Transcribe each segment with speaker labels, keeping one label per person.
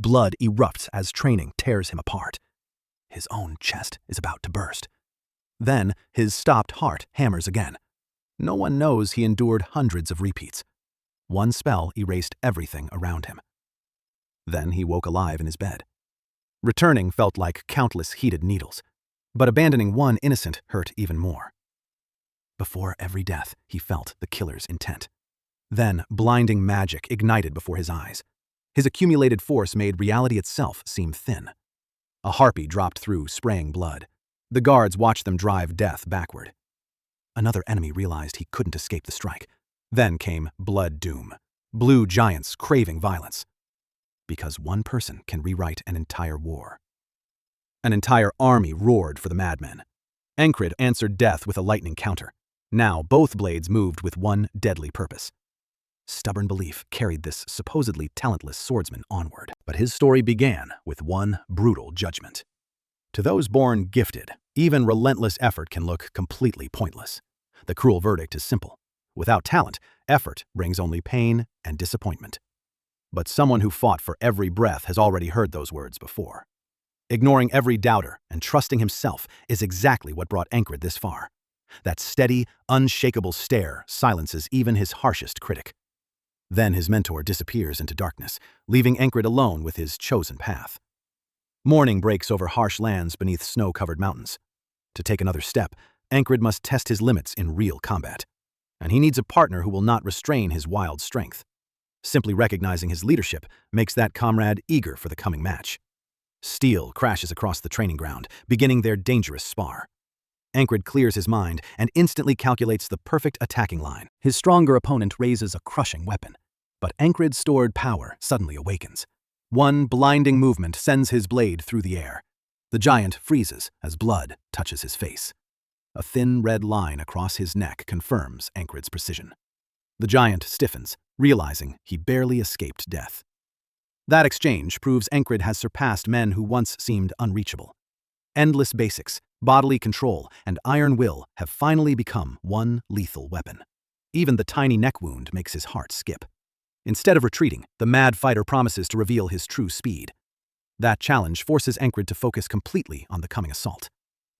Speaker 1: Blood erupts as training tears him apart. His own chest is about to burst. Then his stopped heart hammers again. No one knows he endured hundreds of repeats. One spell erased everything around him. Then he woke alive in his bed. Returning felt like countless heated needles, but abandoning one innocent hurt even more. Before every death, he felt the killer's intent. Then blinding magic ignited before his eyes. His accumulated force made reality itself seem thin. A harpy dropped through, spraying blood. The guards watched them drive death backward. Another enemy realized he couldn't escape the strike. Then came Blood Doom, blue giants craving violence. Because one person can rewrite an entire war. An entire army roared for the madmen. Encred answered death with a lightning counter. Now both blades moved with one deadly purpose. Stubborn belief carried this supposedly talentless swordsman onward. But his story began with one brutal judgment. To those born gifted, even relentless effort can look completely pointless. The cruel verdict is simple. Without talent, effort brings only pain and disappointment. But someone who fought for every breath has already heard those words before. Ignoring every doubter and trusting himself is exactly what brought Encred this far. That steady, unshakable stare silences even his harshest critic. Then his mentor disappears into darkness, leaving Encred alone with his chosen path. Morning breaks over harsh lands beneath snow-covered mountains. To take another step, Encred must test his limits in real combat. And he needs a partner who will not restrain his wild strength. Simply recognizing his leadership makes that comrade eager for the coming match. Steel crashes across the training ground, beginning their dangerous spar. Encred clears his mind and instantly calculates the perfect attacking line. His stronger opponent raises a crushing weapon, but Encred's stored power suddenly awakens. One blinding movement sends his blade through the air. The giant freezes as blood touches his face. A thin red line across his neck confirms Encred's precision. The giant stiffens, realizing he barely escaped death. That exchange proves Encred has surpassed men who once seemed unreachable. Endless basics, bodily control, and iron will have finally become one lethal weapon. Even the tiny neck wound makes his heart skip. Instead of retreating, the mad fighter promises to reveal his true speed. That challenge forces Encred to focus completely on the coming assault.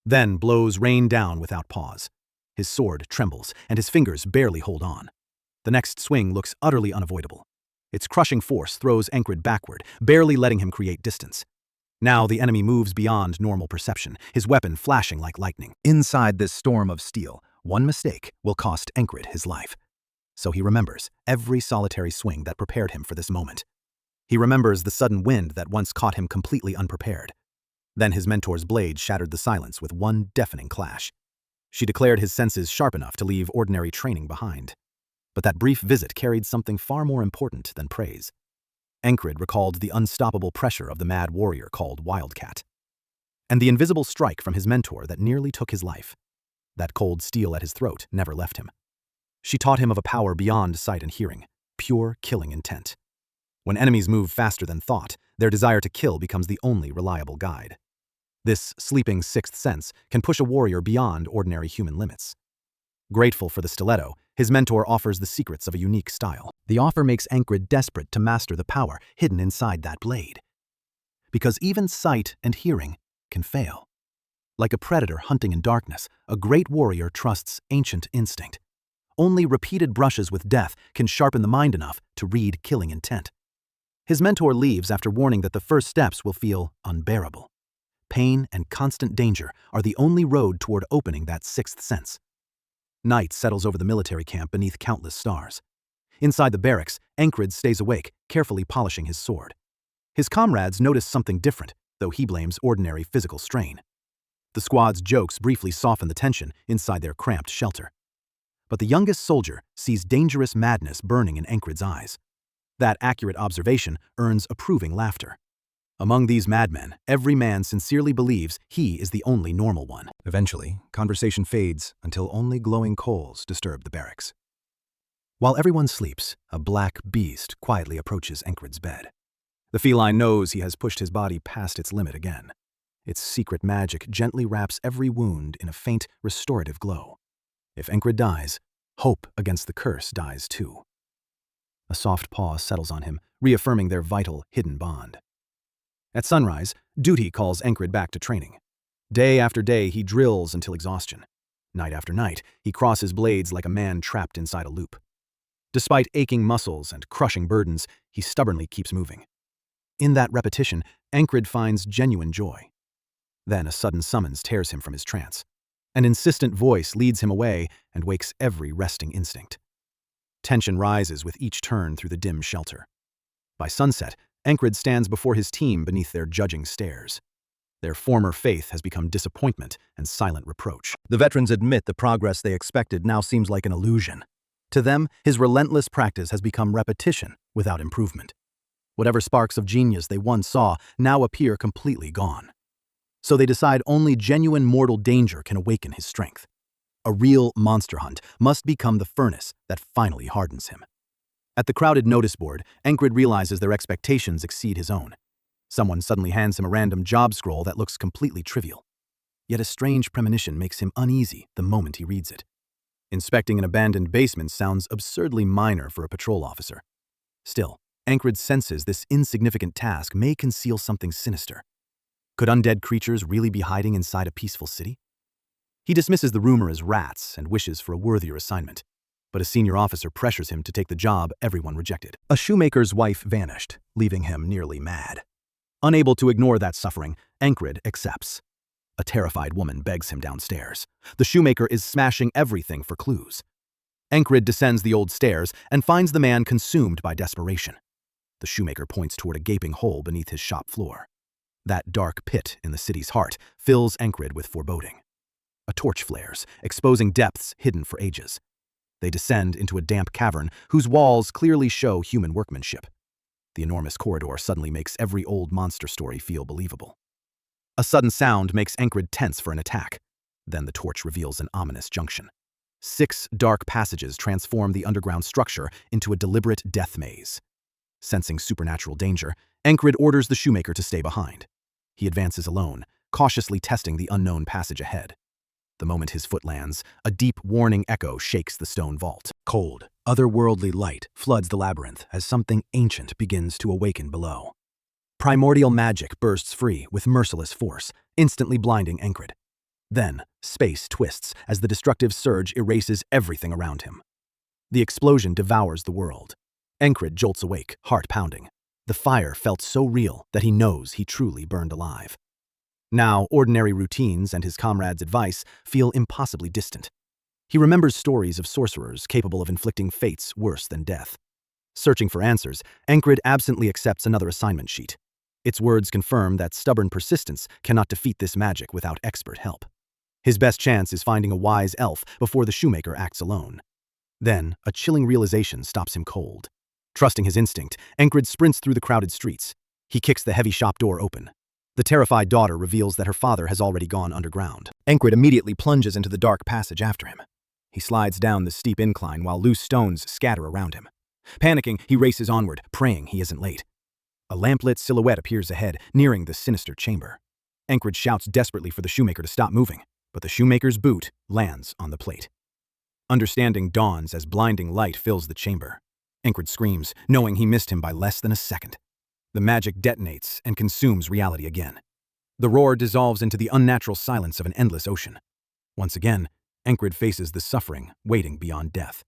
Speaker 1: Then blows rain down without pause. His sword trembles, and his fingers barely hold on. The next swing looks utterly unavoidable. Its crushing force throws Encred backward, barely letting him create distance. Now the enemy moves beyond normal perception, his weapon flashing like lightning. Inside this storm of steel, one mistake will cost Encred his life. So he remembers every solitary swing that prepared him for this moment. He remembers the sudden wind that once caught him completely unprepared. Then his mentor's blade shattered the silence with one deafening clash. She declared his senses sharp enough to leave ordinary training behind. But that brief visit carried something far more important than praise. Encred recalled the unstoppable pressure of the mad warrior called Wildcat, and the invisible strike from his mentor that nearly took his life. That cold steel at his throat never left him. She taught him of a power beyond sight and hearing, pure killing intent. When enemies move faster than thought, their desire to kill becomes the only reliable guide. This sleeping sixth sense can push a warrior beyond ordinary human limits. Grateful for the stiletto, his mentor offers the secrets of a unique style. The offer makes Encred desperate to master the power hidden inside that blade. Because even sight and hearing can fail. Like a predator hunting in darkness, a great warrior trusts ancient instinct. Only repeated brushes with death can sharpen the mind enough to read killing intent. His mentor leaves after warning that the first steps will feel unbearable. Pain and constant danger are the only road toward opening that sixth sense. Night settles over the military camp beneath countless stars. Inside the barracks, Encred stays awake, carefully polishing his sword. His comrades notice something different, though he blames ordinary physical strain. The squad's jokes briefly soften the tension inside their cramped shelter. But the youngest soldier sees dangerous madness burning in Encred's eyes. That accurate observation earns approving laughter. Among these madmen, every man sincerely believes he is the only normal one. Eventually, conversation fades until only glowing coals disturb the barracks. While everyone sleeps, a black beast quietly approaches Encred's bed. The feline knows he has pushed his body past its limit again. Its secret magic gently wraps every wound in a faint, restorative glow. If Encred dies, hope against the curse dies too. A soft paw settles on him, reaffirming their vital, hidden bond. At sunrise, duty calls Encred back to training. Day after day, he drills until exhaustion. Night after night, he crosses blades like a man trapped inside a loop. Despite aching muscles and crushing burdens, he stubbornly keeps moving. In that repetition, Encred finds genuine joy. Then a sudden summons tears him from his trance. An insistent voice leads him away and wakes every resting instinct. Tension rises with each turn through the dim shelter. By sunset, Encred stands before his team beneath their judging stares. Their former faith has become disappointment and silent reproach. The veterans admit the progress they expected now seems like an illusion. To them, his relentless practice has become repetition without improvement. Whatever sparks of genius they once saw now appear completely gone. So they decide only genuine mortal danger can awaken his strength. A real monster hunt must become the furnace that finally hardens him. At the crowded notice board, Encred realizes their expectations exceed his own. Someone suddenly hands him a random job scroll that looks completely trivial. Yet a strange premonition makes him uneasy the moment he reads it. Inspecting an abandoned basement sounds absurdly minor for a patrol officer. Still, Encred senses this insignificant task may conceal something sinister. Could undead creatures really be hiding inside a peaceful city? He dismisses the rumor as rats and wishes for a worthier assignment, but a senior officer pressures him to take the job everyone rejected. A shoemaker's wife vanished, leaving him nearly mad. Unable to ignore that suffering, Encred accepts. A terrified woman begs him downstairs. The shoemaker is smashing everything for clues. Encred descends the old stairs and finds the man consumed by desperation. The shoemaker points toward a gaping hole beneath his shop floor. That dark pit in the city's heart fills Encred with foreboding. A torch flares, exposing depths hidden for ages. They descend into a damp cavern whose walls clearly show human workmanship. The enormous corridor suddenly makes every old monster story feel believable. A sudden sound makes Encred tense for an attack. Then the torch reveals an ominous junction. 6 dark passages transform the underground structure into a deliberate death maze. Sensing supernatural danger, Encred orders the shoemaker to stay behind. He advances alone, cautiously testing the unknown passage ahead. The moment his foot lands, a deep warning echo shakes the stone vault. Cold, otherworldly light floods the labyrinth as something ancient begins to awaken below. Primordial magic bursts free with merciless force, instantly blinding Encred. Then, space twists as the destructive surge erases everything around him. The explosion devours the world. Encred jolts awake, heart pounding. The fire felt so real that he knows he truly burned alive. Now, ordinary routines and his comrades' advice feel impossibly distant. He remembers stories of sorcerers capable of inflicting fates worse than death. Searching for answers, Encred absently accepts another assignment sheet. Its words confirm that stubborn persistence cannot defeat this magic without expert help. His best chance is finding a wise elf before the shoemaker acts alone. Then, a chilling realization stops him cold. Trusting his instinct, Encred sprints through the crowded streets. He kicks the heavy shop door open. The terrified daughter reveals that her father has already gone underground. Encred immediately plunges into the dark passage after him. He slides down the steep incline while loose stones scatter around him. Panicking, he races onward, praying he isn't late. A lamplit silhouette appears ahead, nearing the sinister chamber. Encred shouts desperately for the shoemaker to stop moving, but the shoemaker's boot lands on the plate. Understanding dawns as blinding light fills the chamber. Encred screams, knowing he missed him by less than a second. The magic detonates and consumes reality again. The roar dissolves into the unnatural silence of an endless ocean. Once again, Encred faces the suffering waiting beyond death.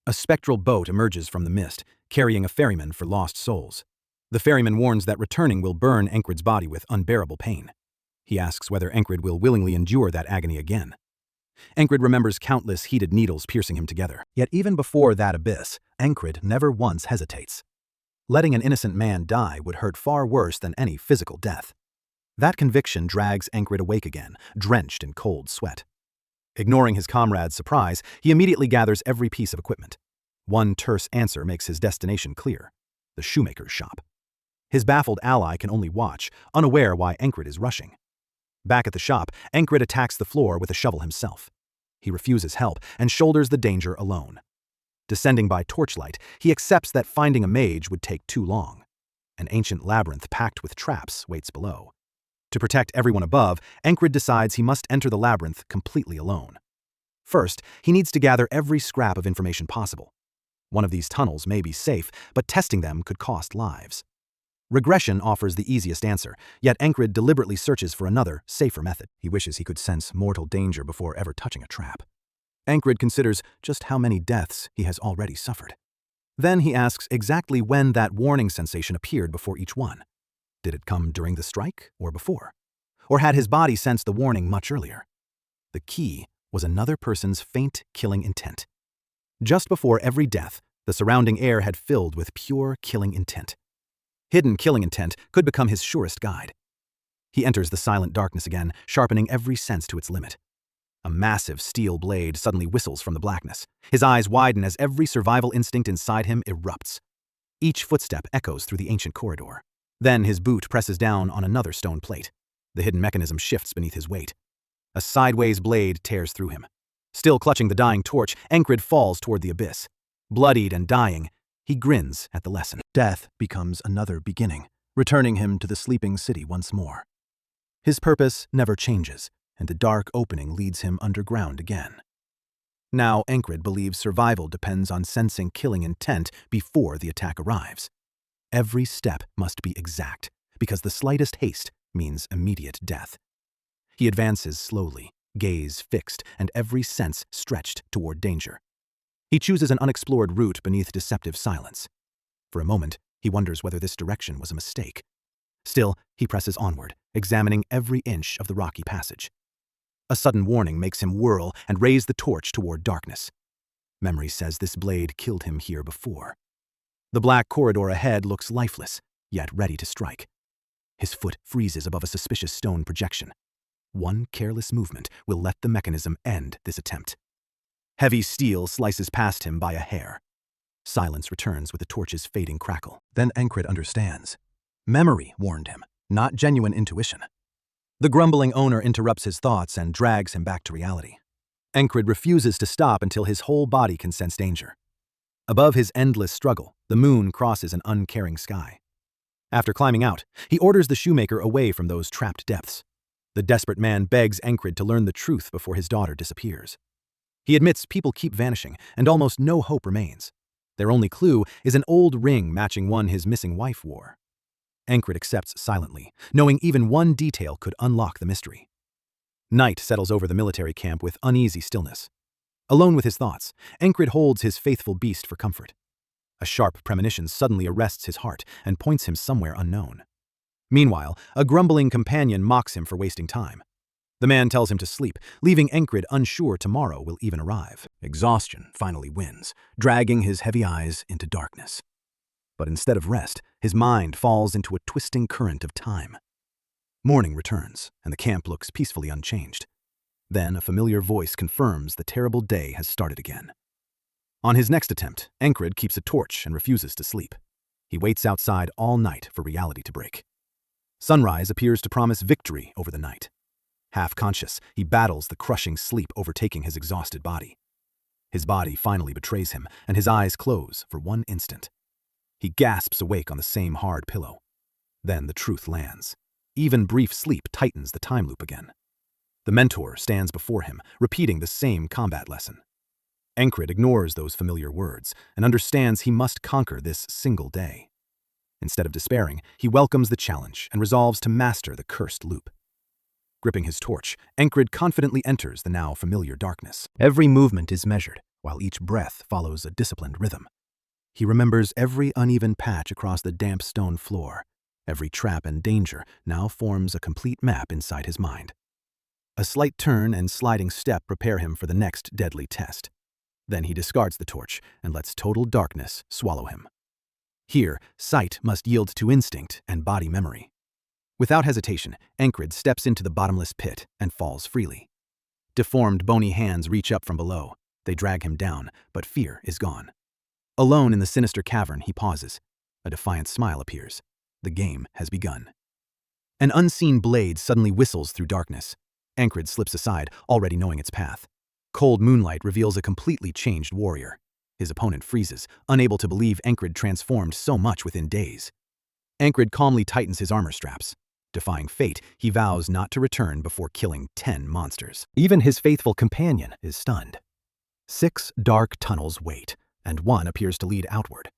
Speaker 1: A spectral boat emerges from the mist, carrying a ferryman for lost souls. The ferryman warns that returning will burn Encred's body with unbearable pain. He asks whether Encred will willingly endure that agony again. Encred remembers countless heated needles piercing him together. Yet even before that abyss, Encred never once hesitates. Letting an innocent man die would hurt far worse than any physical death. That conviction drags Encred awake again, drenched in cold sweat. Ignoring his comrade's surprise, he immediately gathers every piece of equipment. One terse answer makes his destination clear: the shoemaker's shop. His baffled ally can only watch, unaware why Encred is rushing. Back at the shop, Encred attacks the floor with a shovel himself. He refuses help and shoulders the danger alone. Descending by torchlight, he accepts that finding a mage would take too long. An ancient labyrinth packed with traps waits below. To protect everyone above, Encred decides he must enter the labyrinth completely alone. First, he needs to gather every scrap of information possible. One of these tunnels may be safe, but testing them could cost lives. Regression offers the easiest answer, yet Encred deliberately searches for another, safer method. He wishes he could sense mortal danger before ever touching a trap. Encred considers just how many deaths he has already suffered. Then he asks exactly when that warning sensation appeared before each one. Did it come during the strike or before? Or had his body sensed the warning much earlier? The key was another person's faint killing intent. Just before every death, the surrounding air had filled with pure killing intent. Hidden killing intent could become his surest guide. He enters the silent darkness again, sharpening every sense to its limit. A massive steel blade suddenly whistles from the blackness. His eyes widen as every survival instinct inside him erupts. Each footstep echoes through the ancient corridor. Then his boot presses down on another stone plate. The hidden mechanism shifts beneath his weight. A sideways blade tears through him. Still clutching the dying torch, Encred falls toward the abyss. Bloodied and dying, he grins at the lesson. Death becomes another beginning, returning him to the sleeping city once more. His purpose never changes, and the dark opening leads him underground again. Now Encred believes survival depends on sensing killing intent before the attack arrives. Every step must be exact, because the slightest haste means immediate death. He advances slowly, gaze fixed, and every sense stretched toward danger. He chooses an unexplored route beneath deceptive silence. For a moment, he wonders whether this direction was a mistake. Still, he presses onward, examining every inch of the rocky passage. A sudden warning makes him whirl and raise the torch toward darkness. Memory says this blade killed him here before. The black corridor ahead looks lifeless, yet ready to strike. His foot freezes above a suspicious stone projection. One careless movement will let the mechanism end this attempt. Heavy steel slices past him by a hair. Silence returns with the torch's fading crackle. Then Encred understands. Memory warned him, not genuine intuition. The grumbling owner interrupts his thoughts and drags him back to reality. Encred refuses to stop until his whole body can sense danger. Above his endless struggle, the moon crosses an uncaring sky. After climbing out, he orders the shoemaker away from those trapped depths. The desperate man begs Encred to learn the truth before his daughter disappears. He admits people keep vanishing, and almost no hope remains. Their only clue is an old ring matching one his missing wife wore. Encred accepts silently, knowing even one detail could unlock the mystery. Night settles over the military camp with uneasy stillness. Alone with his thoughts, Encred holds his faithful beast for comfort. A sharp premonition suddenly arrests his heart and points him somewhere unknown. Meanwhile, a grumbling companion mocks him for wasting time. The man tells him to sleep, leaving Encred unsure tomorrow will even arrive. Exhaustion finally wins, dragging his heavy eyes into darkness. But instead of rest, his mind falls into a twisting current of time. Morning returns, and the camp looks peacefully unchanged. Then a familiar voice confirms the terrible day has started again. On his next attempt, Encred keeps a torch and refuses to sleep. He waits outside all night for reality to break. Sunrise appears to promise victory over the night. Half-conscious, he battles the crushing sleep overtaking his exhausted body. His body finally betrays him, and his eyes close for one instant. He gasps awake on the same hard pillow. Then the truth lands. Even brief sleep tightens the time loop again. The mentor stands before him, repeating the same combat lesson. Encred ignores those familiar words and understands he must conquer this single day. Instead of despairing, he welcomes the challenge and resolves to master the cursed loop. Gripping his torch, Encred confidently enters the now familiar darkness. Every movement is measured, while each breath follows a disciplined rhythm. He remembers every uneven patch across the damp stone floor. Every trap and danger now forms a complete map inside his mind. A slight turn and sliding step prepare him for the next deadly test. Then he discards the torch and lets total darkness swallow him. Here, sight must yield to instinct and body memory. Without hesitation, Encred steps into the bottomless pit and falls freely. Deformed, bony hands reach up from below. They drag him down, but fear is gone. Alone in the sinister cavern, he pauses. A defiant smile appears. The game has begun. An unseen blade suddenly whistles through darkness. Encred slips aside, already knowing its path. Cold moonlight reveals a completely changed warrior. His opponent freezes, unable to believe Encred transformed so much within days. Encred calmly tightens his armor straps. Defying fate, he vows not to return before killing 10 monsters. Even his faithful companion is stunned. 6 dark tunnels wait, and one appears to lead outward.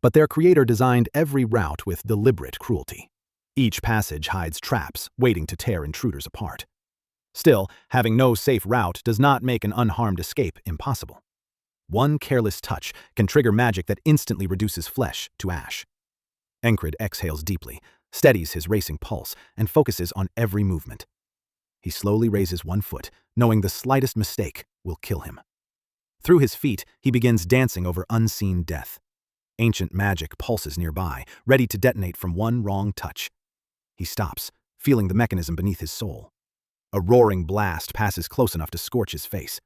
Speaker 1: But their creator designed every route with deliberate cruelty. Each passage hides traps waiting to tear intruders apart. Still, having no safe route does not make an unharmed escape impossible. One careless touch can trigger magic that instantly reduces flesh to ash. Encred exhales deeply, steadies his racing pulse, and focuses on every movement. He slowly raises one foot, knowing the slightest mistake will kill him. Through his feet, he begins dancing over unseen death. Ancient magic pulses nearby, ready to detonate from one wrong touch. He stops, feeling the mechanism beneath his soul. A roaring blast passes close enough to scorch his face.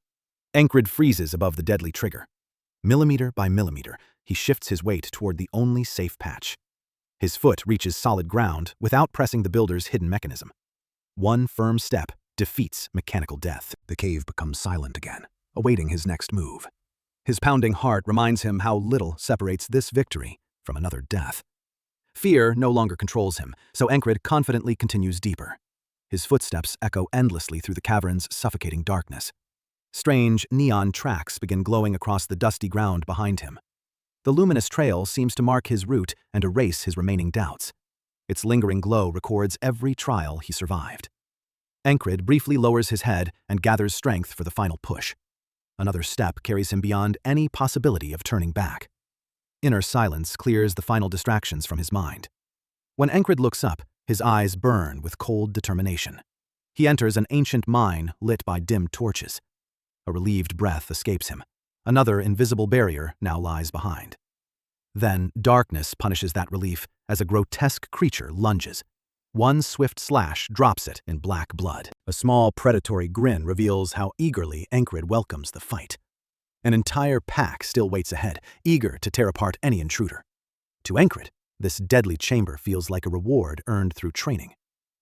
Speaker 1: Encred freezes above the deadly trigger. Millimeter by millimeter, he shifts his weight toward the only safe patch. His foot reaches solid ground without pressing the builder's hidden mechanism. One firm step defeats mechanical death. The cave becomes silent again, awaiting his next move. His pounding heart reminds him how little separates this victory from another death. Fear no longer controls him, so Encred confidently continues deeper. His footsteps echo endlessly through the cavern's suffocating darkness. Strange neon tracks begin glowing across the dusty ground behind him. The luminous trail seems to mark his route and erase his remaining doubts. Its lingering glow records every trial he survived. Encred briefly lowers his head and gathers strength for the final push. Another step carries him beyond any possibility of turning back. Inner silence clears the final distractions from his mind. When Encred looks up, his eyes burn with cold determination. He enters an ancient mine lit by dim torches. A relieved breath escapes him. Another invisible barrier now lies behind. Then darkness punishes that relief as a grotesque creature lunges. One swift slash drops it in black blood. A small predatory grin reveals how eagerly Encred welcomes the fight. An entire pack still waits ahead, eager to tear apart any intruder. To Encred, this deadly chamber feels like a reward earned through training.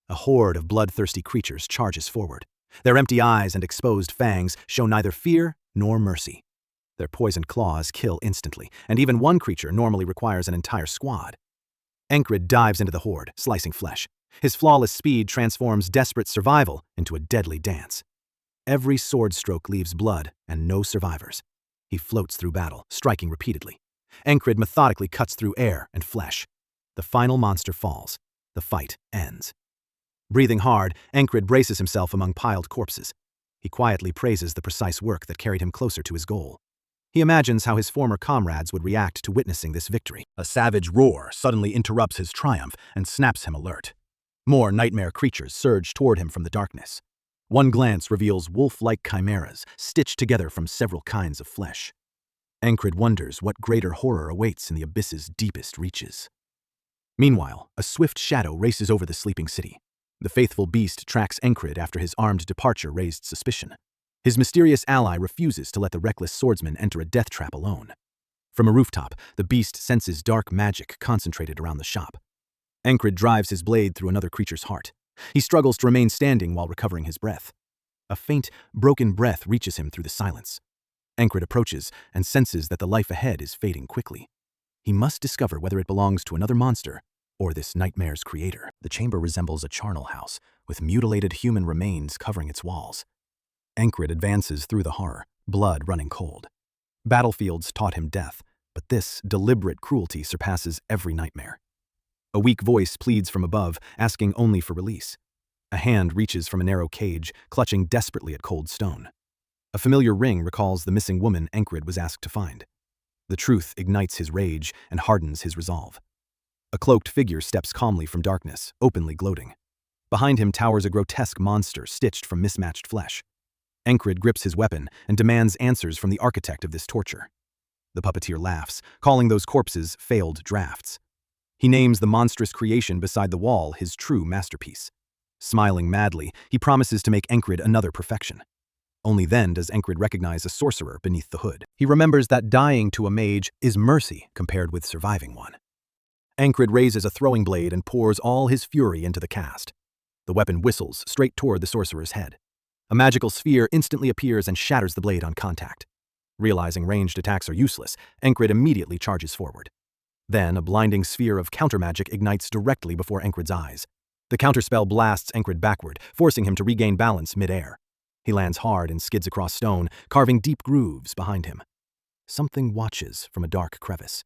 Speaker 1: A horde of bloodthirsty creatures charges forward. Their empty eyes and exposed fangs show neither fear nor mercy. Their poisoned claws kill instantly, and even one creature normally requires an entire squad. Encred dives into the horde, slicing flesh. His flawless speed transforms desperate survival into a deadly dance. Every sword stroke leaves blood and no survivors. He floats through battle, striking repeatedly. Encred methodically cuts through air and flesh. The final monster falls. The fight ends. Breathing hard, Encred braces himself among piled corpses. He quietly praises the precise work that carried him closer to his goal. He imagines how his former comrades would react to witnessing this victory. A savage roar suddenly interrupts his triumph and snaps him alert. More nightmare creatures surge toward him from the darkness. One glance reveals wolf-like chimeras stitched together from several kinds of flesh. Encred wonders what greater horror awaits in the abyss's deepest reaches. Meanwhile, a swift shadow races over the sleeping city. The faithful beast tracks Encred after his armed departure raised suspicion. His mysterious ally refuses to let the reckless swordsman enter a death trap alone. From a rooftop, the beast senses dark magic concentrated around the shop. Encred drives his blade through another creature's heart. He struggles to remain standing while recovering his breath. A faint, broken breath reaches him through the silence. Encred approaches and senses that the life ahead is fading quickly. He must discover whether it belongs to another monster or this nightmare's creator. The chamber resembles a charnel house, with mutilated human remains covering its walls. Encred advances through the horror, blood running cold. Battlefields taught him death, but this deliberate cruelty surpasses every nightmare. A weak voice pleads from above, asking only for release. A hand reaches from a narrow cage, clutching desperately at cold stone. A familiar ring recalls the missing woman Encred was asked to find. The truth ignites his rage and hardens his resolve. A cloaked figure steps calmly from darkness, openly gloating. Behind him towers a grotesque monster stitched from mismatched flesh. Encred grips his weapon and demands answers from the architect of this torture. The puppeteer laughs, calling those corpses failed drafts. He names the monstrous creation beside the wall his true masterpiece. Smiling madly, he promises to make Encred another perfection. Only then does Encred recognize a sorcerer beneath the hood. He remembers that dying to a mage is mercy compared with surviving one. Encred raises a throwing blade and pours all his fury into the cast. The weapon whistles straight toward the sorcerer's head. A magical sphere instantly appears and shatters the blade on contact. Realizing ranged attacks are useless, Encred immediately charges forward. Then, a blinding sphere of countermagic ignites directly before Encred's eyes. The counterspell blasts Encred backward, forcing him to regain balance mid-air. He lands hard and skids across stone, carving deep grooves behind him. Something watches from a dark crevice.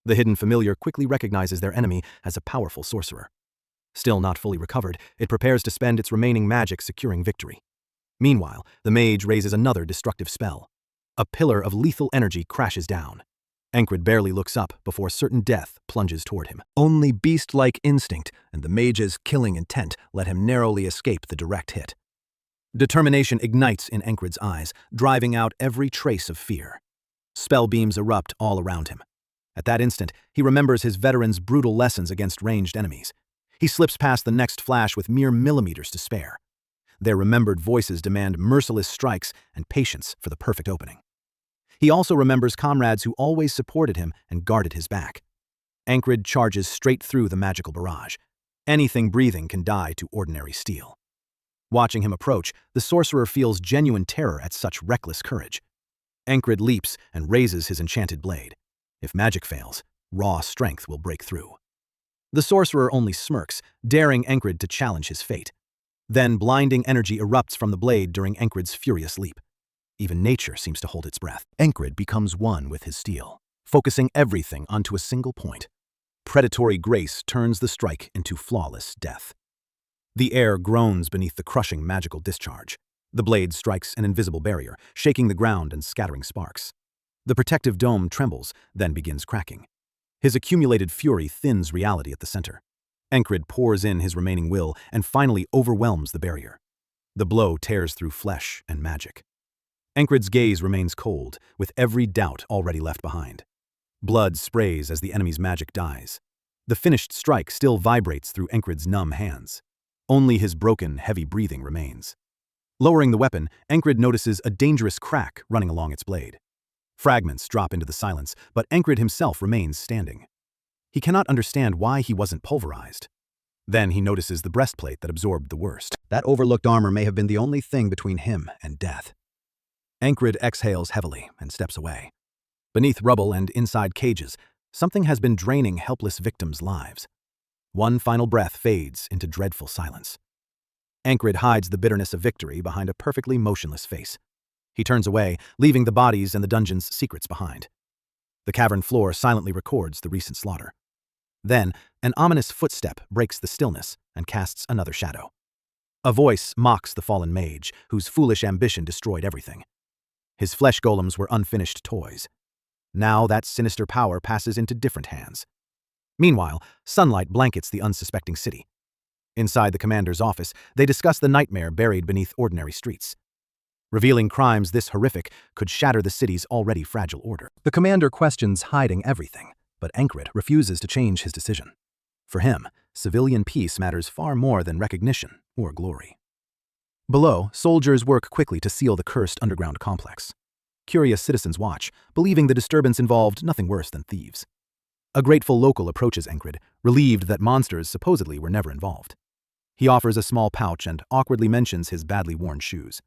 Speaker 1: The hidden familiar quickly recognizes their enemy as a powerful sorcerer. Still not fully recovered, it prepares to spend its remaining magic securing victory. Meanwhile, the mage raises another destructive spell. A pillar of lethal energy crashes down. Encred barely looks up before certain death plunges toward him. Only beast-like instinct and the mage's killing intent let him narrowly escape the direct hit. Determination ignites in Encred's eyes, driving out every trace of fear. Spell beams erupt all around him. At that instant, he remembers his veteran's brutal lessons against ranged enemies. He slips past the next flash with mere millimeters to spare. Their remembered voices demand merciless strikes and patience for the perfect opening. He also remembers comrades who always supported him and guarded his back. Encred charges straight through the magical barrage. Anything breathing can die to ordinary steel. Watching him approach, the sorcerer feels genuine terror at such reckless courage. Encred leaps and raises his enchanted blade. If magic fails, raw strength will break through. The sorcerer only smirks, daring Encred to challenge his fate. Then blinding energy erupts from the blade during Encred's furious leap. Even nature seems to hold its breath. Encred becomes one with his steel, focusing everything onto a single point. Predatory grace turns the strike into flawless death. The air groans beneath the crushing magical discharge. The blade strikes an invisible barrier, shaking the ground and scattering sparks. The protective dome trembles, then begins cracking. His accumulated fury thins reality at the center. Encred pours in his remaining will and finally overwhelms the barrier. The blow tears through flesh and magic. Encred's gaze remains cold, with every doubt already left behind. Blood sprays as the enemy's magic dies. The finished strike still vibrates through Encred's numb hands. Only his broken, heavy breathing remains. Lowering the weapon, Encred notices a dangerous crack running along its blade. Fragments drop into the silence, but Encred himself remains standing. He cannot understand why he wasn't pulverized. Then he notices the breastplate that absorbed the worst. That overlooked armor may have been the only thing between him and death. Encred exhales heavily and steps away. Beneath rubble and inside cages, something has been draining helpless victims' lives. One final breath fades into dreadful silence. Encred hides the bitterness of victory behind a perfectly motionless face. He turns away, leaving the bodies and the dungeon's secrets behind. The cavern floor silently records the recent slaughter. Then, an ominous footstep breaks the stillness and casts another shadow. A voice mocks the fallen mage, whose foolish ambition destroyed everything. His flesh golems were unfinished toys. Now that sinister power passes into different hands. Meanwhile, sunlight blankets the unsuspecting city. Inside the commander's office, they discuss the nightmare buried beneath ordinary streets. Revealing crimes this horrific could shatter the city's already fragile order. The commander questions hiding everything, but Encred refuses to change his decision. For him, civilian peace matters far more than recognition or glory. Below, soldiers work quickly to seal the cursed underground complex. Curious citizens watch, believing the disturbance involved nothing worse than thieves. A grateful local approaches Encred, relieved that monsters supposedly were never involved. He offers a small pouch and awkwardly mentions his badly worn shoes.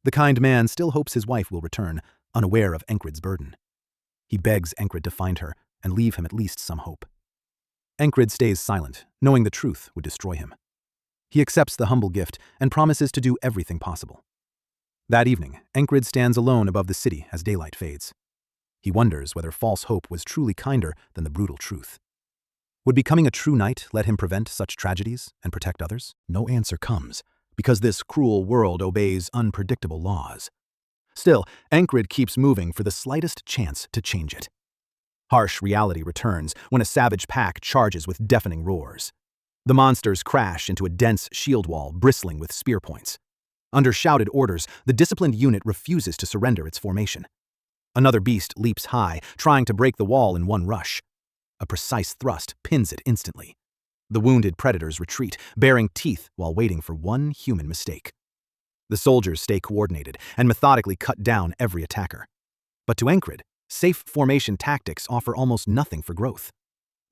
Speaker 1: The kind man still hopes his wife will return, unaware of Encred's burden. He begs Encred to find her and leave him at least some hope. Encred stays silent, knowing the truth would destroy him. He accepts the humble gift and promises to do everything possible. That evening, Encred stands alone above the city as daylight fades. He wonders whether false hope was truly kinder than the brutal truth. Would becoming a true knight let him prevent such tragedies and protect others? No answer comes, because this cruel world obeys unpredictable laws. Still, Encred keeps moving for the slightest chance to change it. Harsh reality returns when a savage pack charges with deafening roars. The monsters crash into a dense shield wall bristling with spear points. Under shouted orders, the disciplined unit refuses to surrender its formation. Another beast leaps high, trying to break the wall in one rush. A precise thrust pins it instantly. The wounded predators retreat, baring teeth while waiting for one human mistake. The soldiers stay coordinated and methodically cut down every attacker. But to Encred, safe formation tactics offer almost nothing for growth.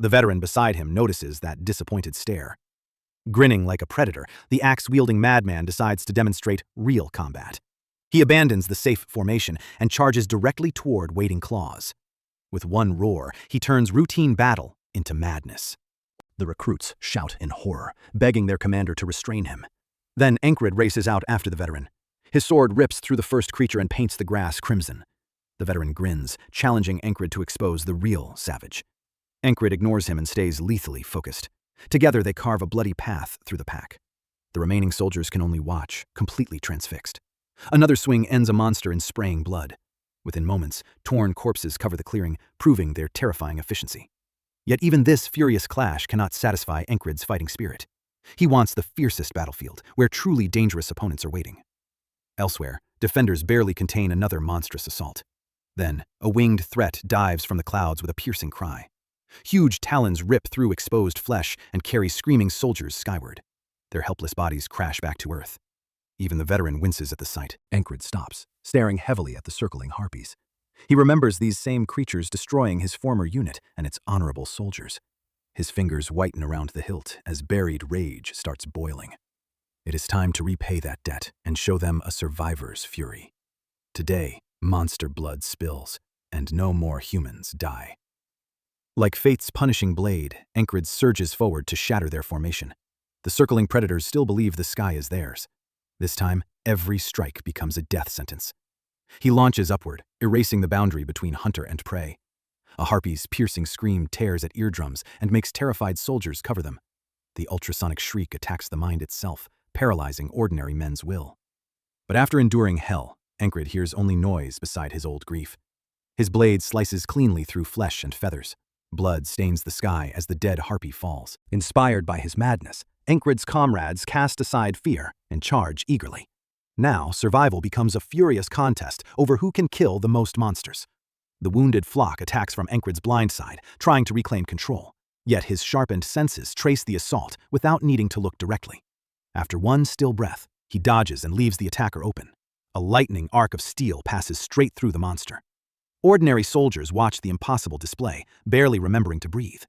Speaker 1: The veteran beside him notices that disappointed stare. Grinning like a predator, the axe-wielding madman decides to demonstrate real combat. He abandons the safe formation and charges directly toward waiting claws. With one roar, he turns routine battle into madness. The recruits shout in horror, begging their commander to restrain him. Then Encred races out after the veteran. His sword rips through the first creature and paints the grass crimson. The veteran grins, challenging Encred to expose the real savage. Encrid ignores him and stays lethally focused. Together, they carve a bloody path through the pack. The remaining soldiers can only watch, completely transfixed. Another swing ends a monster in spraying blood. Within moments, torn corpses cover the clearing, proving their terrifying efficiency. Yet even this furious clash cannot satisfy Encrid's fighting spirit. He wants the fiercest battlefield, where truly dangerous opponents are waiting. Elsewhere, defenders barely contain another monstrous assault. Then, a winged threat dives from the clouds with a piercing cry. Huge talons rip through exposed flesh and carry screaming soldiers skyward. Their helpless bodies crash back to earth. Even the veteran winces at the sight. Encrid stops, staring heavily at the circling harpies. He remembers these same creatures destroying his former unit and its honorable soldiers. His fingers whiten around the hilt as buried rage starts boiling. It is time to repay that debt and show them a survivor's fury. Today, monster blood spills, and no more humans die. Like fate's punishing blade, Encrid surges forward to shatter their formation. The circling predators still believe the sky is theirs. This time, every strike becomes a death sentence. He launches upward, erasing the boundary between hunter and prey. A harpy's piercing scream tears at eardrums and makes terrified soldiers cover them. The ultrasonic shriek attacks the mind itself, paralyzing ordinary men's will. But after enduring hell, Encrid hears only noise beside his old grief. His blade slices cleanly through flesh and feathers. Blood stains the sky as the dead harpy falls. Inspired by his madness, Encrid's comrades cast aside fear and charge eagerly. Now, survival becomes a furious contest over who can kill the most monsters. The wounded flock attacks from Encrid's blind side, trying to reclaim control. Yet his sharpened senses trace the assault without needing to look directly. After one still breath, he dodges and leaves the attacker open. A lightning arc of steel passes straight through the monster. Ordinary soldiers watch the impossible display, barely remembering to breathe.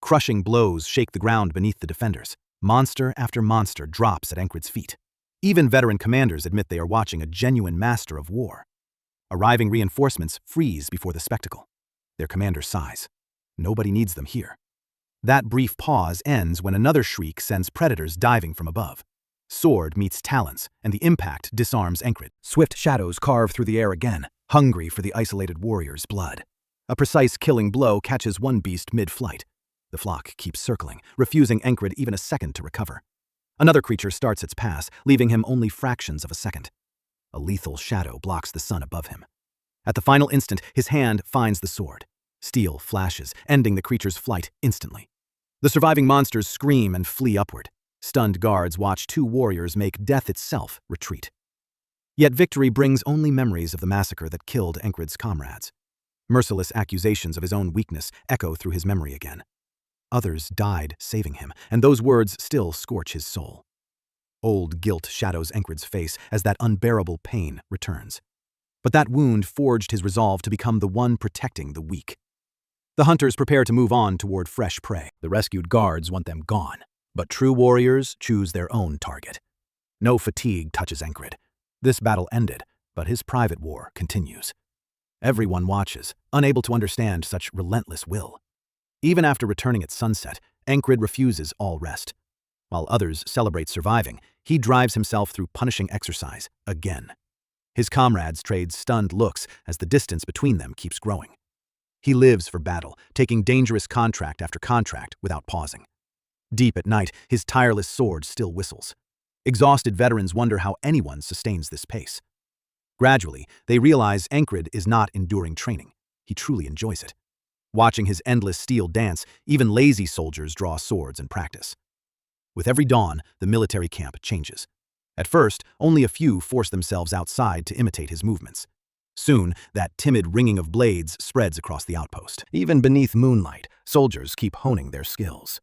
Speaker 1: Crushing blows shake the ground beneath the defenders. Monster after monster drops at Encrid's feet. Even veteran commanders admit they are watching a genuine master of war. Arriving reinforcements freeze before the spectacle. Their commander sighs. Nobody needs them here. That brief pause ends when another shriek sends predators diving from above. Sword meets talons, and the impact disarms Encrid. Swift shadows carve through the air again, hungry for the isolated warrior's blood. A precise killing blow catches one beast mid-flight. The flock keeps circling, refusing Encrid even a second to recover. Another creature starts its pass, leaving him only fractions of a second. A lethal shadow blocks the sun above him. At the final instant, his hand finds the sword. Steel flashes, ending the creature's flight instantly. The surviving monsters scream and flee upward. Stunned guards watch two warriors make death itself retreat. Yet victory brings only memories of the massacre that killed Encrid's comrades. Merciless accusations of his own weakness echo through his memory again. Others died saving him, and those words still scorch his soul. Old guilt shadows Encrid's face as that unbearable pain returns. But that wound forged his resolve to become the one protecting the weak. The hunters prepare to move on toward fresh prey. The rescued guards want them gone, but true warriors choose their own target. No fatigue touches Encrid. This battle ended, but his private war continues. Everyone watches, unable to understand such relentless will. Even after returning at sunset, Encrid refuses all rest. While others celebrate surviving, he drives himself through punishing exercise again. His comrades trade stunned looks as the distance between them keeps growing. He lives for battle, taking dangerous contract after contract without pausing. Deep at night, his tireless sword still whistles. Exhausted veterans wonder how anyone sustains this pace. Gradually, they realize Encrid is not enduring training. He truly enjoys it. Watching his endless steel dance, even lazy soldiers draw swords and practice. With every dawn, the military camp changes. At first, only a few force themselves outside to imitate his movements. Soon, that timid ringing of blades spreads across the outpost. Even beneath moonlight, soldiers keep honing their skills.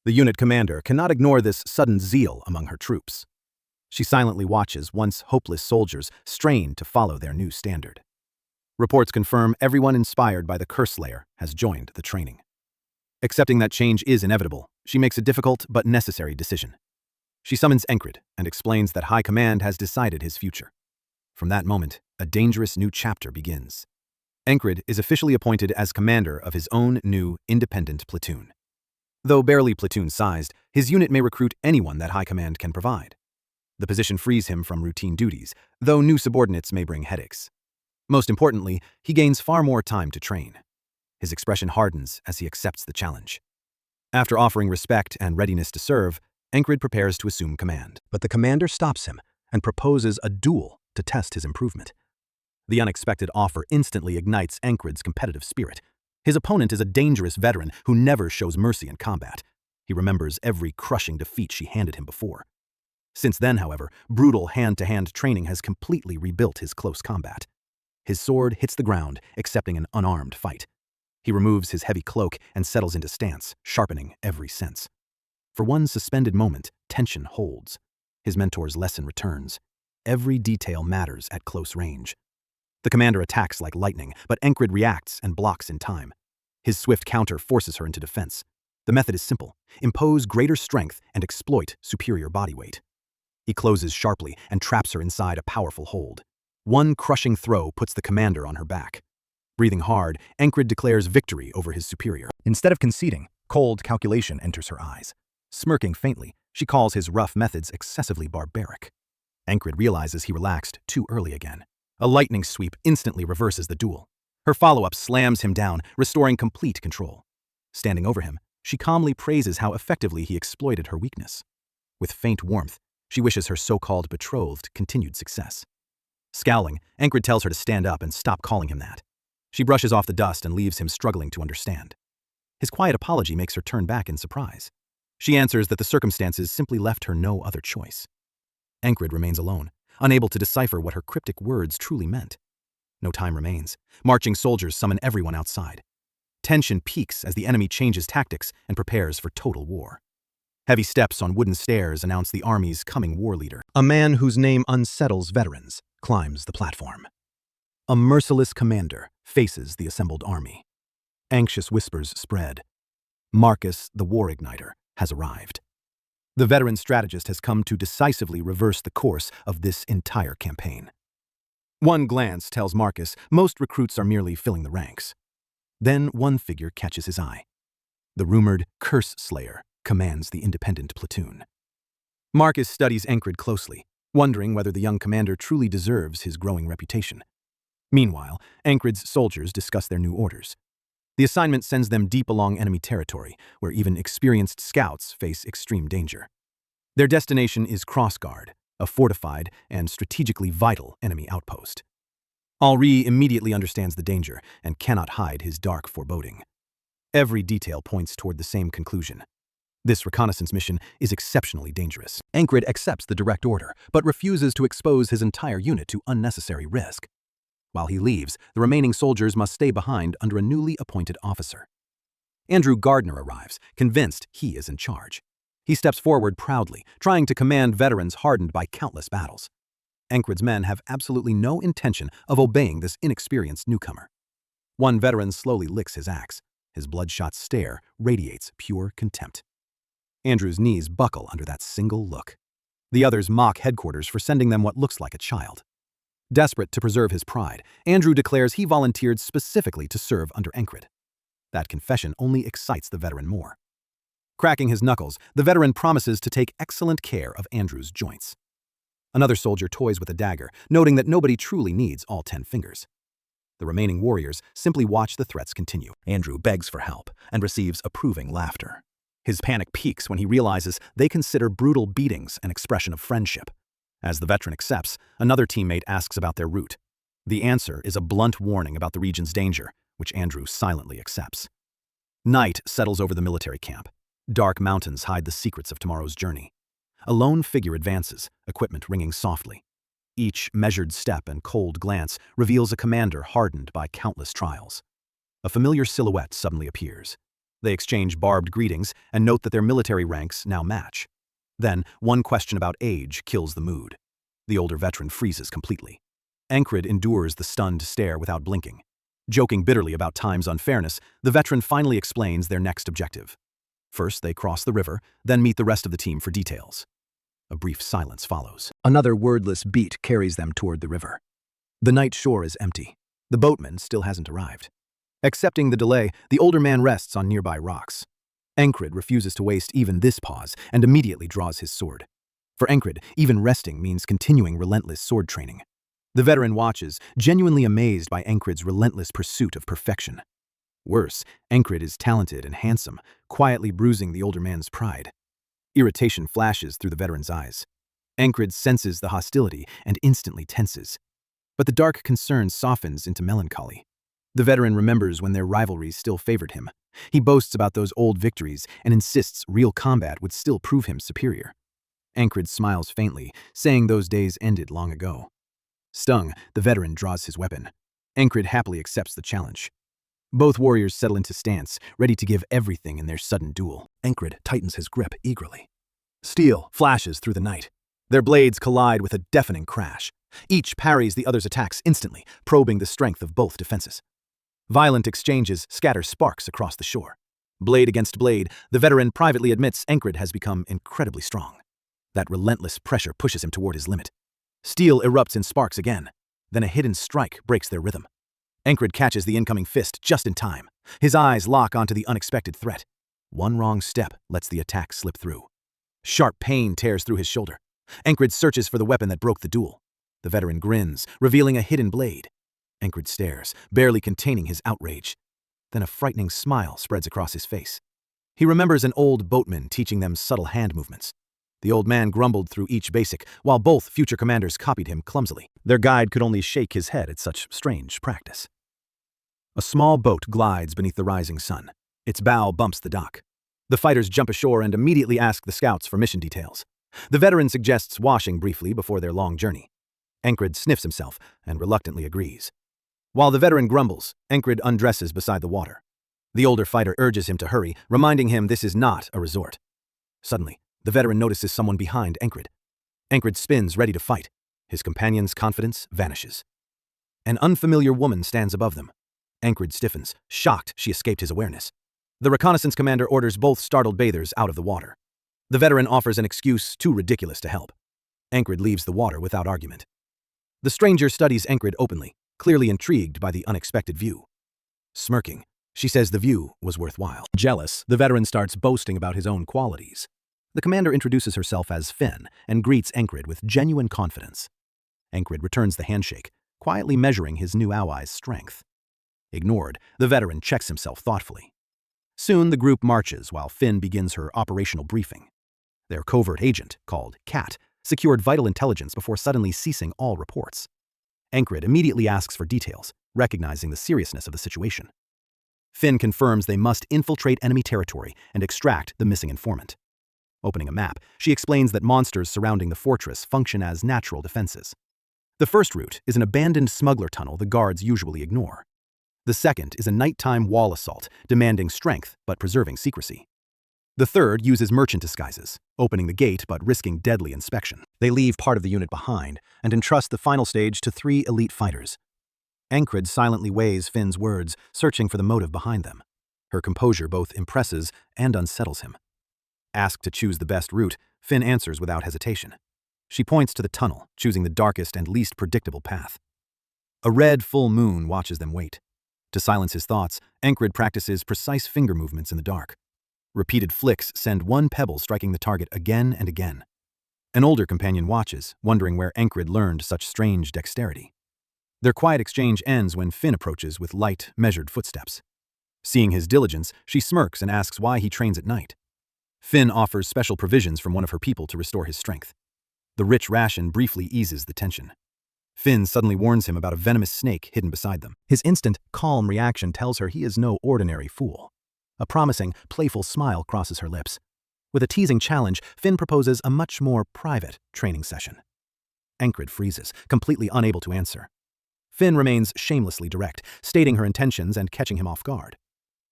Speaker 1: The unit commander cannot ignore this sudden zeal among her troops. She silently watches once hopeless soldiers strain to follow their new standard. Reports confirm everyone inspired by the Curse Layer has joined the training. Accepting that change is inevitable, she makes a difficult but necessary decision. She summons Encrid and explains that High Command has decided his future. From that moment, a dangerous new chapter begins. Encrid is officially appointed as commander of his own new independent platoon. Though barely platoon-sized, his unit may recruit anyone that High Command can provide. The position frees him from routine duties, though new subordinates may bring headaches. Most importantly, he gains far more time to train. His expression hardens as he accepts the challenge. After offering respect and readiness to serve, Encrid prepares to assume command. But the commander stops him and proposes a duel to test his improvement. The unexpected offer instantly ignites Encrid's competitive spirit. His opponent is a dangerous veteran who never shows mercy in combat. He remembers every crushing defeat she handed him before. Since then, however, brutal hand-to-hand training has completely rebuilt his close combat. His sword hits the ground, accepting an unarmed fight. He removes his heavy cloak and settles into stance, sharpening every sense. For one suspended moment, tension holds. His mentor's lesson returns. Every detail matters at close range. The commander attacks like lightning, but Encrid reacts and blocks in time. His swift counter forces her into defense. The method is simple: impose greater strength and exploit superior body weight. He closes sharply and traps her inside a powerful hold. One crushing throw puts the commander on her back. Breathing hard, Encrid declares victory over his superior. Instead of conceding, cold calculation enters her eyes. Smirking faintly, she calls his rough methods excessively barbaric. Encrid realizes he relaxed too early again. A lightning sweep instantly reverses the duel. Her follow-up slams him down, restoring complete control. Standing over him, she calmly praises how effectively he exploited her weakness. With faint warmth, she wishes her so-called betrothed continued success. Scowling, Encrid tells her to stand up and stop calling him that. She brushes off the dust and leaves him struggling to understand. His quiet apology makes her turn back in surprise. She answers that the circumstances simply left her no other choice. Encrid remains alone, unable to decipher what her cryptic words truly meant. No time remains. Marching soldiers summon everyone outside. Tension peaks as the enemy changes tactics and prepares for total war. Heavy steps on wooden stairs announce the army's coming war leader. A man whose name unsettles veterans climbs the platform. A merciless commander faces the assembled army. Anxious whispers spread. Marcus, the war igniter, has arrived. The veteran strategist has come to decisively reverse the course of this entire campaign. One glance tells Marcus most recruits are merely filling the ranks. Then one figure catches his eye. The rumored Curse Slayer commands the independent platoon. Marcus studies Encrid closely, wondering whether the young commander truly deserves his growing reputation. Meanwhile, Encrid's soldiers discuss their new orders. The assignment sends them deep along enemy territory, where even experienced scouts face extreme danger. Their destination is Crossguard, a fortified and strategically vital enemy outpost. Henri immediately understands the danger and cannot hide his dark foreboding. Every detail points toward the same conclusion. This reconnaissance mission is exceptionally dangerous. Encrid accepts the direct order, but refuses to expose his entire unit to unnecessary risk. While he leaves, the remaining soldiers must stay behind under a newly appointed officer. Andrew Gardner arrives, convinced he is in charge. He steps forward proudly, trying to command veterans hardened by countless battles. Encrid's men have absolutely no intention of obeying this inexperienced newcomer. One veteran slowly licks his axe. His bloodshot stare radiates pure contempt. Andrew's knees buckle under that single look. The others mock headquarters for sending them what looks like a child. Desperate to preserve his pride, Andrew declares he volunteered specifically to serve under Encrid. That confession only excites the veteran more. Cracking his knuckles, the veteran promises to take excellent care of Andrew's joints. Another soldier toys with a dagger, noting that nobody truly needs all 10 fingers. The remaining warriors simply watch the threats continue. Andrew begs for help and receives approving laughter. His panic peaks when he realizes they consider brutal beatings an expression of friendship. As the veteran accepts, another teammate asks about their route. The answer is a blunt warning about the region's danger, which Andrew silently accepts. Night settles over the military camp. Dark mountains hide the secrets of tomorrow's journey. A lone figure advances, equipment ringing softly. Each measured step and cold glance reveals a commander hardened by countless trials. A familiar silhouette suddenly appears. They exchange barbed greetings and note that their military ranks now match. Then, one question about age kills the mood. The older veteran freezes completely. Encrid endures the stunned stare without blinking. Joking bitterly about time's unfairness, the veteran finally explains their next objective. First, they cross the river, then meet the rest of the team for details. A brief silence follows. Another wordless beat carries them toward the river. The night shore is empty. The boatman still hasn't arrived. Accepting the delay, the older man rests on nearby rocks. Encrid refuses to waste even this pause and immediately draws his sword. For Encrid, even resting means continuing relentless sword training. The veteran watches, genuinely amazed by Encrid's relentless pursuit of perfection. Worse, Encred is talented and handsome, quietly bruising the older man's pride. Irritation flashes through the veteran's eyes. Encred senses the hostility and instantly tenses. But the dark concern softens into melancholy. The veteran remembers when their rivalries still favored him. He boasts about those old victories and insists real combat would still prove him superior. Encred smiles faintly, saying those days ended long ago. Stung, the veteran draws his weapon. Encred happily accepts the challenge. Both warriors settle into stance, ready to give everything in their sudden duel. Encred tightens his grip eagerly. Steel flashes through the night. Their blades collide with a deafening crash. Each parries the other's attacks instantly, probing the strength of both defenses. Violent exchanges scatter sparks across the shore. Blade against blade, the veteran privately admits Encred has become incredibly strong. That relentless pressure pushes him toward his limit. Steel erupts in sparks again. Then a hidden strike breaks their rhythm. Encred catches the incoming fist just in time. His eyes lock onto the unexpected threat. One wrong step lets the attack slip through. Sharp pain tears through his shoulder. Encred searches for the weapon that broke the duel. The veteran grins, revealing a hidden blade. Encred stares, barely containing his outrage. Then a frightening smile spreads across his face. He remembers an old boatman teaching them subtle hand movements. The old man grumbled through each basic, while both future commanders copied him clumsily. Their guide could only shake his head at such strange practice. A small boat glides beneath the rising sun. Its bow bumps the dock. The fighters jump ashore and immediately ask the scouts for mission details. The veteran suggests washing briefly before their long journey. Encred sniffs himself and reluctantly agrees. While the veteran grumbles, Encred undresses beside the water. The older fighter urges him to hurry, reminding him this is not a resort. Suddenly, the veteran notices someone behind Encred. Encred spins, ready to fight. His companion's confidence vanishes. An unfamiliar woman stands above them. Encred stiffens, shocked she escaped his awareness. The reconnaissance commander orders both startled bathers out of the water. The veteran offers an excuse too ridiculous to help. Encred leaves the water without argument. The stranger studies Encred openly, clearly intrigued by the unexpected view. Smirking, she says the view was worthwhile. Jealous, the veteran starts boasting about his own qualities. The commander introduces herself as Finn and greets Encred with genuine confidence. Encred returns the handshake, quietly measuring his new ally's strength. Ignored, the veteran checks himself thoughtfully. Soon the group marches while Finn begins her operational briefing. Their covert agent, called Cat, secured vital intelligence before suddenly ceasing all reports. Encred immediately asks for details, recognizing the seriousness of the situation. Finn confirms they must infiltrate enemy territory and extract the missing informant. Opening a map, she explains that monsters surrounding the fortress function as natural defenses. The first route is an abandoned smuggler tunnel the guards usually ignore. The second is a nighttime wall assault, demanding strength but preserving secrecy. The third uses merchant disguises, opening the gate but risking deadly inspection. They leave part of the unit behind and entrust the final stage to 3 elite fighters. Encred silently weighs Finn's words, searching for the motive behind them. Her composure both impresses and unsettles him. Asked to choose the best route, Finn answers without hesitation. She points to the tunnel, choosing the darkest and least predictable path. A red full moon watches them wait. To silence his thoughts, Encred practices precise finger movements in the dark. Repeated flicks send one pebble striking the target again and again. An older companion watches, wondering where Encred learned such strange dexterity. Their quiet exchange ends when Finn approaches with light, measured footsteps. Seeing his diligence, she smirks and asks why he trains at night. Finn offers special provisions from one of her people to restore his strength. The rich ration briefly eases the tension. Finn suddenly warns him about a venomous snake hidden beside them. His instant, calm reaction tells her he is no ordinary fool. A promising, playful smile crosses her lips. With a teasing challenge, Finn proposes a much more private training session. Encred freezes, completely unable to answer. Finn remains shamelessly direct, stating her intentions and catching him off guard.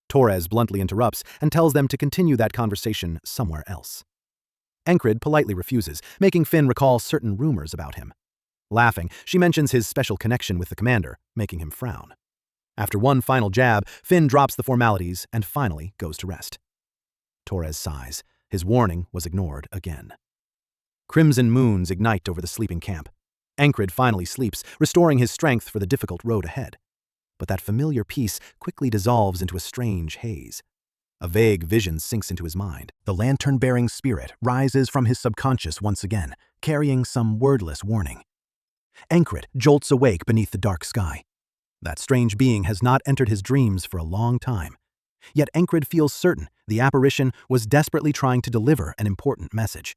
Speaker 1: Torres bluntly interrupts and tells them to continue that conversation somewhere else. Encred politely refuses, making Finn recall certain rumors about him. Laughing, she mentions his special connection with the commander, making him frown. After one final jab, Finn drops the formalities and finally goes to rest. Torres sighs. His warning was ignored again. Crimson moons ignite over the sleeping camp. Encred finally sleeps, restoring his strength for the difficult road ahead. But that familiar peace quickly dissolves into a strange haze. A vague vision sinks into his mind. The lantern-bearing spirit rises from his subconscious once again, carrying some wordless warning. Encred jolts awake beneath the dark sky. That strange being has not entered his dreams for a long time. Yet Encrid feels certain the apparition was desperately trying to deliver an important message.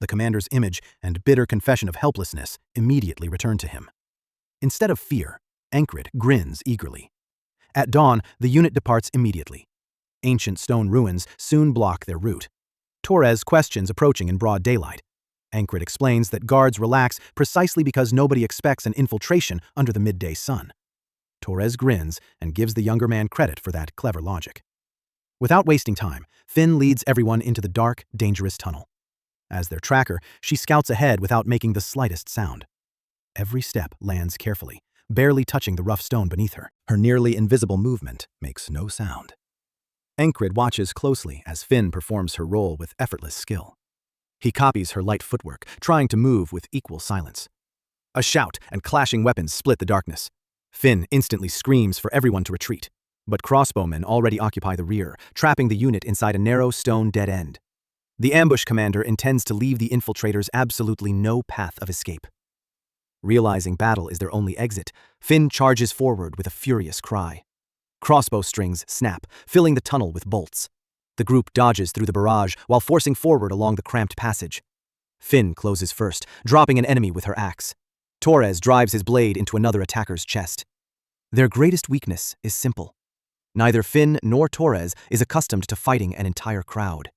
Speaker 1: The commander's image and bitter confession of helplessness immediately return to him. Instead of fear, Encrid grins eagerly. At dawn, the unit departs immediately. Ancient stone ruins soon block their route. Torres questions approaching in broad daylight. Encrid explains that guards relax precisely because nobody expects an infiltration under the midday sun. Torres grins and gives the younger man credit for that clever logic. Without wasting time, Finn leads everyone into the dark, dangerous tunnel. As their tracker, she scouts ahead without making the slightest sound. Every step lands carefully, barely touching the rough stone beneath her. Her nearly invisible movement makes no sound. Encrid watches closely as Finn performs her role with effortless skill. He copies her light footwork, trying to move with equal silence. A shout and clashing weapons split the darkness. Finn instantly screams for everyone to retreat, but crossbowmen already occupy the rear, trapping the unit inside a narrow stone dead end. The ambush commander intends to leave the infiltrators absolutely no path of escape. Realizing battle is their only exit, Finn charges forward with a furious cry. Crossbow strings snap, filling the tunnel with bolts. The group dodges through the barrage while forcing forward along the cramped passage. Finn closes first, dropping an enemy with her axe. Torres drives his blade into another attacker's chest. Their greatest weakness is simple. Neither Finn nor Torres is accustomed to fighting an entire crowd.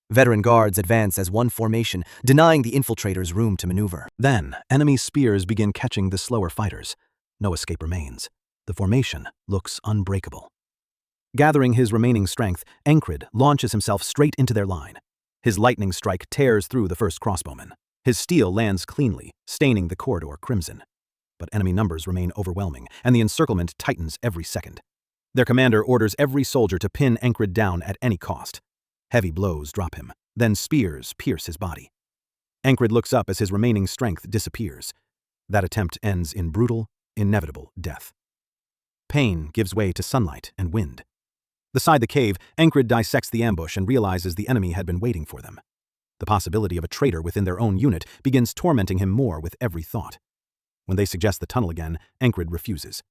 Speaker 1: Veteran guards advance as one formation, denying the infiltrators room to maneuver. Then, enemy spears begin catching the slower fighters. No escape remains. The formation looks unbreakable. Gathering his remaining strength, Encrid launches himself straight into their line. His lightning strike tears through the first crossbowman. His steel lands cleanly, staining the corridor crimson. But enemy numbers remain overwhelming, and the encirclement tightens every second. Their commander orders every soldier to pin Encrid down at any cost. Heavy blows drop him, then spears pierce his body. Encrid looks up as his remaining strength disappears. That attempt ends in brutal, inevitable death. Pain gives way to sunlight and wind. Beside the cave, Encrid dissects the ambush and realizes the enemy had been waiting for them. The possibility of a traitor within their own unit begins tormenting him more with every thought. When they suggest the tunnel again, Encrid refuses.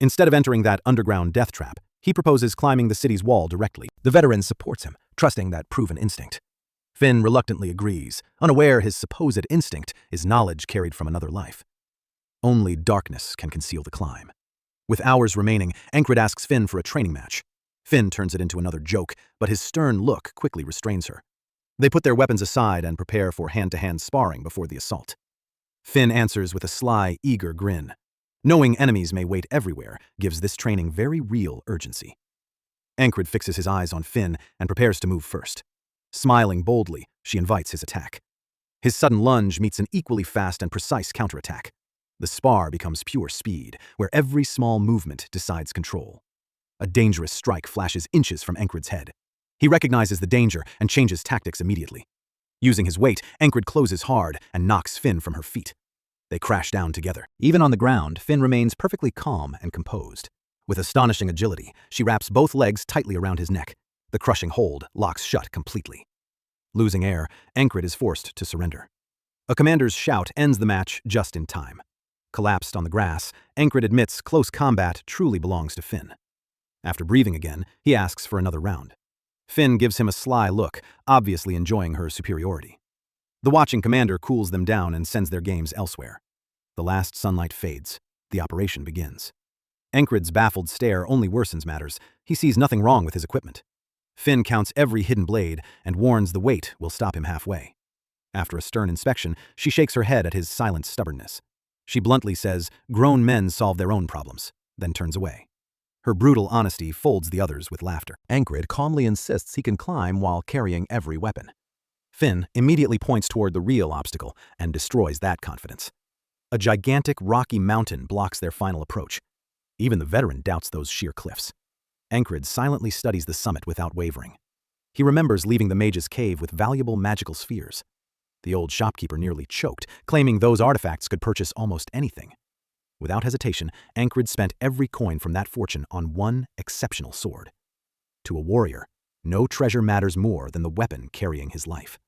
Speaker 1: Instead of entering that underground death trap, he proposes climbing the city's wall directly. The veteran supports him, trusting that proven instinct. Finn reluctantly agrees, unaware his supposed instinct is knowledge carried from another life. Only darkness can conceal the climb. With hours remaining, Encrid asks Finn for a training match. Finn turns it into another joke, but his stern look quickly restrains her. They put their weapons aside and prepare for hand-to-hand sparring before the assault. Finn answers with a sly, eager grin. Knowing enemies may wait everywhere gives this training very real urgency. Encrid fixes his eyes on Finn and prepares to move first. Smiling boldly, she invites his attack. His sudden lunge meets an equally fast and precise counterattack. The spar becomes pure speed, where every small movement decides control. A dangerous strike flashes inches from Encrid's head. He recognizes the danger and changes tactics immediately. Using his weight, Encrid closes hard and knocks Finn from her feet. They crash down together. Even on the ground, Finn remains perfectly calm and composed. With astonishing agility, she wraps both legs tightly around his neck. The crushing hold locks shut completely. Losing air, Encrid is forced to surrender. A commander's shout ends the match just in time. Collapsed on the grass, Encrid admits close combat truly belongs to Finn. After breathing again, he asks for another round. Finn gives him a sly look, obviously enjoying her superiority. The watching commander cools them down and sends their games elsewhere. The last sunlight fades. The operation begins. Encrid's baffled stare only worsens matters. He sees nothing wrong with his equipment. Finn counts every hidden blade and warns the weight will stop him halfway. After a stern inspection, she shakes her head at his silent stubbornness. She bluntly says, "Grown men solve their own problems," then turns away. Her brutal honesty folds the others with laughter. Encrid calmly insists he can climb while carrying every weapon. Finn immediately points toward the real obstacle and destroys that confidence. A gigantic rocky mountain blocks their final approach. Even the veteran doubts those sheer cliffs. Encrid silently studies the summit without wavering. He remembers leaving the mage's cave with valuable magical spheres. The old shopkeeper nearly choked, claiming those artifacts could purchase almost anything. Without hesitation, Encrid spent every coin from that fortune on one exceptional sword. To a warrior, no treasure matters more than the weapon carrying his life.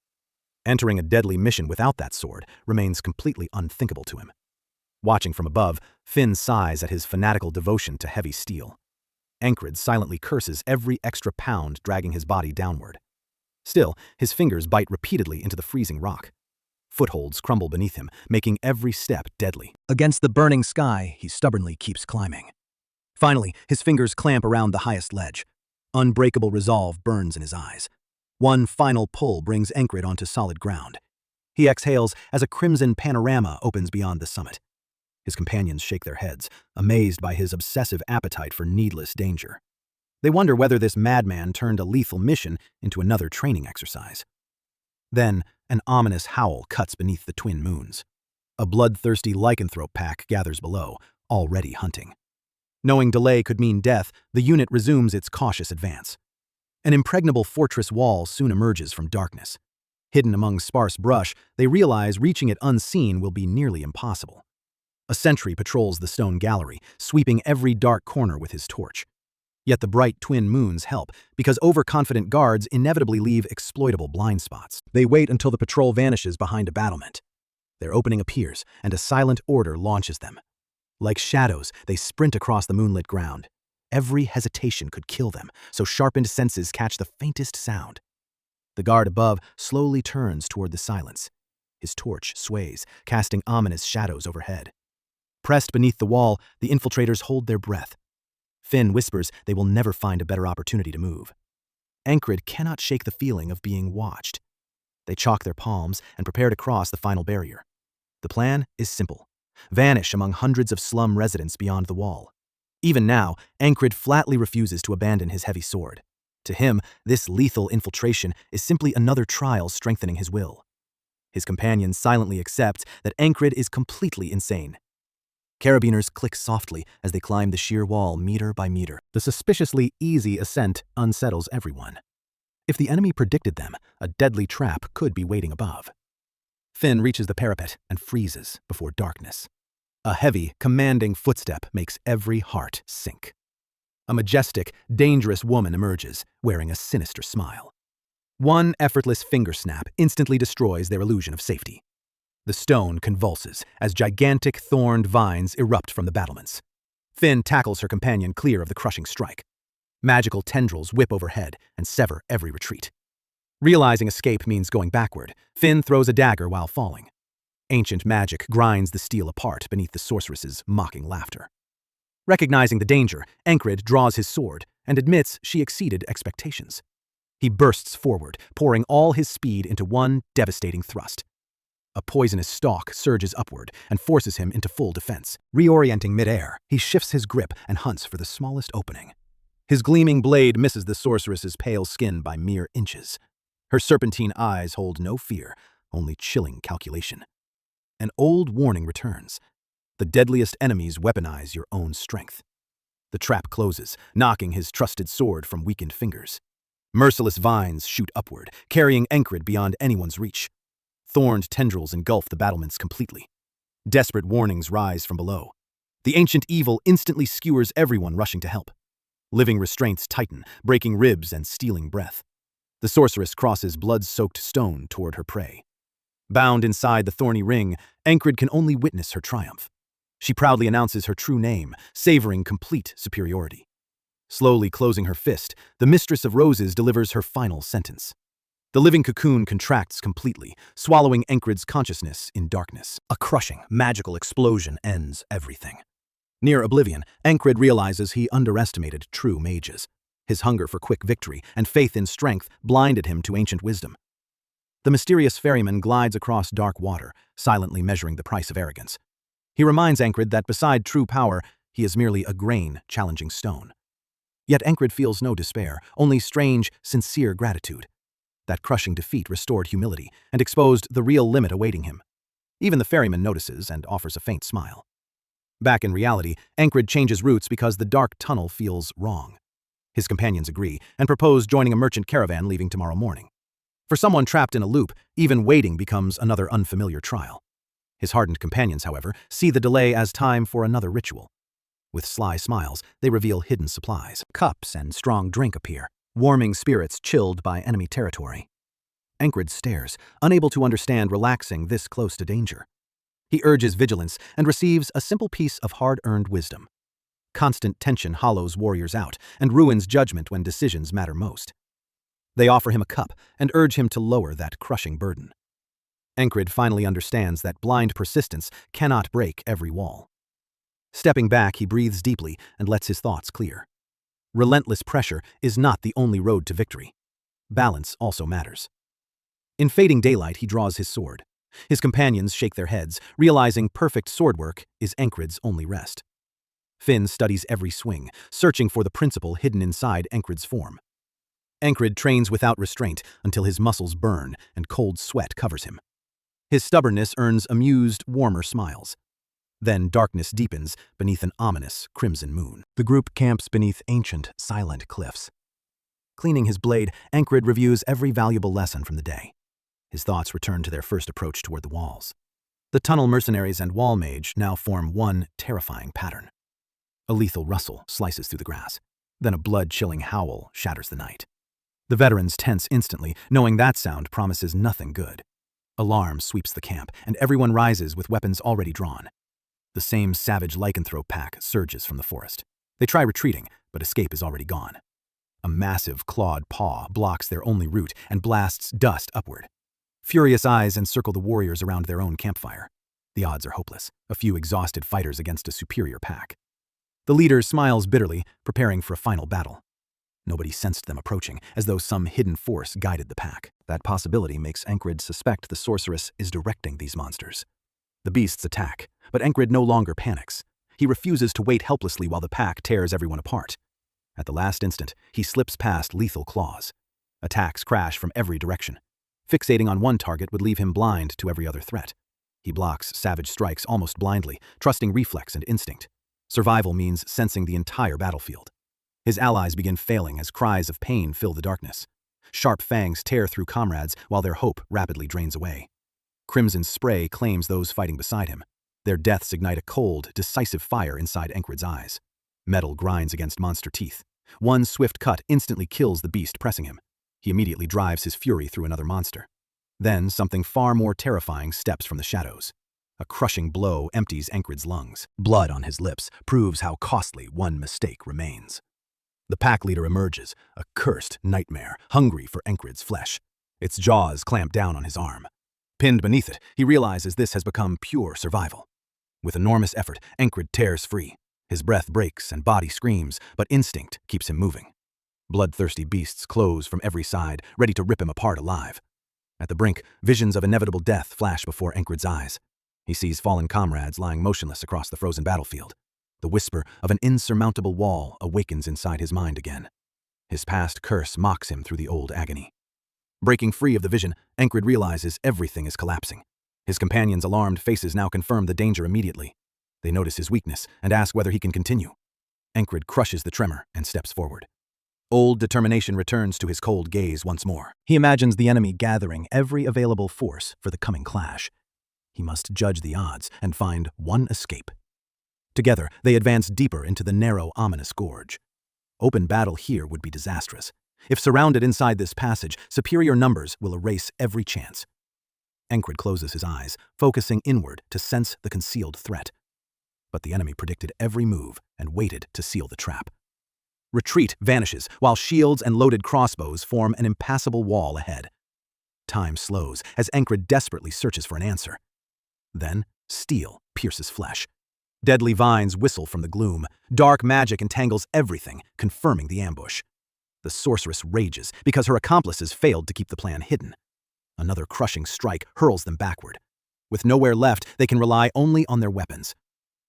Speaker 1: Entering a deadly mission without that sword remains completely unthinkable to him. Watching from above, Finn sighs at his fanatical devotion to heavy steel. Ancred silently curses every extra pound dragging his body downward. Still, his fingers bite repeatedly into the freezing rock. Footholds crumble beneath him, making every step deadly. Against the burning sky, he stubbornly keeps climbing. Finally, his fingers clamp around the highest ledge. Unbreakable resolve burns in his eyes. One final pull brings Ancred onto solid ground. He exhales as a crimson panorama opens beyond the summit. His companions shake their heads, amazed by his obsessive appetite for needless danger. They wonder whether this madman turned a lethal mission into another training exercise. Then, an ominous howl cuts beneath the twin moons. A bloodthirsty lycanthrope pack gathers below, already hunting. Knowing delay could mean death, the unit resumes its cautious advance. An impregnable fortress wall soon emerges from darkness. Hidden among sparse brush, they realize reaching it unseen will be nearly impossible. A sentry patrols the stone gallery, sweeping every dark corner with his torch. Yet the bright twin moons help, because overconfident guards inevitably leave exploitable blind spots. They wait until the patrol vanishes behind a battlement. Their opening appears, and a silent order launches them. Like shadows, they sprint across the moonlit ground. Every hesitation could kill them, so sharpened senses catch the faintest sound. The guard above slowly turns toward the silence. His torch sways, casting ominous shadows overhead. Pressed beneath the wall, the infiltrators hold their breath. Finn whispers they will never find a better opportunity to move. Ancred cannot shake the feeling of being watched. They chalk their palms and prepare to cross the final barrier. The plan is simple: vanish among hundreds of slum residents beyond the wall. Even now, Ancred flatly refuses to abandon his heavy sword. To him, this lethal infiltration is simply another trial strengthening his will. His companions silently accept that Ancred is completely insane. Carabiners click softly as they climb the sheer wall meter by meter. The suspiciously easy ascent unsettles everyone. If the enemy predicted them, a deadly trap could be waiting above. Finn reaches the parapet and freezes before darkness. A heavy, commanding footstep makes every heart sink. A majestic, dangerous woman emerges, wearing a sinister smile. One effortless finger snap instantly destroys their illusion of safety. The stone convulses as gigantic thorned vines erupt from the battlements. Finn tackles her companion clear of the crushing strike. Magical tendrils whip overhead and sever every retreat. Realizing escape means going backward, Finn throws a dagger while falling. Ancient magic grinds the steel apart beneath the sorceress's mocking laughter. Recognizing the danger, Ancred draws his sword and admits she exceeded expectations. He bursts forward, pouring all his speed into one devastating thrust. A poisonous stalk surges upward and forces him into full defense. Reorienting midair, he shifts his grip and hunts for the smallest opening. His gleaming blade misses the sorceress's pale skin by mere inches. Her serpentine eyes hold no fear, only chilling calculation. An old warning returns. The deadliest enemies weaponize your own strength. The trap closes, knocking his trusted sword from weakened fingers. Merciless vines shoot upward, carrying Ancred beyond anyone's reach. Thorned tendrils engulf the battlements completely. Desperate warnings rise from below. The ancient evil instantly skewers everyone rushing to help. Living restraints tighten, breaking ribs and stealing breath. The sorceress crosses blood-soaked stone toward her prey. Bound inside the thorny ring, Ancred can only witness her triumph. She proudly announces her true name, savoring complete superiority. Slowly closing her fist, the Mistress of Roses delivers her final sentence. The living cocoon contracts completely, swallowing Ancred's consciousness in darkness. A crushing, magical explosion ends everything. Near oblivion, Ancred realizes he underestimated true mages. His hunger for quick victory and faith in strength blinded him to ancient wisdom. The mysterious ferryman glides across dark water, silently measuring the price of arrogance. He reminds Ancred that beside true power, he is merely a grain challenging stone. Yet Ancred feels no despair, only strange, sincere gratitude. That crushing defeat restored humility and exposed the real limit awaiting him. Even the ferryman notices and offers a faint smile. Back in reality, Ancred changes routes because the dark tunnel feels wrong. His companions agree and propose joining a merchant caravan leaving tomorrow morning. For someone trapped in a loop, even waiting becomes another unfamiliar trial. His hardened companions, however, see the delay as time for another ritual. With sly smiles, they reveal hidden supplies. Cups and strong drink appear, warming spirits chilled by enemy territory. Ancred stares, unable to understand relaxing this close to danger. He urges vigilance and receives a simple piece of hard-earned wisdom. Constant tension hollows warriors out and ruins judgment when decisions matter most. They offer him a cup and urge him to lower that crushing burden. Encred finally understands that blind persistence cannot break every wall. Stepping back, he breathes deeply and lets his thoughts clear. Relentless pressure is not the only road to victory. Balance also matters. In fading daylight, he draws his sword. His companions shake their heads, realizing perfect sword work is Encred's only rest. Finn studies every swing, searching for the principle hidden inside Encred's form. Encred trains without restraint until his muscles burn and cold sweat covers him. His stubbornness earns amused, warmer smiles. Then darkness deepens beneath an ominous crimson moon. The group camps beneath ancient, silent cliffs. Cleaning his blade, Encred reviews every valuable lesson from the day. His thoughts return to their first approach toward the walls. The tunnel mercenaries and wall mage now form one terrifying pattern. A lethal rustle slices through the grass. Then a blood-chilling howl shatters the night. The veterans tense instantly, knowing that sound promises nothing good. Alarm sweeps the camp, and everyone rises with weapons already drawn. The same savage lycanthrope pack surges from the forest. They try retreating, but escape is already gone. A massive clawed paw blocks their only route and blasts dust upward. Furious eyes encircle the warriors around their own campfire. The odds are hopeless, a few exhausted fighters against a superior pack. The leader smiles bitterly, preparing for a final battle. Nobody sensed them approaching, as though some hidden force guided the pack. That possibility makes Encred suspect the sorceress is directing these monsters. The beasts attack, but Encred no longer panics. He refuses to wait helplessly while the pack tears everyone apart. At the last instant, he slips past lethal claws. Attacks crash from every direction. Fixating on one target would leave him blind to every other threat. He blocks savage strikes almost blindly, trusting reflex and instinct. Survival means sensing the entire battlefield. His allies begin failing as cries of pain fill the darkness. Sharp fangs tear through comrades while their hope rapidly drains away. Crimson spray claims those fighting beside him. Their deaths ignite a cold, decisive fire inside Encred's eyes. Metal grinds against monster teeth. One swift cut instantly kills the beast pressing him. He immediately drives his fury through another monster. Then something far more terrifying steps from the shadows. A crushing blow empties Encred's lungs. Blood on his lips proves how costly one mistake remains. The pack leader emerges, a cursed nightmare, hungry for Encred's flesh. Its jaws clamp down on his arm. Pinned beneath it, he realizes this has become pure survival. With enormous effort, Encred tears free. His breath breaks and body screams, but instinct keeps him moving. Bloodthirsty beasts close from every side, ready to rip him apart alive. At the brink, visions of inevitable death flash before Encred's eyes. He sees fallen comrades lying motionless across the frozen battlefield. The whisper of an insurmountable wall awakens inside his mind again. His past curse mocks him through the old agony. Breaking free of the vision, Encred realizes everything is collapsing. His companions' alarmed faces now confirm the danger immediately. They notice his weakness and ask whether he can continue. Encred crushes the tremor and steps forward. Old determination returns to his cold gaze once more. He imagines the enemy gathering every available force for the coming clash. He must judge the odds and find one escape. Together, they advance deeper into the narrow, ominous gorge. Open battle here would be disastrous. If surrounded inside this passage, superior numbers will erase every chance. Encred closes his eyes, focusing inward to sense the concealed threat. But the enemy predicted every move and waited to seal the trap. Retreat vanishes, while shields and loaded crossbows form an impassable wall ahead. Time slows as Encred desperately searches for an answer. Then, steel pierces flesh. Deadly vines whistle from the gloom. Dark magic entangles everything, confirming the ambush. The sorceress rages because her accomplices failed to keep the plan hidden. Another crushing strike hurls them backward. With nowhere left, they can rely only on their weapons.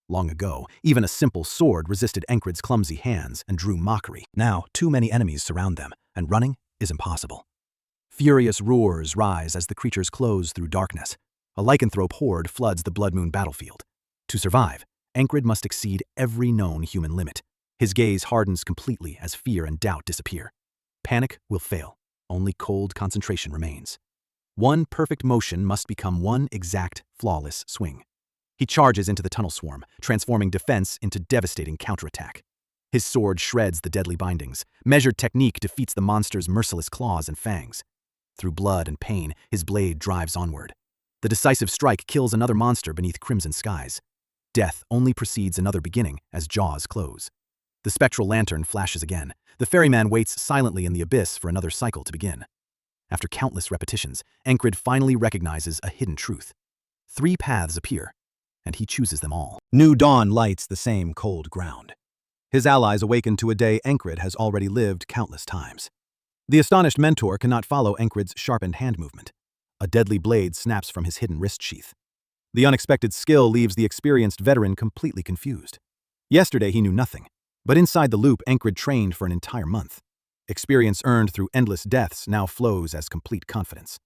Speaker 1: Long ago, even a simple sword resisted Encred's clumsy hands and drew mockery. Now, too many enemies surround them, and running is impossible. Furious roars rise as the creatures close through darkness. A lycanthrope horde floods the Blood Moon battlefield. To survive, Encred must exceed every known human limit. His gaze hardens completely as fear and doubt disappear. Panic will fail. Only cold concentration remains. One perfect motion must become one exact, flawless swing. He charges into the tunnel swarm, transforming defense into devastating counterattack. His sword shreds the deadly bindings. Measured technique defeats the monster's merciless claws and fangs. Through blood and pain, his blade drives onward. The decisive strike kills another monster beneath crimson skies. Death only precedes another beginning as jaws close. The spectral lantern flashes again. The ferryman waits silently in the abyss for another cycle to begin. After countless repetitions, Encred finally recognizes a hidden truth. 3 paths appear, and he chooses them all. New dawn lights the same cold ground. His allies awaken to a day Encred has already lived countless times. The astonished mentor cannot follow Encred's sharpened hand movement. A deadly blade snaps from his hidden wrist sheath. The unexpected skill leaves the experienced veteran completely confused. Yesterday he knew nothing, but inside the loop Encred trained for an entire month. Experience earned through endless deaths now flows as complete confidence.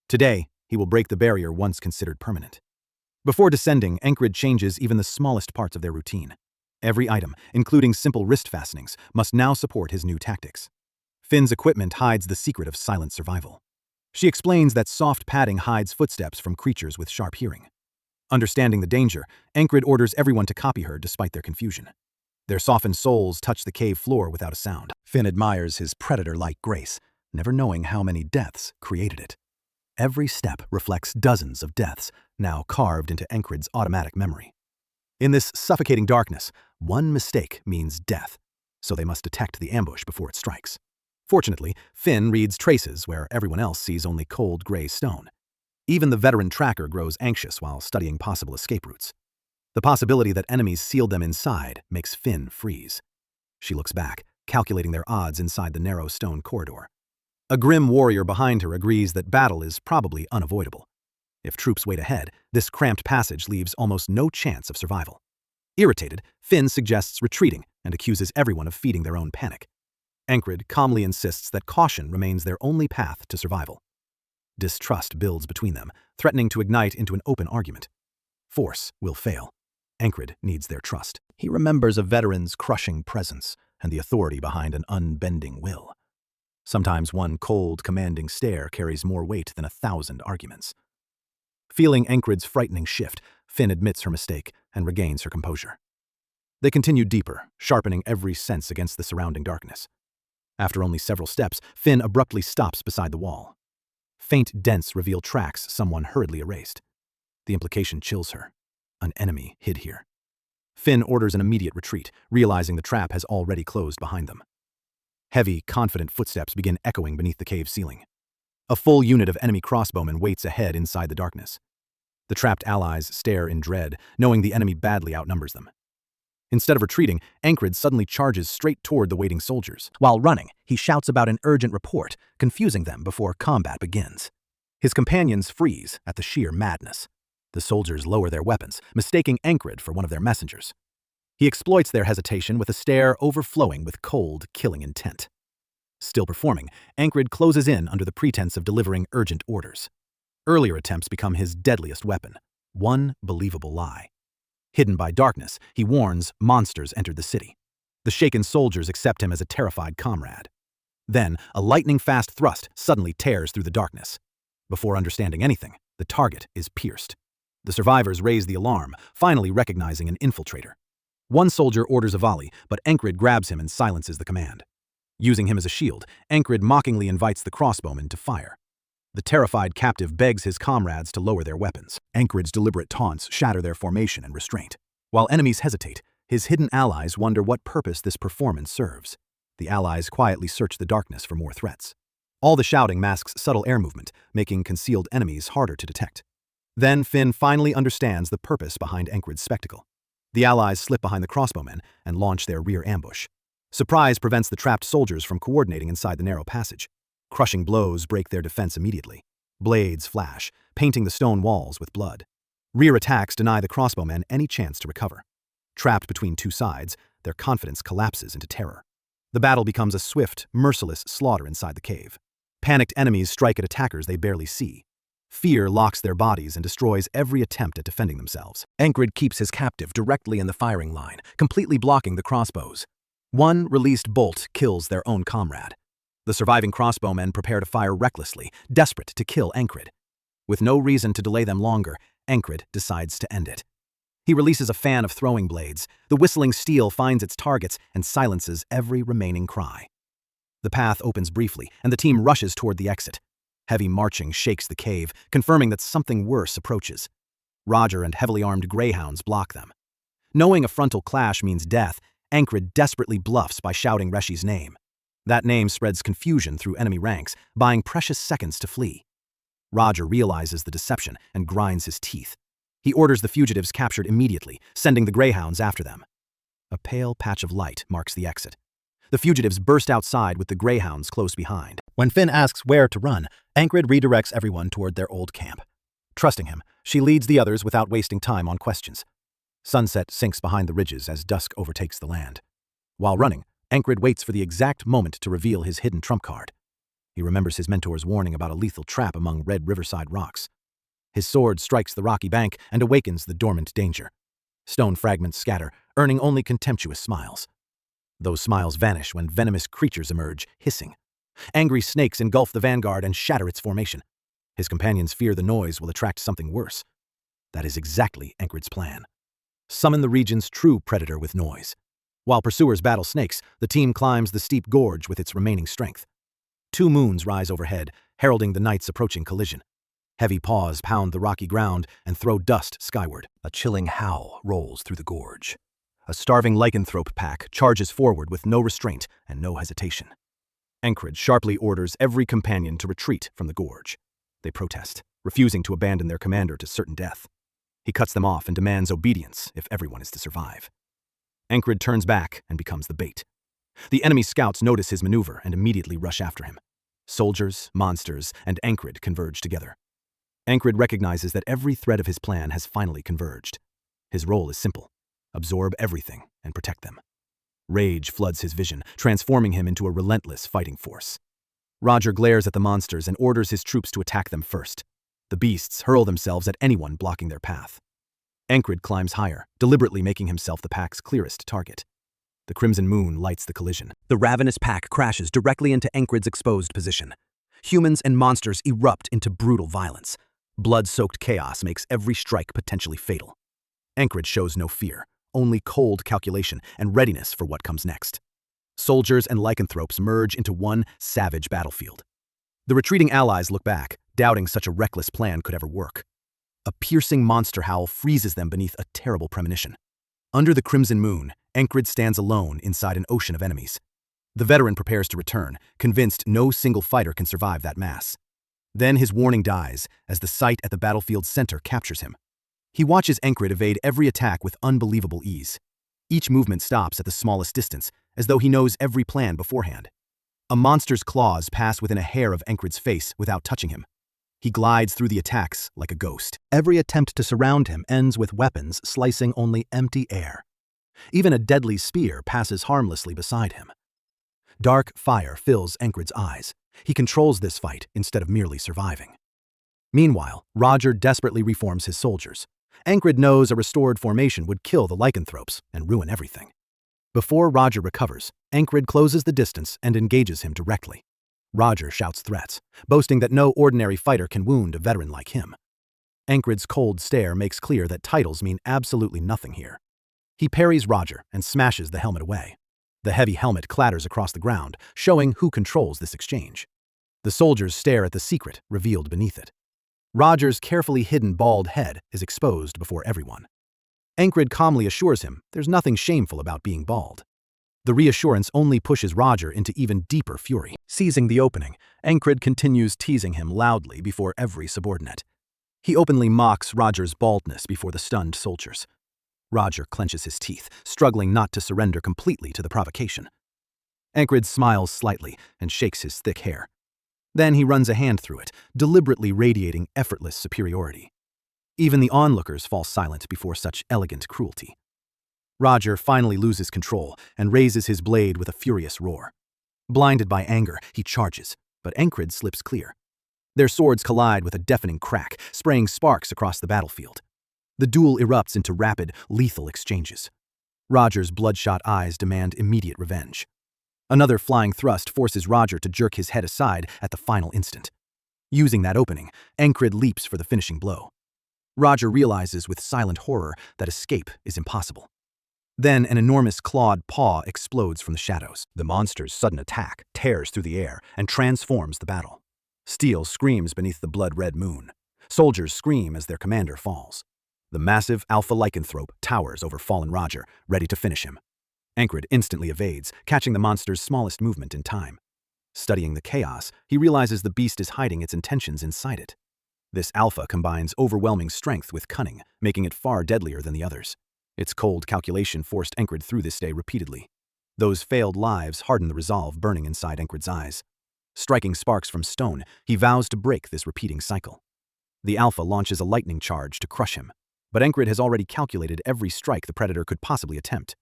Speaker 1: Today, he will break the barrier once considered permanent. Before descending, Encred changes even the smallest parts of their routine. Every item, including simple wrist fastenings, must now support his new tactics. Finn's equipment hides the secret of silent survival. She explains that soft padding hides footsteps from creatures with sharp hearing. Understanding the danger, Encred orders everyone to copy her despite their confusion. Their softened soles touch the cave floor without a sound. Finn admires his predator-like grace, never knowing how many deaths created it. Every step reflects dozens of deaths, now carved into Encred's automatic memory. In this suffocating darkness, one mistake means death, so they must detect the ambush before it strikes. Fortunately, Finn reads traces where everyone else sees only cold gray stone. Even the veteran tracker grows anxious while studying possible escape routes. The possibility that enemies sealed them inside makes Finn freeze. She looks back, calculating their odds inside the narrow stone corridor. A grim warrior behind her agrees that battle is probably unavoidable. If troops wait ahead, this cramped passage leaves almost no chance of survival. Irritated, Finn suggests retreating and accuses everyone of feeding their own panic. Encred calmly insists that caution remains their only path to survival. Distrust builds between them, threatening to ignite into an open argument. Force will fail. Encred needs their trust. He remembers a veteran's crushing presence and the authority behind an unbending will. Sometimes one cold, commanding stare carries more weight than 1,000 arguments. Feeling Encred's frightening shift, Finn admits her mistake and regains her composure. They continue deeper, sharpening every sense against the surrounding darkness. After only several steps, Finn abruptly stops beside the wall. Faint dents reveal tracks someone hurriedly erased. The implication chills her. An enemy hid here. Finn orders an immediate retreat, realizing the trap has already closed behind them. Heavy, confident footsteps begin echoing beneath the cave ceiling. A full unit of enemy crossbowmen waits ahead inside the darkness. The trapped allies stare in dread, knowing the enemy badly outnumbers them. Instead of retreating, Encred suddenly charges straight toward the waiting soldiers. While running, he shouts about an urgent report, confusing them before combat begins. His companions freeze at the sheer madness. The soldiers lower their weapons, mistaking Encred for one of their messengers. He exploits their hesitation with a stare overflowing with cold, killing intent. Still performing, Encred closes in under the pretense of delivering urgent orders. Earlier attempts become his deadliest weapon, one believable lie. Hidden by darkness, he warns monsters entered the city. The shaken soldiers accept him as a terrified comrade. Then, a lightning-fast thrust suddenly tears through the darkness. Before understanding anything, the target is pierced. The survivors raise the alarm, finally recognizing an infiltrator. One soldier orders a volley, but Encred grabs him and silences the command. Using him as a shield, Encred mockingly invites the crossbowmen to fire. The terrified captive begs his comrades to lower their weapons. Encred's deliberate taunts shatter their formation and restraint. While enemies hesitate, his hidden allies wonder what purpose this performance serves. The allies quietly search the darkness for more threats. All the shouting masks subtle air movement, making concealed enemies harder to detect. Then Finn finally understands the purpose behind Encred's spectacle. The allies slip behind the crossbowmen and launch their rear ambush. Surprise prevents the trapped soldiers from coordinating inside the narrow passage. Crushing blows break their defense immediately. Blades flash, painting the stone walls with blood. Rear attacks deny the crossbowmen any chance to recover. Trapped between two sides, their confidence collapses into terror. The battle becomes a swift, merciless slaughter inside the cave. Panicked enemies strike at attackers they barely see. Fear locks their bodies and destroys every attempt at defending themselves. Encred keeps his captive directly in the firing line, completely blocking the crossbows. One released bolt kills their own comrade. The surviving crossbowmen prepare to fire recklessly, desperate to kill Encred. With no reason to delay them longer, Encred decides to end it. He releases a fan of throwing blades. The whistling steel finds its targets and silences every remaining cry. The path opens briefly, and the team rushes toward the exit. Heavy marching shakes the cave, confirming that something worse approaches. Roger and heavily armed greyhounds block them. Knowing a frontal clash means death, Ancred desperately bluffs by shouting Reshi's name. That name spreads confusion through enemy ranks, buying precious seconds to flee. Roger realizes the deception and grinds his teeth. He orders the fugitives captured immediately, sending the greyhounds after them. A pale patch of light marks the exit. The fugitives burst outside with the greyhounds close behind. When Finn asks where to run, Ancred redirects everyone toward their old camp. Trusting him, she leads the others without wasting time on questions. Sunset sinks behind the ridges as dusk overtakes the land. While running, Ancred waits for the exact moment to reveal his hidden trump card. He remembers his mentor's warning about a lethal trap among red riverside rocks. His sword strikes the rocky bank and awakens the dormant danger. Stone fragments scatter, earning only contemptuous smiles. Those smiles vanish when venomous creatures emerge, hissing. Angry snakes engulf the vanguard and shatter its formation. His companions fear the noise will attract something worse. That is exactly Ancred's plan. Summon the region's true predator with noise. While pursuers battle snakes, the team climbs the steep gorge with its remaining strength. 2 moons rise overhead, heralding the night's approaching collision. Heavy paws pound the rocky ground and throw dust skyward. A chilling howl rolls through the gorge. A starving lycanthrope pack charges forward with no restraint and no hesitation. Ancred sharply orders every companion to retreat from the gorge. They protest, refusing to abandon their commander to certain death. He cuts them off and demands obedience if everyone is to survive. Ancred turns back and becomes the bait. The enemy scouts notice his maneuver and immediately rush after him. Soldiers, monsters, and Ancred converge together. Ancred recognizes that every thread of his plan has finally converged. His role is simple: absorb everything and protect them. Rage floods his vision, transforming him into a relentless fighting force. Roger glares at the monsters and orders his troops to attack them first. The beasts hurl themselves at anyone blocking their path. Ancred climbs higher, deliberately making himself the pack's clearest target. The crimson moon lights the collision. The ravenous pack crashes directly into Ancred's exposed position. Humans and monsters erupt into brutal violence. Blood-soaked chaos makes every strike potentially fatal. Ancred shows no fear, only cold calculation and readiness for what comes next. Soldiers and lycanthropes merge into one savage battlefield. The retreating allies look back, doubting such a reckless plan could ever work. A piercing monster howl freezes them beneath a terrible premonition. Under the crimson moon, Ancred stands alone inside an ocean of enemies. The veteran prepares to return, convinced no single fighter can survive that mass. Then his warning dies as the sight at the battlefield's center captures him. He watches Ancred evade every attack with unbelievable ease. Each movement stops at the smallest distance, as though he knows every plan beforehand. A monster's claws pass within a hair of Ancred's face without touching him. He glides through the attacks like a ghost. Every attempt to surround him ends with weapons slicing only empty air. Even a deadly spear passes harmlessly beside him. Dark fire fills Ancred's eyes. He controls this fight instead of merely surviving. Meanwhile, Roger desperately reforms his soldiers. Ancred knows a restored formation would kill the lycanthropes and ruin everything. Before Roger recovers, Ancred closes the distance and engages him directly. Roger shouts threats, boasting that no ordinary fighter can wound a veteran like him. Ancred's cold stare makes clear that titles mean absolutely nothing here. He parries Roger and smashes the helmet away. The heavy helmet clatters across the ground, showing who controls this exchange. The soldiers stare at the secret revealed beneath it. Roger's carefully hidden bald head is exposed before everyone. Ancred calmly assures him there's nothing shameful about being bald. The reassurance only pushes Roger into even deeper fury. Seizing the opening, Ancred continues teasing him loudly before every subordinate. He openly mocks Roger's baldness before the stunned soldiers. Roger clenches his teeth, struggling not to surrender completely to the provocation. Ancred smiles slightly and shakes his thick hair. Then he runs a hand through it, deliberately radiating effortless superiority. Even the onlookers fall silent before such elegant cruelty. Roger finally loses control and raises his blade with a furious roar. Blinded by anger, he charges, but Ancred slips clear. Their swords collide with a deafening crack, spraying sparks across the battlefield. The duel erupts into rapid, lethal exchanges. Roger's bloodshot eyes demand immediate revenge. Another flying thrust forces Roger to jerk his head aside at the final instant. Using that opening, Ancred leaps for the finishing blow. Roger realizes with silent horror that escape is impossible. Then an enormous clawed paw explodes from the shadows. The monster's sudden attack tears through the air and transforms the battle. Steel screams beneath the blood-red moon. Soldiers scream as their commander falls. The massive alpha lycanthrope towers over fallen Roger, ready to finish him. Ancred instantly evades, catching the monster's smallest movement in time. Studying the chaos, he realizes the beast is hiding its intentions inside it. This alpha combines overwhelming strength with cunning, making it far deadlier than the others. Its cold calculation forced Ancred through this day repeatedly. Those failed lives hardened the resolve burning inside Ancred's eyes. Striking sparks from stone, he vows to break this repeating cycle. The alpha launches a lightning charge to crush him, but Ancred has already calculated every strike the predator could possibly attempt.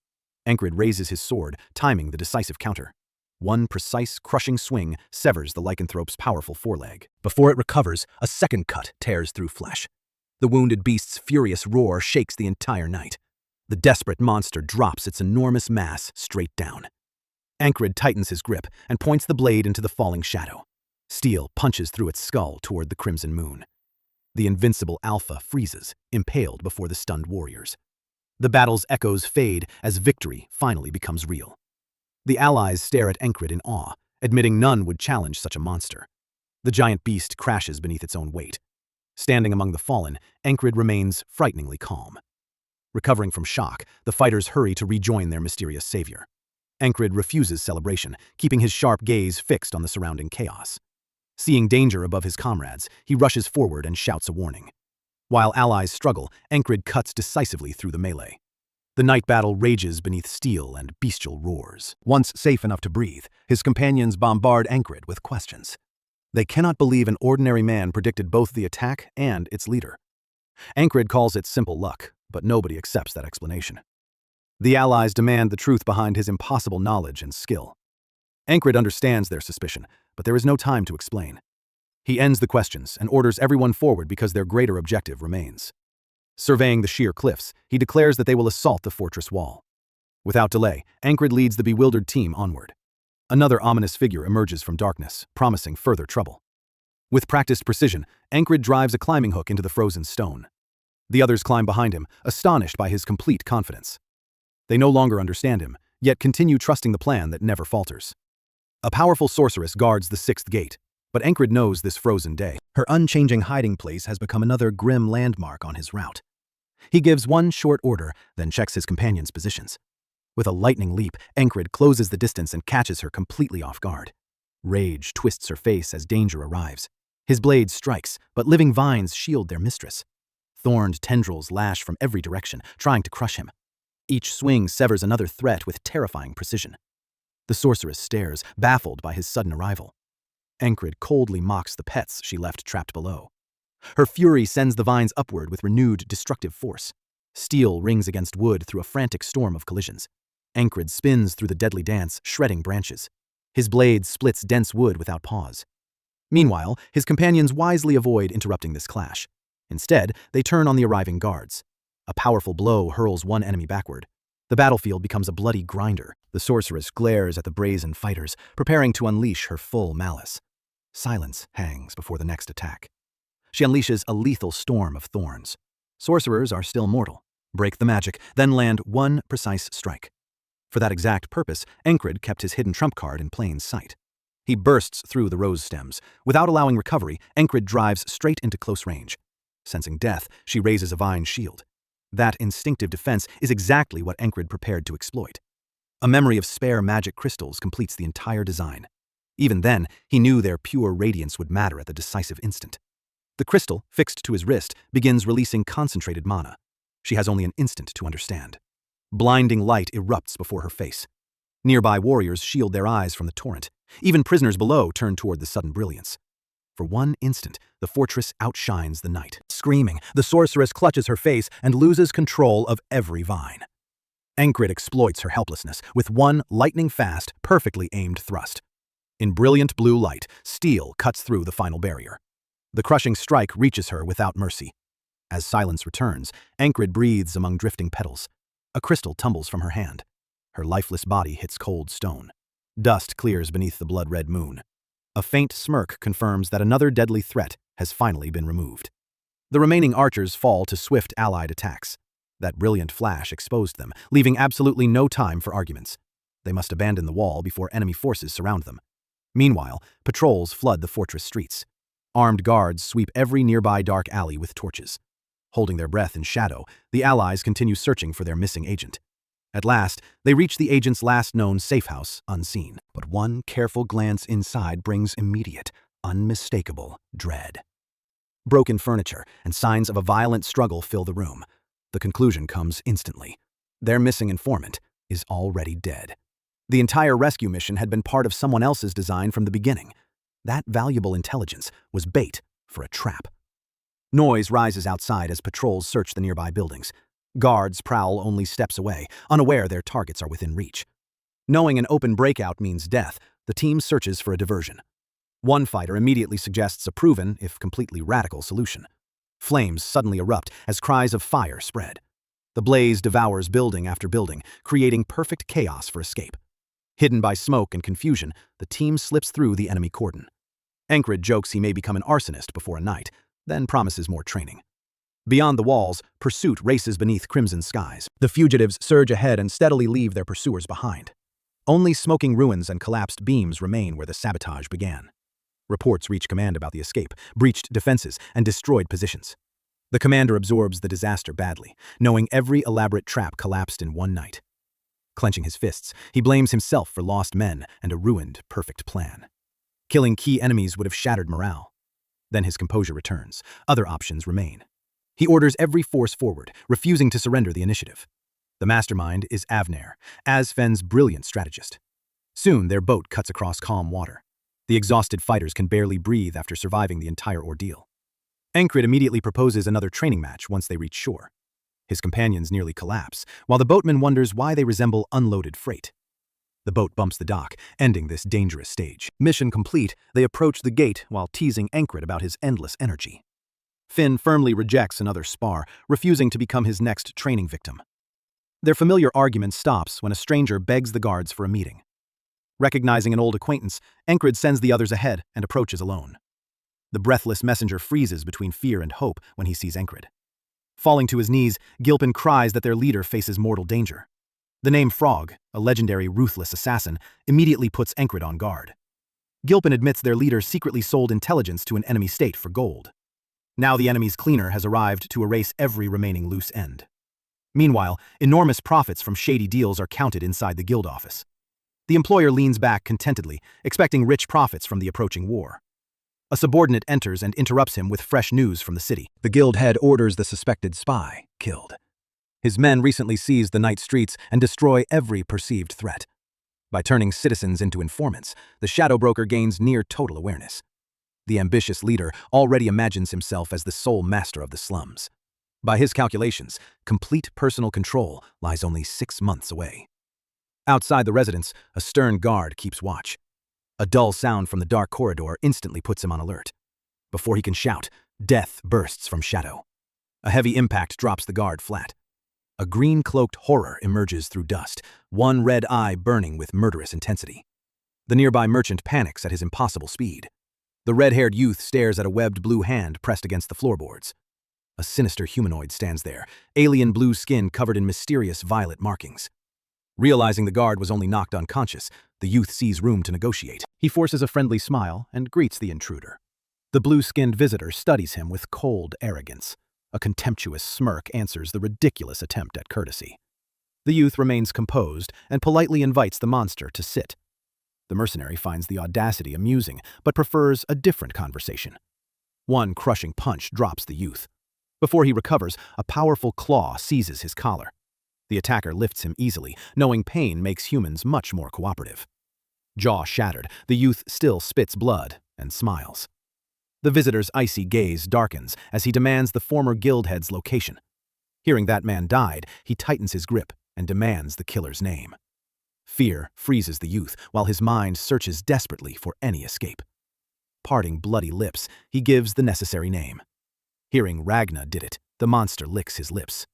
Speaker 1: Ancred raises his sword, timing the decisive counter. One precise, crushing swing severs the lycanthrope's powerful foreleg. Before it recovers, a second cut tears through flesh. The wounded beast's furious roar shakes the entire night. The desperate monster drops its enormous mass straight down. Ancred tightens his grip and points the blade into the falling shadow. Steel punches through its skull toward the crimson moon. The invincible alpha freezes, impaled before the stunned warriors. The battle's echoes fade as victory finally becomes real. The allies stare at Ancred in awe, admitting none would challenge such a monster. The giant beast crashes beneath its own weight. Standing among the fallen, Ancred remains frighteningly calm. Recovering from shock, the fighters hurry to rejoin their mysterious savior. Ancred refuses celebration, keeping his sharp gaze fixed on the surrounding chaos. Seeing danger above his comrades, he rushes forward and shouts a warning. While allies struggle, Ancred cuts decisively through the melee. The night battle rages beneath steel and bestial roars. Once safe enough to breathe, his companions bombard Ancred with questions. They cannot believe an ordinary man predicted both the attack and its leader. Ancred calls it simple luck, but nobody accepts that explanation. The allies demand the truth behind his impossible knowledge and skill. Ancred understands their suspicion, but there is no time to explain. He ends the questions and orders everyone forward because their greater objective remains. Surveying the sheer cliffs, he declares that they will assault the fortress wall. Without delay, Ancred leads the bewildered team onward. Another ominous figure emerges from darkness, promising further trouble. With practiced precision, Ancred drives a climbing hook into the frozen stone. The others climb behind him, astonished by his complete confidence. They no longer understand him, yet continue trusting the plan that never falters. A powerful sorceress guards the sixth gate, but Ancred knows this frozen day. Her unchanging hiding place has become another grim landmark on his route. He gives one short order, then checks his companions' positions. With a lightning leap, Ancred closes the distance and catches her completely off guard. Rage twists her face as danger arrives. His blade strikes, but living vines shield their mistress. Thorned tendrils lash from every direction, trying to crush him. Each swing severs another threat with terrifying precision. The sorceress stares, baffled by his sudden arrival. Ancred coldly mocks the pets she left trapped below. Her fury sends the vines upward with renewed destructive force. Steel rings against wood through a frantic storm of collisions. Ancred spins through the deadly dance, shredding branches. His blade splits dense wood without pause. Meanwhile, his companions wisely avoid interrupting this clash. Instead, they turn on the arriving guards. A powerful blow hurls one enemy backward. The battlefield becomes a bloody grinder. The sorceress glares at the brazen fighters, preparing to unleash her full malice. Silence hangs before the next attack. She unleashes a lethal storm of thorns. Sorcerers are still mortal. Break the magic, then land one precise strike. For that exact purpose, Ancred kept his hidden trump card in plain sight. He bursts through the rose stems. Without allowing recovery, Ancred drives straight into close range. Sensing death, she raises a vine shield. That instinctive defense is exactly what Ancred prepared to exploit. A memory of spare magic crystals completes the entire design. Even then, he knew their pure radiance would matter at the decisive instant. The crystal, fixed to his wrist, begins releasing concentrated mana. She has only an instant to understand. Blinding light erupts before her face. Nearby warriors shield their eyes from the torrent. Even prisoners below turn toward the sudden brilliance. For one instant, the fortress outshines the night. Screaming, the sorceress clutches her face and loses control of every vine. Ancred exploits her helplessness with one lightning-fast, perfectly aimed thrust. In brilliant blue light, steel cuts through the final barrier. The crushing strike reaches her without mercy. As silence returns, Ancred breathes among drifting petals. A crystal tumbles from her hand. Her lifeless body hits cold stone. Dust clears beneath the blood-red moon. A faint smirk confirms that another deadly threat has finally been removed. The remaining archers fall to swift allied attacks. That brilliant flash exposed them, leaving absolutely no time for arguments. They must abandon the wall before enemy forces surround them. Meanwhile, patrols flood the fortress streets. Armed guards sweep every nearby dark alley with torches. Holding their breath in shadow, the allies continue searching for their missing agent. At last, they reach the agent's last known safe house unseen. But one careful glance inside brings immediate, unmistakable dread. Broken furniture and signs of a violent struggle fill the room. The conclusion comes instantly. Their missing informant is already dead. The entire rescue mission had been part of someone else's design from the beginning. That valuable intelligence was bait for a trap. Noise rises outside as patrols search the nearby buildings. Guards prowl only steps away, unaware their targets are within reach. Knowing an open breakout means death, the team searches for a diversion. One fighter immediately suggests a proven, if completely radical, solution. Flames suddenly erupt as cries of fire spread. The blaze devours building after building, creating perfect chaos for escape. Hidden by smoke and confusion, the team slips through the enemy cordon. Encred jokes he may become an arsonist before a night, then promises more training. Beyond the walls, pursuit races beneath crimson skies. The fugitives surge ahead and steadily leave their pursuers behind. Only smoking ruins and collapsed beams remain where the sabotage began. Reports reach command about the escape, breached defenses, and destroyed positions. The commander absorbs the disaster badly, knowing every elaborate trap collapsed in one night. Clenching his fists, he blames himself for lost men and a ruined, perfect plan. Killing key enemies would have shattered morale. Then his composure returns. Other options remain. He orders every force forward, refusing to surrender the initiative. The mastermind is Avner, Asfen's brilliant strategist. Soon, their boat cuts across calm water. The exhausted fighters can barely breathe after surviving the entire ordeal. Encred immediately proposes another training match once they reach shore. His companions nearly collapse, while the boatman wonders why they resemble unloaded freight. The boat bumps the dock, ending this dangerous stage. Mission complete, they approach the gate while teasing Encred about his endless energy. Finn firmly rejects another spar, refusing to become his next training victim. Their familiar argument stops when a stranger begs the guards for a meeting. Recognizing an old acquaintance, Encred sends the others ahead and approaches alone. The breathless messenger freezes between fear and hope when he sees Encred. Falling to his knees, Gilpin cries that their leader faces mortal danger. The name Frog, a legendary ruthless assassin, immediately puts Encred on guard. Gilpin admits their leader secretly sold intelligence to an enemy state for gold. Now the enemy's cleaner has arrived to erase every remaining loose end. Meanwhile, enormous profits from shady deals are counted inside the guild office. The employer leans back contentedly, expecting rich profits from the approaching war. A subordinate enters and interrupts him with fresh news from the city. The guild head orders the suspected spy killed. His men recently seize the night streets and destroy every perceived threat. By turning citizens into informants, the shadow broker gains near total awareness. The ambitious leader already imagines himself as the sole master of the slums. By his calculations, complete personal control lies only 6 months away. Outside the residence, a stern guard keeps watch. A dull sound from the dark corridor instantly puts him on alert. Before he can shout, death bursts from shadow. A heavy impact drops the guard flat. A green-cloaked horror emerges through dust, one red eye burning with murderous intensity. The nearby merchant panics at his impossible speed. The red-haired youth stares at a webbed blue hand pressed against the floorboards. A sinister humanoid stands there, alien blue skin covered in mysterious violet markings. Realizing the guard was only knocked unconscious, the youth sees room to negotiate. He forces a friendly smile and greets the intruder. The blue-skinned visitor studies him with cold arrogance. A contemptuous smirk answers the ridiculous attempt at courtesy. The youth remains composed and politely invites the monster to sit. The mercenary finds the audacity amusing, but prefers a different conversation. One crushing punch drops the youth. Before he recovers, a powerful claw seizes his collar. The attacker lifts him easily, knowing pain makes humans much more cooperative. Jaw shattered, the youth still spits blood and smiles. The visitor's icy gaze darkens as he demands the former guild head's location. Hearing that man died, he tightens his grip and demands the killer's name. Fear freezes the youth while his mind searches desperately for any escape. Parting bloody lips, he gives the necessary name. Hearing Ragna did it, the monster licks his lips.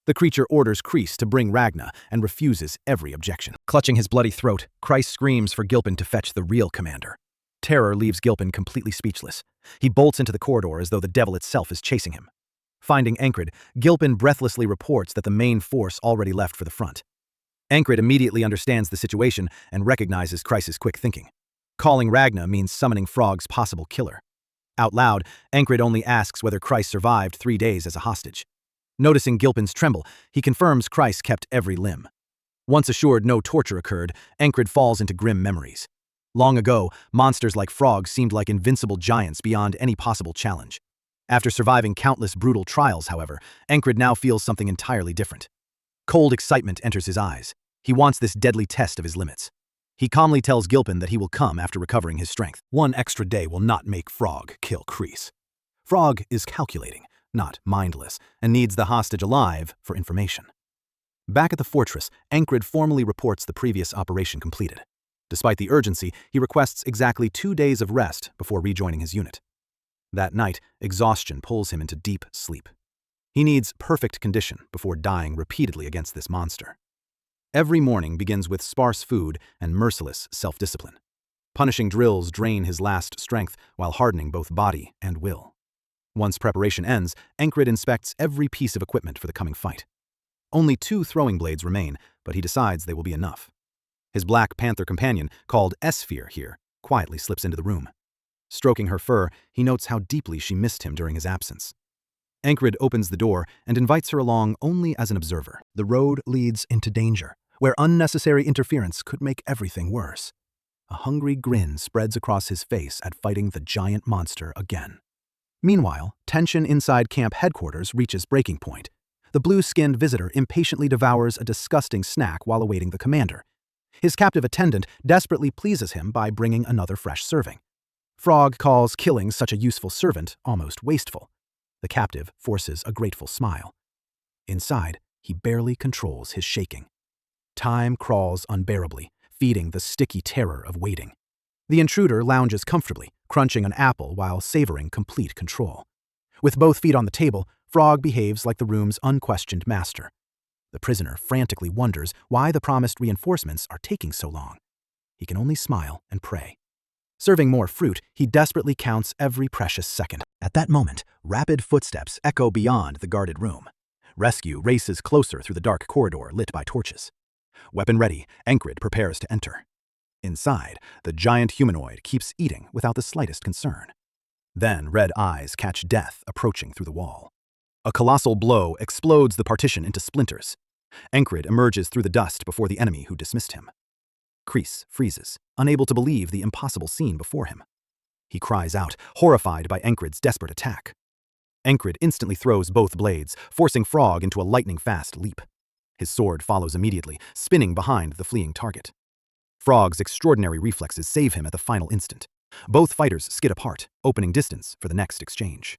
Speaker 1: The creature orders Kreis to bring Ragna and refuses every objection. Clutching his bloody throat, Kreis screams for Gilpin to fetch the real commander. Terror leaves Gilpin completely speechless. He bolts into the corridor as though the devil itself is chasing him. Finding Encred, Gilpin breathlessly reports that the main force already left for the front. Encred immediately understands the situation and recognizes Kreis's quick thinking. Calling Ragna means summoning Frog's possible killer. Out loud, Encrid only asks whether Kreis survived 3 days as a hostage. Noticing Gilpin's tremble, he confirms Kreis kept every limb. Once assured no torture occurred, Encrid falls into grim memories. Long ago, monsters like frogs seemed like invincible giants beyond any possible challenge. After surviving countless brutal trials, however, Encrid now feels something entirely different. Cold excitement enters his eyes. He wants this deadly test of his limits. He calmly tells Gilpin that he will come after recovering his strength. One extra day will not make Frog kill Kreis. Frog is calculating, not mindless, and needs the hostage alive for information. Back at the fortress, Encrid formally reports the previous operation completed. Despite the urgency, he requests exactly 2 days of rest before rejoining his unit. That night, exhaustion pulls him into deep sleep. He needs perfect condition before dying repeatedly against this monster. Every morning begins with sparse food and merciless self-discipline. Punishing drills drain his last strength while hardening both body and will. Once preparation ends, Encrid inspects every piece of equipment for the coming fight. Only 2 throwing blades remain, but he decides they will be enough. His Black Panther companion, called Sphere here, quietly slips into the room. Stroking her fur, he notes how deeply she missed him during his absence. Encrid opens the door and invites her along only as an observer. The road leads into danger, where unnecessary interference could make everything worse. A hungry grin spreads across his face at fighting the giant monster again. Meanwhile, tension inside camp headquarters reaches breaking point. The blue-skinned visitor impatiently devours a disgusting snack while awaiting the commander. His captive attendant desperately pleases him by bringing another fresh serving. Frog calls killing such a useful servant almost wasteful. The captive forces a grateful smile. Inside, he barely controls his shaking. Time crawls unbearably, feeding the sticky terror of waiting. The intruder lounges comfortably, crunching an apple while savoring complete control. With both feet on the table, Frog behaves like the room's unquestioned master. The prisoner frantically wonders why the promised reinforcements are taking so long. He can only smile and pray. Serving more fruit, he desperately counts every precious second. At that moment, rapid footsteps echo beyond the guarded room. Rescue races closer through the dark corridor lit by torches. Weapon ready, Encrid prepares to enter. Inside, the giant humanoid keeps eating without the slightest concern. Then red eyes catch death approaching through the wall. A colossal blow explodes the partition into splinters. Encrid emerges through the dust before the enemy who dismissed him. Kreis freezes, unable to believe the impossible scene before him. He cries out, horrified by Encrid's desperate attack. Encrid instantly throws both blades, forcing Frog into a lightning-fast leap. His sword follows immediately, spinning behind the fleeing target. Frog's extraordinary reflexes save him at the final instant. Both fighters skid apart, opening distance for the next exchange.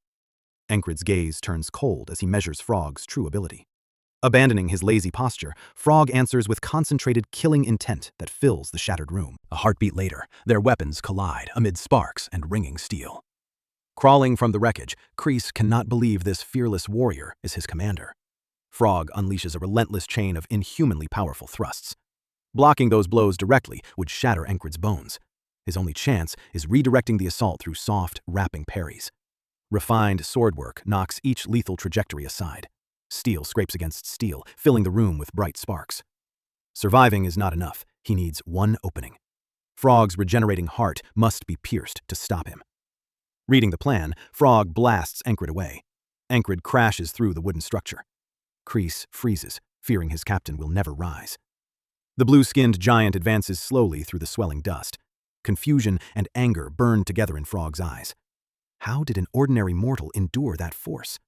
Speaker 1: Encrid's gaze turns cold as he measures Frog's true ability. Abandoning his lazy posture, Frog answers with concentrated killing intent that fills the shattered room. A heartbeat later, their weapons collide amid sparks and ringing steel. Crawling from the wreckage, Kreis cannot believe this fearless warrior is his commander. Frog unleashes a relentless chain of inhumanly powerful thrusts. Blocking those blows directly would shatter Encrid's bones. His only chance is redirecting the assault through soft, wrapping parries. Refined sword work knocks each lethal trajectory aside. Steel scrapes against steel, filling the room with bright sparks. Surviving is not enough. He needs one opening. Frog's regenerating heart must be pierced to stop him. Reading the plan, Frog blasts Encrid away. Encrid crashes through the wooden structure. Kreis freezes, fearing his captain will never rise. The blue-skinned giant advances slowly through the swelling dust. Confusion and anger burn together in Frog's eyes. How did an ordinary mortal endure that force?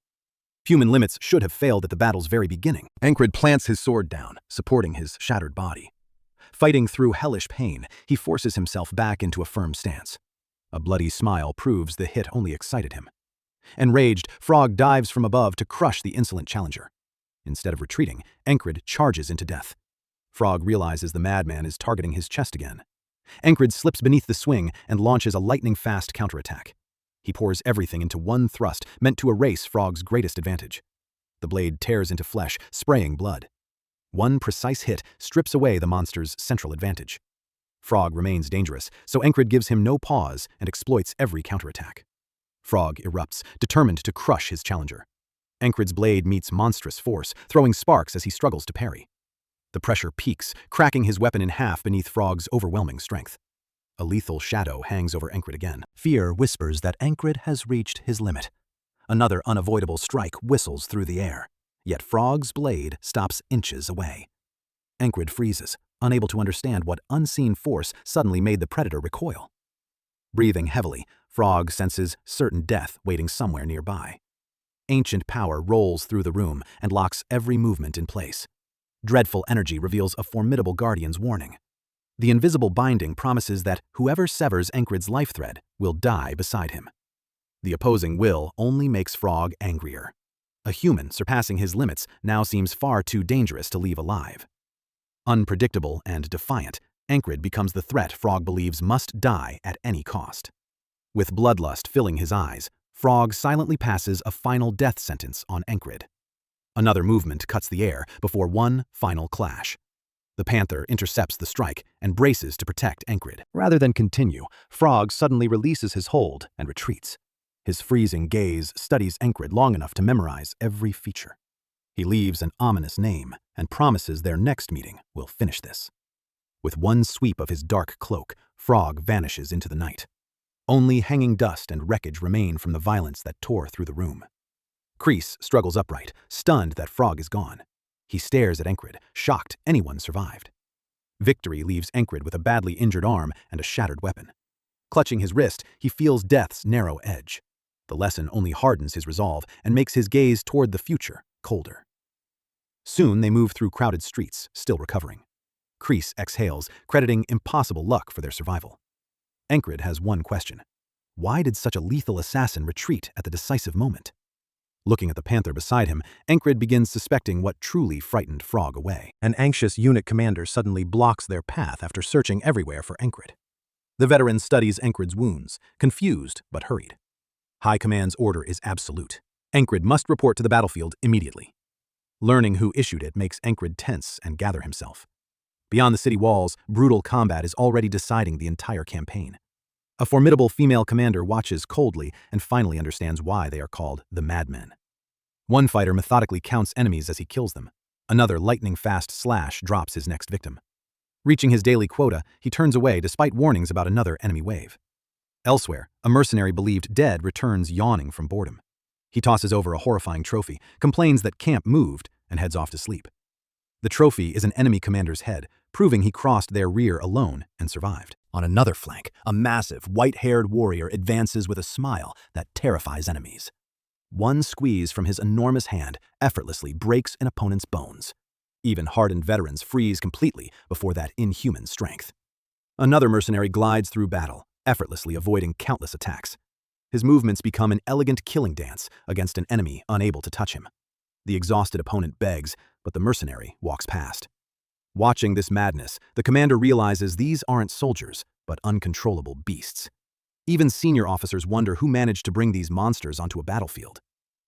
Speaker 1: Human limits should have failed at the battle's very beginning. Encrid plants his sword down, supporting his shattered body. Fighting through hellish pain, he forces himself back into a firm stance. A bloody smile proves the hit only excited him. Enraged, Frog dives from above to crush the insolent challenger. Instead of retreating, Encrid charges into death. Frog realizes the madman is targeting his chest again. Encrid slips beneath the swing and launches a lightning-fast counterattack. He pours everything into one thrust meant to erase Frog's greatest advantage. The blade tears into flesh, spraying blood. One precise hit strips away the monster's central advantage. Frog remains dangerous, so Encrid gives him no pause and exploits every counterattack. Frog erupts, determined to crush his challenger. Encrid's blade meets monstrous force, throwing sparks as he struggles to parry. The pressure peaks, cracking his weapon in half beneath Frog's overwhelming strength. A lethal shadow hangs over Encred again. Fear whispers that Encred has reached his limit. Another unavoidable strike whistles through the air, yet Frog's blade stops inches away. Encred freezes, unable to understand what unseen force suddenly made the predator recoil. Breathing heavily, Frog senses certain death waiting somewhere nearby. Ancient power rolls through the room and locks every movement in place. Dreadful energy reveals a formidable guardian's warning. The invisible binding promises that whoever severs Encred's life thread will die beside him. The opposing will only makes Frog angrier. A human surpassing his limits now seems far too dangerous to leave alive. Unpredictable and defiant, Encred becomes the threat Frog believes must die at any cost. With bloodlust filling his eyes, Frog silently passes a final death sentence on Encred. Another movement cuts the air before one final clash. The panther intercepts the strike and braces to protect Encred. Rather than continue, Frog suddenly releases his hold and retreats. His freezing gaze studies Encred long enough to memorize every feature. He leaves an ominous name and promises their next meeting will finish this. With one sweep of his dark cloak, Frog vanishes into the night. Only hanging dust and wreckage remain from the violence that tore through the room. Kreese struggles upright, stunned that Frog is gone. He stares at Encred, shocked anyone survived. Victory leaves Encred with a badly injured arm and a shattered weapon. Clutching his wrist, he feels death's narrow edge. The lesson only hardens his resolve and makes his gaze toward the future colder. Soon they move through crowded streets, still recovering. Kreese exhales, crediting impossible luck for their survival. Encred has one question. Why did such a lethal assassin retreat at the decisive moment? Looking at the panther beside him, Encred begins suspecting what truly frightened Frog away. An anxious unit commander suddenly blocks their path after searching everywhere for Encred. The veteran studies Encred's wounds, confused but hurried. High Command's order is absolute. Encred must report to the battlefield immediately. Learning who issued it makes Encred tense and gather himself. Beyond the city walls, brutal combat is already deciding the entire campaign. A formidable female commander watches coldly and finally understands why they are called the Madmen. One fighter methodically counts enemies as he kills them. Another lightning-fast slash drops his next victim. Reaching his daily quota, he turns away despite warnings about another enemy wave. Elsewhere, a mercenary believed dead returns yawning from boredom. He tosses over a horrifying trophy, complains that camp moved, and heads off to sleep. The trophy is an enemy commander's head, proving he crossed their rear alone and survived. On another flank, a massive, white-haired warrior advances with a smile that terrifies enemies. One squeeze from his enormous hand effortlessly breaks an opponent's bones. Even hardened veterans freeze completely before that inhuman strength. Another mercenary glides through battle, effortlessly avoiding countless attacks. His movements become an elegant killing dance against an enemy unable to touch him. The exhausted opponent begs, but the mercenary walks past. Watching this madness, the commander realizes these aren't soldiers, but uncontrollable beasts. Even senior officers wonder who managed to bring these monsters onto a battlefield.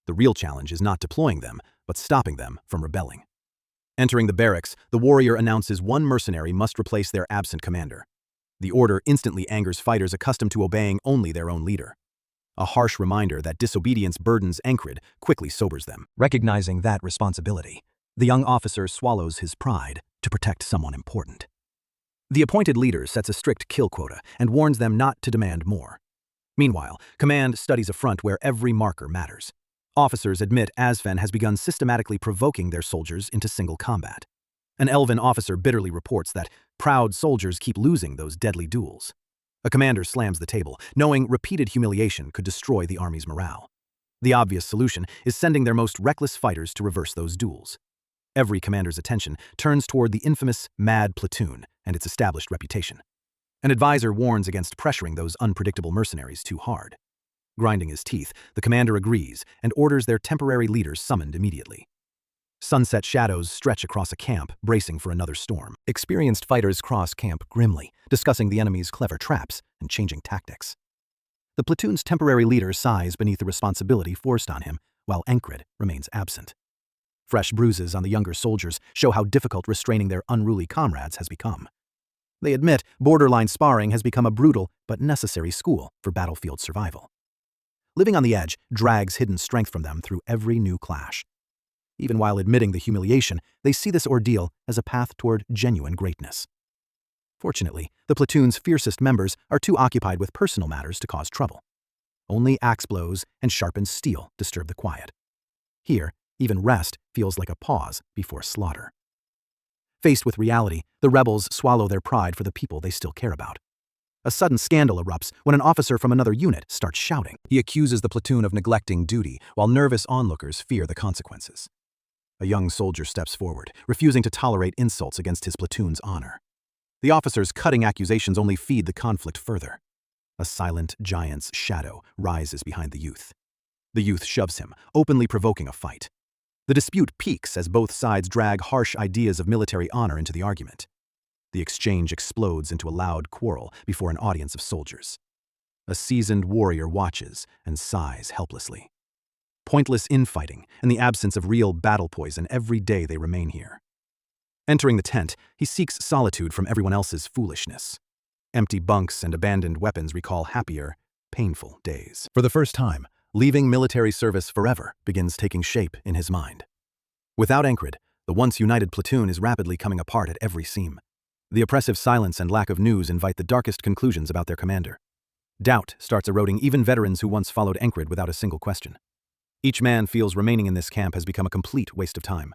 Speaker 1: The real challenge is not deploying them, but stopping them from rebelling. Entering the barracks, the warrior announces one mercenary must replace their absent commander. The order instantly angers fighters accustomed to obeying only their own leader. A harsh reminder that disobedience burdens Encred quickly sobers them. Recognizing that responsibility, the young officer swallows his pride to protect someone important. The appointed leader sets a strict kill quota and warns them not to demand more. Meanwhile, command studies a front where every marker matters. Officers admit Asfen has begun systematically provoking their soldiers into single combat. An elven officer bitterly reports that proud soldiers keep losing those deadly duels. A commander slams the table, knowing repeated humiliation could destroy the army's morale. The obvious solution is sending their most reckless fighters to reverse those duels. Every commander's attention turns toward the infamous Mad Platoon and its established reputation. An advisor warns against pressuring those unpredictable mercenaries too hard. Grinding his teeth, the commander agrees and orders their temporary leaders summoned immediately. Sunset shadows stretch across a camp, bracing for another storm. Experienced fighters cross camp grimly, discussing the enemy's clever traps and changing tactics. The platoon's temporary leader sighs beneath the responsibility forced on him, while Encred remains absent. Fresh bruises on the younger soldiers show how difficult restraining their unruly comrades has become. They admit borderline sparring has become a brutal but necessary school for battlefield survival. Living on the edge drags hidden strength from them through every new clash. Even while admitting the humiliation, they see this ordeal as a path toward genuine greatness. Fortunately, the platoon's fiercest members are too occupied with personal matters to cause trouble. Only axe blows and sharpened steel disturb the quiet. Here, even rest feels like a pause before slaughter. Faced with reality, the rebels swallow their pride for the people they still care about. A sudden scandal erupts when an officer from another unit starts shouting. He accuses the platoon of neglecting duty, while nervous onlookers fear the consequences. A young soldier steps forward, refusing to tolerate insults against his platoon's honor. The officer's cutting accusations only feed the conflict further. A silent giant's shadow rises behind the youth. The youth shoves him, openly provoking a fight. The dispute peaks as both sides drag harsh ideas of military honor into the argument. The exchange explodes into a loud quarrel before an audience of soldiers. A seasoned warrior watches and sighs helplessly. Pointless infighting and the absence of real battle poison every day they remain here. Entering the tent, he seeks solitude from everyone else's foolishness. Empty bunks and abandoned weapons recall happier, painful days. For the first time, leaving military service forever begins taking shape in his mind. Without Encred, the once united platoon is rapidly coming apart at every seam. The oppressive silence and lack of news invite the darkest conclusions about their commander. Doubt starts eroding even veterans who once followed Encred without a single question. Each man feels remaining in this camp has become a complete waste of time.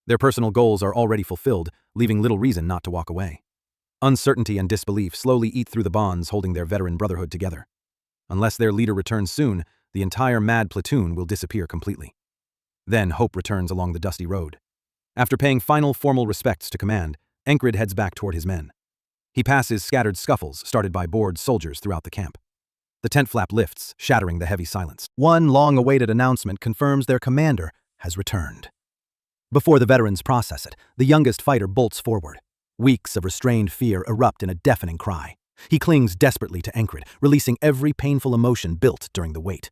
Speaker 1: Their personal goals are already fulfilled, leaving little reason not to walk away. Uncertainty and disbelief slowly eat through the bonds holding their veteran brotherhood together. Unless their leader returns soon, the entire mad platoon will disappear completely. Then hope returns along the dusty road. After paying final formal respects to command, Encred heads back toward his men. He passes scattered scuffles started by bored soldiers throughout the camp. The tent flap lifts, shattering the heavy silence. One long-awaited announcement confirms their commander has returned. Before the veterans process it, the youngest fighter bolts forward. Weeks of restrained fear erupt in a deafening cry. He clings desperately to Encred, releasing every painful emotion built during the wait.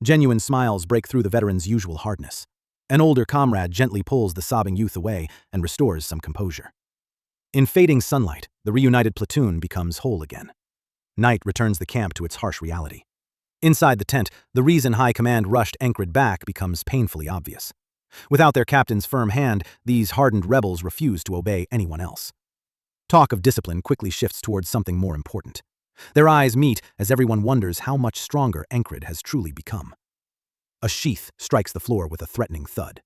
Speaker 1: Genuine smiles break through the veteran's usual hardness. An older comrade gently pulls the sobbing youth away and restores some composure. In fading sunlight, the reunited platoon becomes whole again. Night returns the camp to its harsh reality. Inside the tent, the reason High Command rushed Encred back becomes painfully obvious. Without their captain's firm hand, these hardened rebels refuse to obey anyone else. Talk of discipline quickly shifts towards something more important. Their eyes meet as everyone wonders how much stronger Encred has truly become. A sheath strikes the floor with a threatening thud.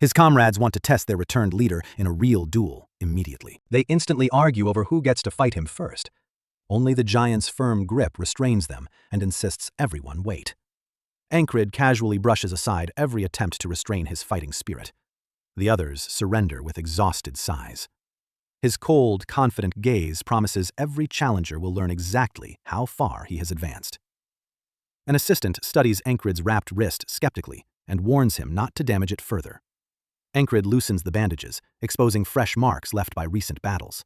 Speaker 1: His comrades want to test their returned leader in a real duel immediately. They instantly argue over who gets to fight him first. Only the giant's firm grip restrains them and insists everyone wait. Encred casually brushes aside every attempt to restrain his fighting spirit. The others surrender with exhausted sighs. His cold, confident gaze promises every challenger will learn exactly how far he has advanced. An assistant studies Encred's wrapped wrist skeptically and warns him not to damage it further. Encred loosens the bandages, exposing fresh marks left by recent battles.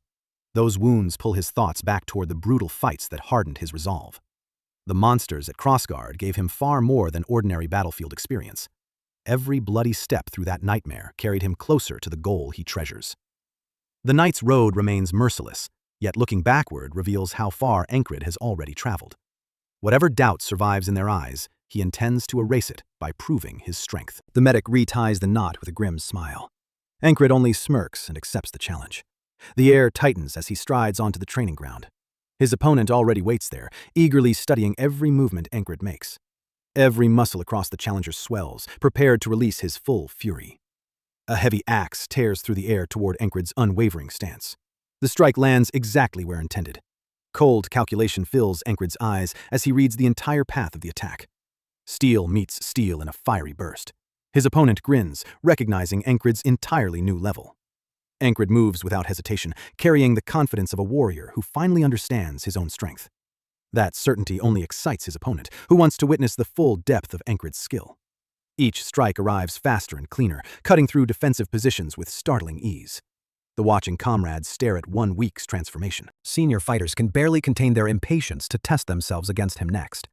Speaker 1: Those wounds pull his thoughts back toward the brutal fights that hardened his resolve. The monsters at Crossguard gave him far more than ordinary battlefield experience. Every bloody step through that nightmare carried him closer to the goal he treasures. The knight's road remains merciless, yet looking backward reveals how far Encred has already traveled. Whatever doubt survives in their eyes, he intends to erase it by proving his strength. The medic reties the knot with a grim smile. Encred only smirks and accepts the challenge. The air tightens as he strides onto the training ground. His opponent already waits there, eagerly studying every movement Encred makes. Every muscle across the challenger swells, prepared to release his full fury. A heavy axe tears through the air toward Encred's unwavering stance. The strike lands exactly where intended. Cold calculation fills Encred's eyes as he reads the entire path of the attack. Steel meets steel in a fiery burst. His opponent grins, recognizing Encred's entirely new level. Encred moves without hesitation, carrying the confidence of a warrior who finally understands his own strength. That certainty only excites his opponent, who wants to witness the full depth of Encred's skill. Each strike arrives faster and cleaner, cutting through defensive positions with startling ease. The watching comrades stare at 1 week's transformation. Senior fighters can barely contain their impatience to test themselves against him next.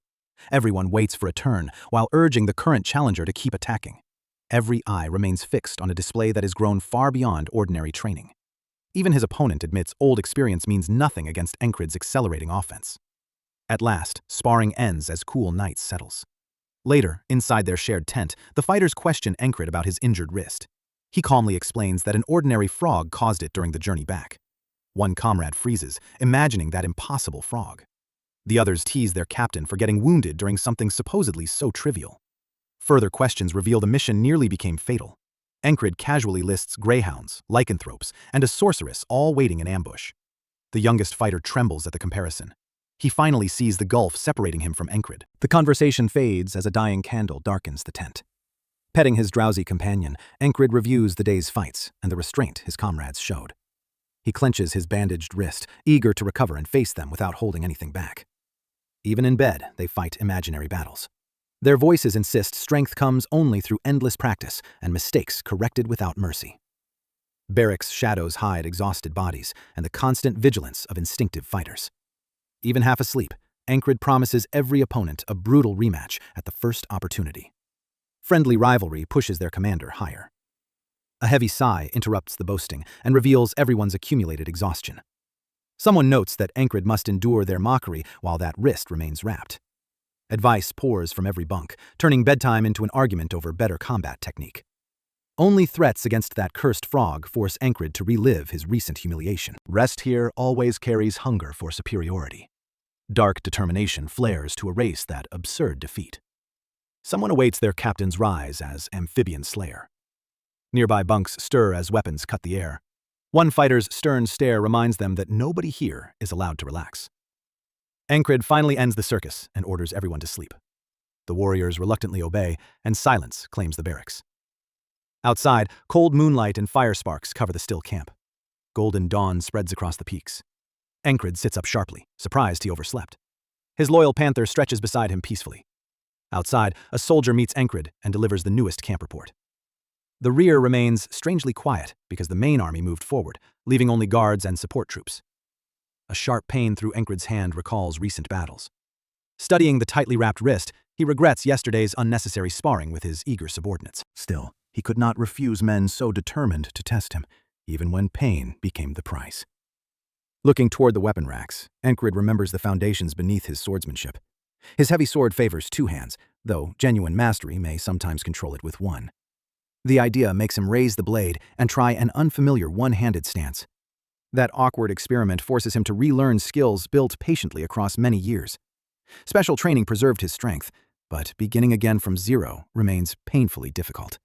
Speaker 1: Everyone waits for a turn, while urging the current challenger to keep attacking. Every eye remains fixed on a display that has grown far beyond ordinary training. Even his opponent admits old experience means nothing against Encred's accelerating offense. At last, sparring ends as cool night settles. Later, inside their shared tent, the fighters question Encred about his injured wrist. He calmly explains that an ordinary frog caused it during the journey back. One comrade freezes, imagining that impossible frog. The others tease their captain for getting wounded during something supposedly so trivial. Further questions reveal the mission nearly became fatal. Encred casually lists greyhounds, lycanthropes, and a sorceress all waiting in ambush. The youngest fighter trembles at the comparison. He finally sees the gulf separating him from Encred. The conversation fades as a dying candle darkens the tent. Petting his drowsy companion, Encred reviews the day's fights and the restraint his comrades showed. He clenches his bandaged wrist, eager to recover and face them without holding anything back. Even in bed, they fight imaginary battles. Their voices insist strength comes only through endless practice and mistakes corrected without mercy. Barracks' shadows hide exhausted bodies and the constant vigilance of instinctive fighters. Even half asleep, Encred promises every opponent a brutal rematch at the first opportunity. Friendly rivalry pushes their commander higher. A heavy sigh interrupts the boasting and reveals everyone's accumulated exhaustion. Someone notes that Encred must endure their mockery while that wrist remains wrapped. Advice pours from every bunk, turning bedtime into an argument over better combat technique. Only threats against that cursed frog force Encred to relive his recent humiliation. Rest here always carries hunger for superiority. Dark determination flares to erase that absurd defeat. Someone awaits their captain's rise as amphibian slayer. Nearby bunks stir as weapons cut the air. One fighter's stern stare reminds them that nobody here is allowed to relax. Encred finally ends the circus and orders everyone to sleep. The warriors reluctantly obey, and silence claims the barracks. Outside, cold moonlight and fire sparks cover the still camp. Golden dawn spreads across the peaks. Encred sits up sharply, surprised he overslept. His loyal panther stretches beside him peacefully. Outside, a soldier meets Encred and delivers the newest camp report. The rear remains strangely quiet because the main army moved forward, leaving only guards and support troops. A sharp pain through Encred's hand recalls recent battles. Studying the tightly wrapped wrist, he regrets yesterday's unnecessary sparring with his eager subordinates. Still, he could not refuse men so determined to test him, even when pain became the price. Looking toward the weapon racks, Encred remembers the foundations beneath his swordsmanship. His heavy sword favors two hands, though genuine mastery may sometimes control it with one. The idea makes him raise the blade and try an unfamiliar one-handed stance. That awkward experiment forces him to relearn skills built patiently across many years. Special training preserved his strength, but beginning again from zero remains painfully difficult.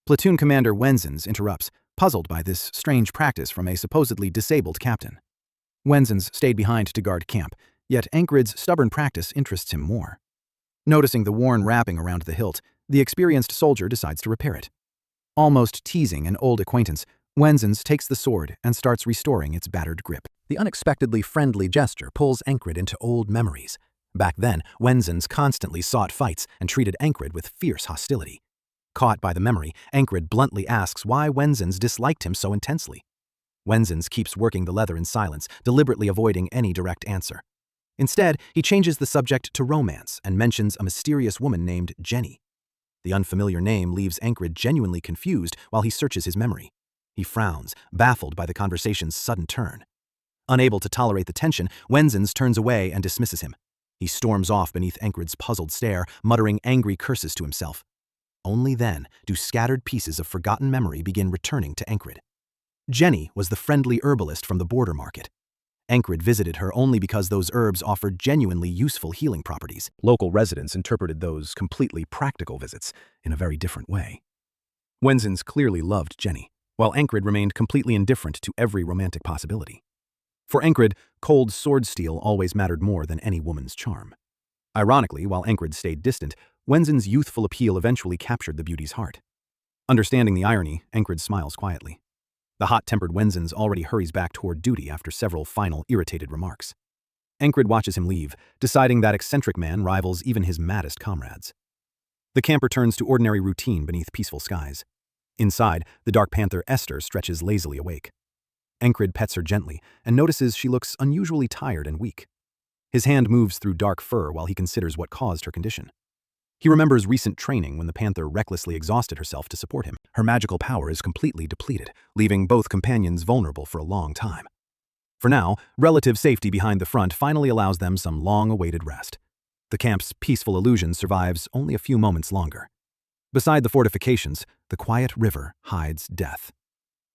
Speaker 1: Platoon Commander Wenzens interrupts, puzzled by this strange practice from a supposedly disabled captain. Wenzens stayed behind to guard camp, yet Encred's stubborn practice interests him more. Noticing the worn wrapping around the hilt, the experienced soldier decides to repair it. Almost teasing an old acquaintance, Wenzens takes the sword and starts restoring its battered grip. The unexpectedly friendly gesture pulls Encred into old memories. Back then, Wenzens constantly sought fights and treated Encred with fierce hostility. Caught by the memory, Encred bluntly asks why Wenzens disliked him so intensely. Wenzens keeps working the leather in silence, deliberately avoiding any direct answer. Instead, he changes the subject to romance and mentions a mysterious woman named Jenny. The unfamiliar name leaves Encred genuinely confused while he searches his memory. He frowns, baffled by the conversation's sudden turn. Unable to tolerate the tension, Wenzens turns away and dismisses him. He storms off beneath Encred's puzzled stare, muttering angry curses to himself. Only then do scattered pieces of forgotten memory begin returning to Encred. Jenny was the friendly herbalist from the border market. Encred visited her only because those herbs offered genuinely useful healing properties. Local residents interpreted those completely practical visits in a very different way. Wenzens clearly loved Jenny, while Encred remained completely indifferent to every romantic possibility. For Encred, cold sword steel always mattered more than any woman's charm. Ironically, while Encred stayed distant, Wenzens' youthful appeal eventually captured the beauty's heart. Understanding the irony, Encred smiles quietly. The hot-tempered Wenzens already hurries back toward duty after several final irritated remarks. Encred watches him leave, deciding that eccentric man rivals even his maddest comrades. The camp returns to ordinary routine beneath peaceful skies. Inside, the dark panther Esther stretches lazily awake. Encred pets her gently and notices she looks unusually tired and weak. His hand moves through dark fur while he considers what caused her condition. He remembers recent training when the panther recklessly exhausted herself to support him. Her magical power is completely depleted, leaving both companions vulnerable for a long time. For now, relative safety behind the front finally allows them some long-awaited rest. The camp's peaceful illusion survives only a few moments longer. Beside the fortifications, the quiet river hides death.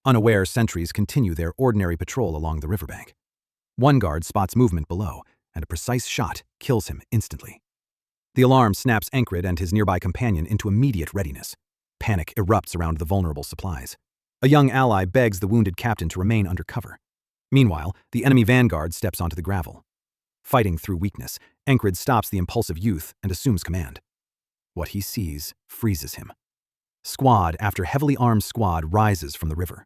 Speaker 1: Unaware sentries continue their ordinary patrol along the riverbank. One guard spots movement below, and a precise shot kills him instantly. The alarm snaps Encred and his nearby companion into immediate readiness. Panic erupts around the vulnerable supplies. A young ally begs the wounded captain to remain under cover. Meanwhile, the enemy vanguard steps onto the gravel. Fighting through weakness, Encred stops the impulsive youth and assumes command. What he sees freezes him. Squad after heavily armed squad rises from the river.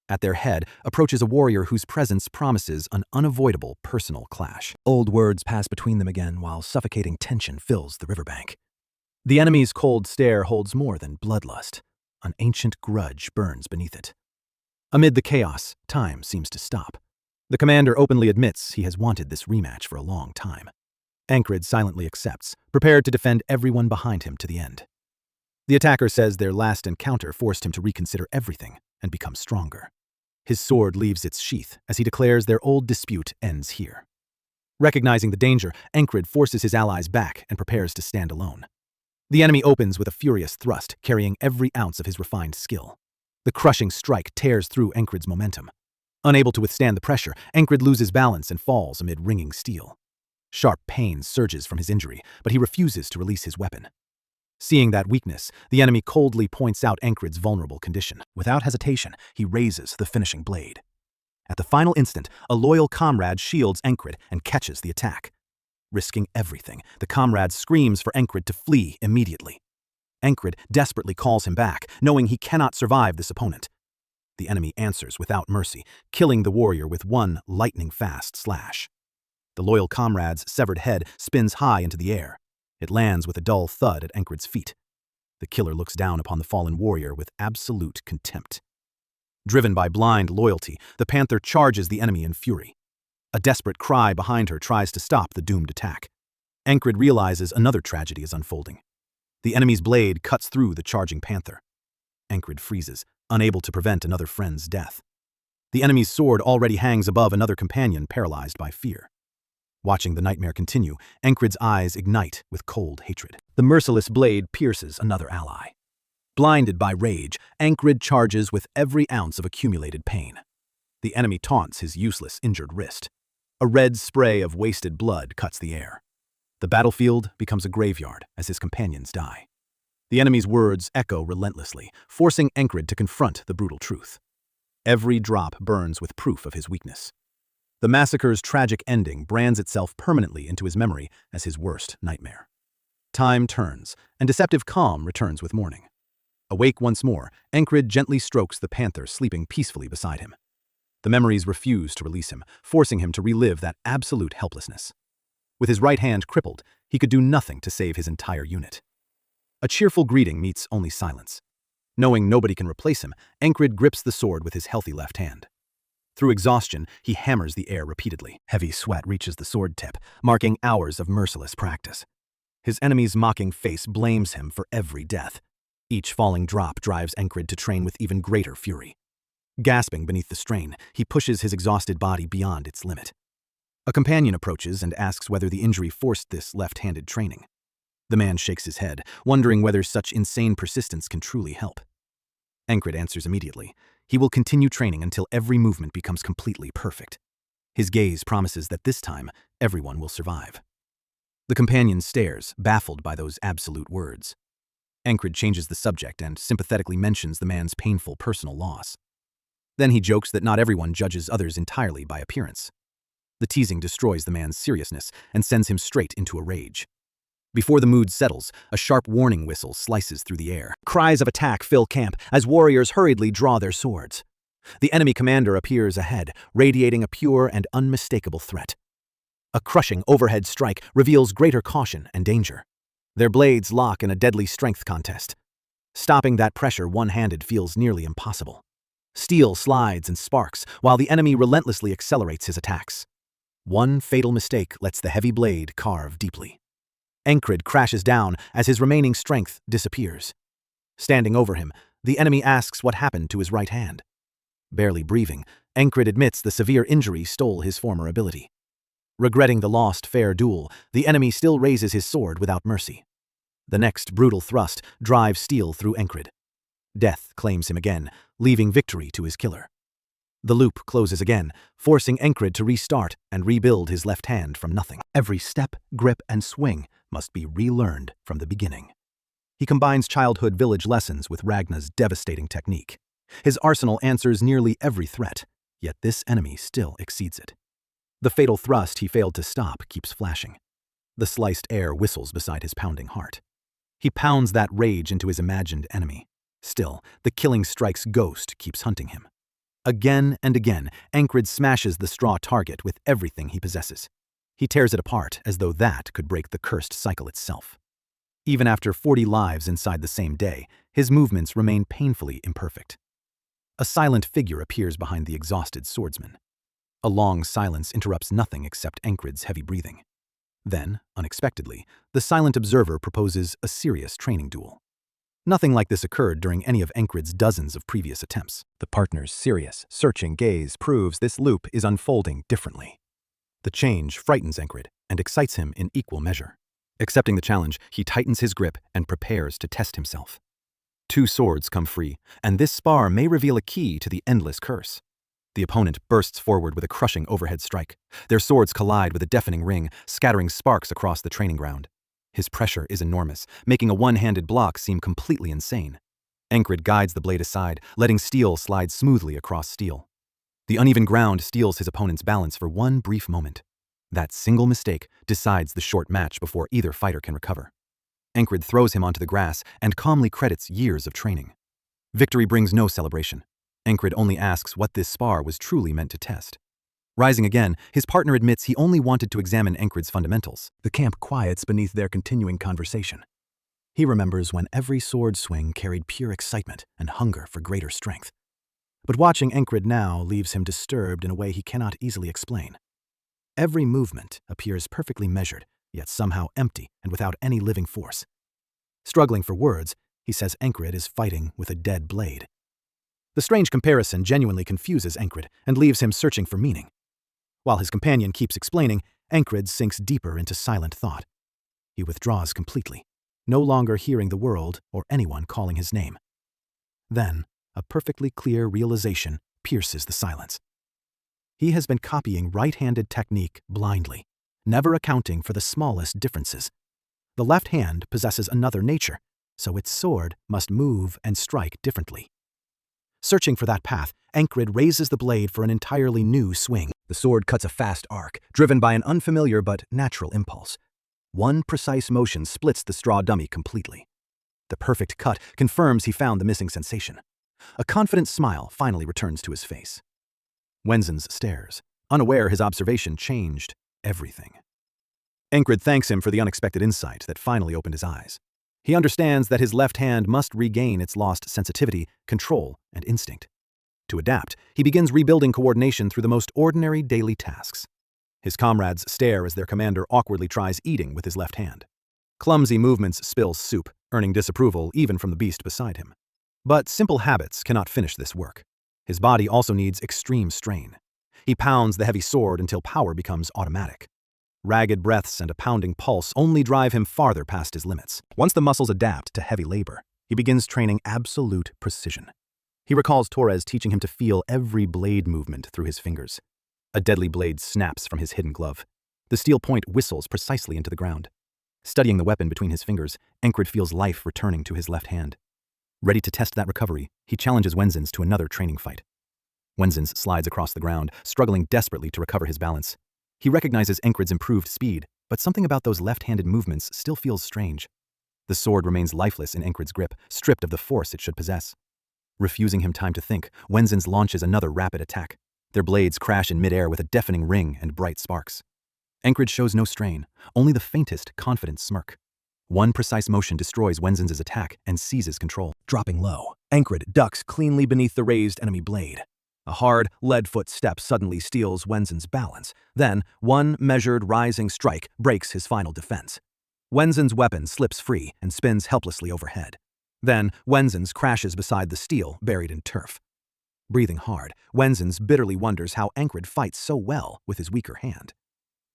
Speaker 1: At their head approaches a warrior whose presence promises an unavoidable personal clash. Old words pass between them again while suffocating tension fills the riverbank. The enemy's cold stare holds more than bloodlust. An ancient grudge burns beneath it. Amid the chaos, time seems to stop. The commander openly admits he has wanted this rematch for a long time. Encred silently accepts, prepared to defend everyone behind him to the end. The attacker says their last encounter forced him to reconsider everything and become stronger. His sword leaves its sheath as he declares their old dispute ends here. Recognizing the danger, Encred forces his allies back and prepares to stand alone. The enemy opens with a furious thrust, carrying every ounce of his refined skill. The crushing strike tears through Encred's momentum. Unable to withstand the pressure, Encred loses balance and falls amid ringing steel. Sharp pain surges from his injury, but he refuses to release his weapon. Seeing that weakness, the enemy coldly points out Encred's vulnerable condition. Without hesitation, he raises the finishing blade. At the final instant, a loyal comrade shields Encred and catches the attack. Risking everything, the comrade screams for Encred to flee immediately. Encred desperately calls him back, knowing he cannot survive this opponent. The enemy answers without mercy, killing the warrior with one lightning-fast slash. The loyal comrade's severed head spins high into the air. It lands with a dull thud at Encred's feet. The killer looks down upon the fallen warrior with absolute contempt. Driven by blind loyalty, the panther charges the enemy in fury. A desperate cry behind her tries to stop the doomed attack. Encred realizes another tragedy is unfolding. The enemy's blade cuts through the charging panther. Encred freezes, unable to prevent another friend's death. The enemy's sword already hangs above another companion paralyzed by fear. Watching the nightmare continue, Encred's eyes ignite with cold hatred. The merciless blade pierces another ally. Blinded by rage, Encred charges with every ounce of accumulated pain. The enemy taunts his useless, injured wrist. A red spray of wasted blood cuts the air. The battlefield becomes a graveyard as his companions die. The enemy's words echo relentlessly, forcing Encred to confront the brutal truth. Every drop burns with proof of his weakness. The massacre's tragic ending brands itself permanently into his memory as his worst nightmare. Time turns, and deceptive calm returns with morning. Awake once more, Encred gently strokes the panther sleeping peacefully beside him. The memories refuse to release him, forcing him to relive that absolute helplessness. With his right hand crippled, he could do nothing to save his entire unit. A cheerful greeting meets only silence. Knowing nobody can replace him, Encred grips the sword with his healthy left hand. Through exhaustion, he hammers the air repeatedly. Heavy sweat reaches the sword tip, marking hours of merciless practice. His enemy's mocking face blames him for every death. Each falling drop drives Encred to train with even greater fury. Gasping beneath the strain, he pushes his exhausted body beyond its limit. A companion approaches and asks whether the injury forced this left-handed training. The man shakes his head, wondering whether such insane persistence can truly help. Encred answers immediately. He will continue training until every movement becomes completely perfect. His gaze promises that this time, everyone will survive. The companion stares, baffled by those absolute words. Encred changes the subject and sympathetically mentions the man's painful personal loss. Then he jokes that not everyone judges others entirely by appearance. The teasing destroys the man's seriousness and sends him straight into a rage. Before the mood settles, a sharp warning whistle slices through the air. Cries of attack fill camp as warriors hurriedly draw their swords. The enemy commander appears ahead, radiating a pure and unmistakable threat. A crushing overhead strike reveals greater caution and danger. Their blades lock in a deadly strength contest. Stopping that pressure one-handed feels nearly impossible. Steel slides and sparks, while the enemy relentlessly accelerates his attacks. One fatal mistake lets the heavy blade carve deeply. Encred crashes down as his remaining strength disappears. Standing over him, the enemy asks what happened to his right hand. Barely breathing, Encred admits the severe injury stole his former ability. Regretting the lost fair duel, the enemy still raises his sword without mercy. The next brutal thrust drives steel through Encred. Death claims him again, leaving victory to his killer. The loop closes again, forcing Encred to restart and rebuild his left hand from nothing. Every step, grip, and swing must be relearned from the beginning. He combines childhood village lessons with Ragnar's devastating technique. His arsenal answers nearly every threat, yet this enemy still exceeds it. The fatal thrust he failed to stop keeps flashing. The sliced air whistles beside his pounding heart. He pounds that rage into his imagined enemy. Still, the killing strike's ghost keeps hunting him. Again and again, Encred smashes the straw target with everything he possesses. He tears it apart as though that could break the cursed cycle itself. Even after 40 lives inside the same day, his movements remain painfully imperfect. A silent figure appears behind the exhausted swordsman. A long silence interrupts nothing except Encred's heavy breathing. Then, unexpectedly, the silent observer proposes a serious training duel. Nothing like this occurred during any of Encred's dozens of previous attempts. The partner's serious, searching gaze proves this loop is unfolding differently. The change frightens Encred and excites him in equal measure. Accepting the challenge, he tightens his grip and prepares to test himself. 2 swords come free, and this spar may reveal a key to the endless curse. The opponent bursts forward with a crushing overhead strike. Their swords collide with a deafening ring, scattering sparks across the training ground. His pressure is enormous, making a one-handed block seem completely insane. Encred guides the blade aside, letting steel slide smoothly across steel. The uneven ground steals his opponent's balance for one brief moment. That single mistake decides the short match before either fighter can recover. Encred throws him onto the grass and calmly credits years of training. Victory brings no celebration. Encred only asks what this spar was truly meant to test. Rising again, his partner admits he only wanted to examine Encred's fundamentals. The camp quiets beneath their continuing conversation. He remembers when every sword swing carried pure excitement and hunger for greater strength. But watching Encred now leaves him disturbed in a way he cannot easily explain. Every movement appears perfectly measured, yet somehow empty and without any living force. Struggling for words, he says Encred is fighting with a dead blade. The strange comparison genuinely confuses Encred and leaves him searching for meaning. While his companion keeps explaining, Encred sinks deeper into silent thought. He withdraws completely, no longer hearing the world or anyone calling his name. Then, a perfectly clear realization pierces the silence. He has been copying right-handed technique blindly, never accounting for the smallest differences. The left hand possesses another nature, so its sword must move and strike differently. Searching for that path, Encred raises the blade for an entirely new swing. The sword cuts a fast arc, driven by an unfamiliar but natural impulse. One precise motion splits the straw dummy completely. The perfect cut confirms he found the missing sensation. A confident smile finally returns to his face. Wenzens stares, unaware his observation changed everything. Encred thanks him for the unexpected insight that finally opened his eyes. He understands that his left hand must regain its lost sensitivity, control, and instinct. To adapt, he begins rebuilding coordination through the most ordinary daily tasks. His comrades stare as their commander awkwardly tries eating with his left hand. Clumsy movements spill soup, earning disapproval even from the beast beside him. But simple habits cannot finish this work. His body also needs extreme strain. He pounds the heavy sword until power becomes automatic. Ragged breaths and a pounding pulse only drive him farther past his limits. Once the muscles adapt to heavy labor, he begins training absolute precision. He recalls Torres teaching him to feel every blade movement through his fingers. A deadly blade snaps from his hidden glove. The steel point whistles precisely into the ground. Studying the weapon between his fingers, Encred feels life returning to his left hand. Ready to test that recovery, he challenges Wenzens to another training fight. Wenzens slides across the ground, struggling desperately to recover his balance. He recognizes Encred's improved speed, but something about those left-handed movements still feels strange. The sword remains lifeless in Encred's grip, stripped of the force it should possess. Refusing him time to think, Wenzens launches another rapid attack. Their blades crash in midair with a deafening ring and bright sparks. Encred shows no strain, only the faintest, confident smirk. One precise motion destroys Wenzens' attack and seizes control. Dropping low, Encred ducks cleanly beneath the raised enemy blade. A hard, lead-foot step suddenly steals Wenzens' balance. Then, one measured, rising strike breaks his final defense. Wenzens' weapon slips free and spins helplessly overhead. Then, Wenzens crashes beside the steel, buried in turf. Breathing hard, Wenzens bitterly wonders how Encred fights so well with his weaker hand.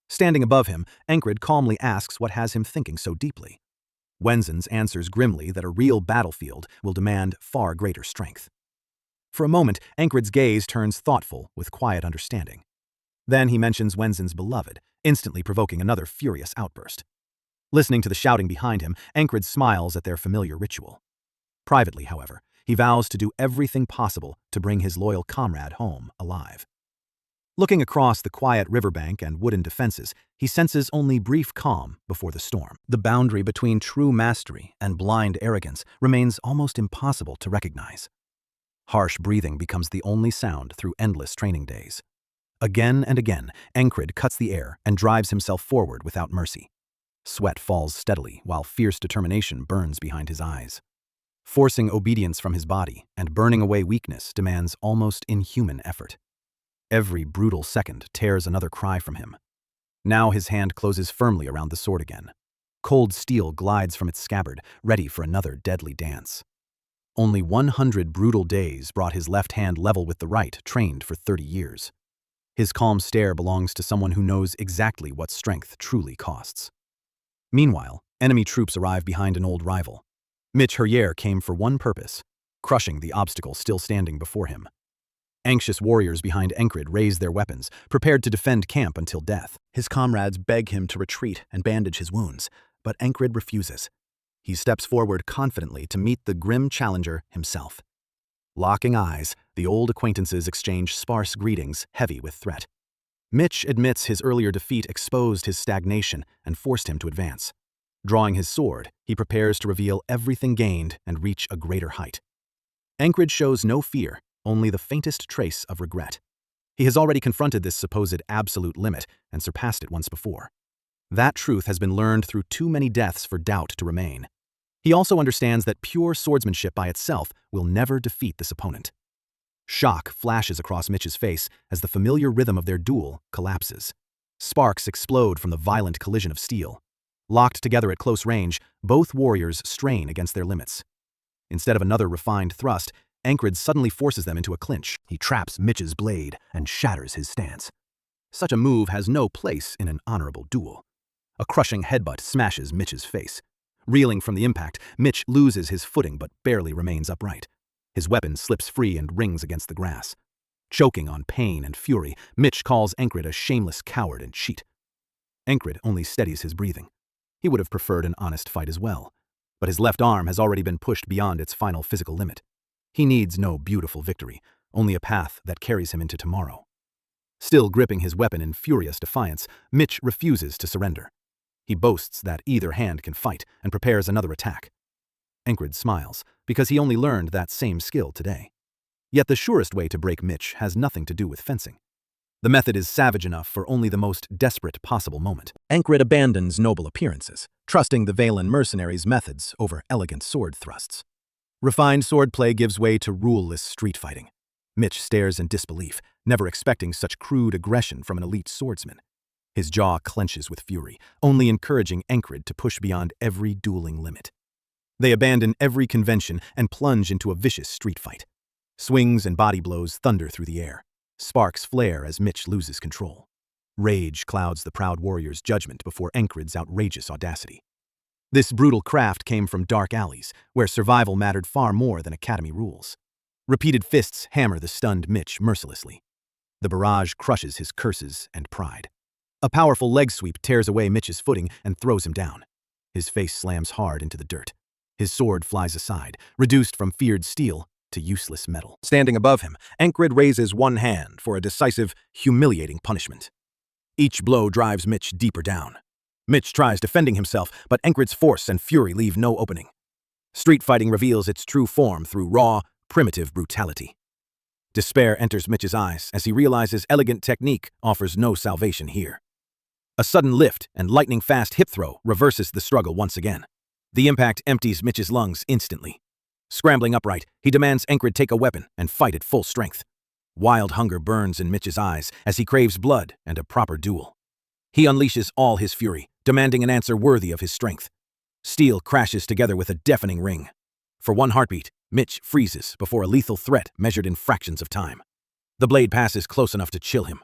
Speaker 1: Standing above him, Encred calmly asks what has him thinking so deeply. Wenzen's answers grimly that a real battlefield will demand far greater strength. For a moment, Ankrid's gaze turns thoughtful with quiet understanding. Then he mentions Wenzen's beloved, instantly provoking another furious outburst. Listening to the shouting behind him, Ankrid smiles at their familiar ritual. Privately, however, he vows to do everything possible to bring his loyal comrade home alive. Looking across the quiet riverbank and wooden defenses, he senses only brief calm before the storm. The boundary between true mastery and blind arrogance remains almost impossible to recognize. Harsh breathing becomes the only sound through endless training days. Again and again, Ankrid cuts the air and drives himself forward without mercy. Sweat falls steadily while fierce determination burns behind his eyes. Forcing obedience from his body and burning away weakness demands almost inhuman effort. Every brutal second tears another cry from him. Now his hand closes firmly around the sword again. Cold steel glides from its scabbard, ready for another deadly dance. Only 100 brutal days brought his left hand level with the right, trained for 30 years. His calm stare belongs to someone who knows exactly what strength truly costs. Meanwhile, enemy troops arrive behind an old rival. Mitch Herriere came for one purpose: crushing the obstacle still standing before him. Anxious warriors behind Ankrid raise their weapons, prepared to defend camp until death. His comrades beg him to retreat and bandage his wounds, but Ankrid refuses. He steps forward confidently to meet the grim challenger himself. Locking eyes, the old acquaintances exchange sparse greetings, heavy with threat. Mitch admits his earlier defeat exposed his stagnation and forced him to advance. Drawing his sword, he prepares to reveal everything gained and reach a greater height. Ankrid shows no fear, only the faintest trace of regret. He has already confronted this supposed absolute limit and surpassed it once before. That truth has been learned through too many deaths for doubt to remain. He also understands that pure swordsmanship by itself will never defeat this opponent. Shock flashes across Mitch's face as the familiar rhythm of their duel collapses. Sparks explode from the violent collision of steel. Locked together at close range, both warriors strain against their limits. Instead of another refined thrust, Ankrid suddenly forces them into a clinch. He traps Mitch's blade and shatters his stance. Such a move has no place in an honorable duel. A crushing headbutt smashes Mitch's face. Reeling from the impact, Mitch loses his footing but barely remains upright. His weapon slips free and rings against the grass. Choking on pain and fury, Mitch calls Ankrid a shameless coward and cheat. Ankrid only steadies his breathing. He would have preferred an honest fight as well, but his left arm has already been pushed beyond its final physical limit. He needs no beautiful victory, only a path that carries him into tomorrow. Still gripping his weapon in furious defiance, Mitch refuses to surrender. He boasts that either hand can fight and prepares another attack. Ankrid smiles, because he only learned that same skill today. Yet the surest way to break Mitch has nothing to do with fencing. The method is savage enough for only the most desperate possible moment. Ankrid abandons noble appearances, trusting the Valen mercenaries' methods over elegant sword thrusts. Refined swordplay gives way to ruleless street fighting. Mitch stares in disbelief, never expecting such crude aggression from an elite swordsman. His jaw clenches with fury, only encouraging Ankrid to push beyond every dueling limit. They abandon every convention and plunge into a vicious street fight. Swings and body blows thunder through the air. Sparks flare as Mitch loses control. Rage clouds the proud warrior's judgment before Ankrid's outrageous audacity. This brutal craft came from dark alleys, where survival mattered far more than academy rules. Repeated fists hammer the stunned Mitch mercilessly. The barrage crushes his curses and pride. A powerful leg sweep tears away Mitch's footing and throws him down. His face slams hard into the dirt. His sword flies aside, reduced from feared steel to useless metal. Standing above him, Ankrid raises one hand for a decisive, humiliating punishment. Each blow drives Mitch deeper down. Mitch tries defending himself, but Ankrid's force and fury leave no opening. Street fighting reveals its true form through raw, primitive brutality. Despair enters Mitch's eyes as he realizes elegant technique offers no salvation here. A sudden lift and lightning-fast hip throw reverses the struggle once again. The impact empties Mitch's lungs instantly. Scrambling upright, he demands Ankrid take a weapon and fight at full strength. Wild hunger burns in Mitch's eyes as he craves blood and a proper duel. He unleashes all his fury, demanding an answer worthy of his strength. Steel crashes together with a deafening ring. For one heartbeat, Mitch freezes before a lethal threat measured in fractions of time. The blade passes close enough to chill him.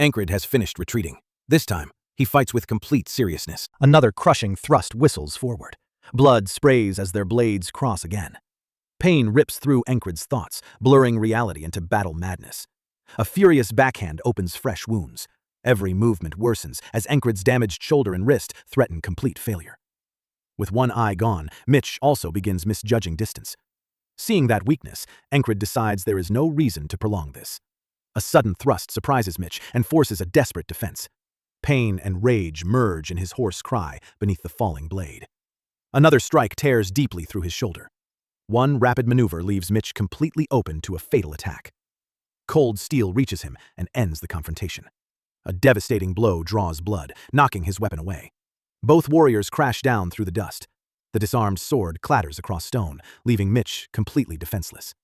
Speaker 1: Ankrid has finished retreating. This time, he fights with complete seriousness. Another crushing thrust whistles forward. Blood sprays as their blades cross again. Pain rips through Encred's thoughts, blurring reality into battle madness. A furious backhand opens fresh wounds. Every movement worsens as Encred's damaged shoulder and wrist threaten complete failure. With one eye gone, Mitch also begins misjudging distance. Seeing that weakness, Encred decides there is no reason to prolong this. A sudden thrust surprises Mitch and forces a desperate defense. Pain and rage merge in his hoarse cry beneath the falling blade. Another strike tears deeply through his shoulder. One rapid maneuver leaves Mitch completely open to a fatal attack. Cold steel reaches him and ends the confrontation. A devastating blow draws blood, knocking his weapon away. Both warriors crash down through the dust. The disarmed sword clatters across stone, leaving Mitch completely defenseless.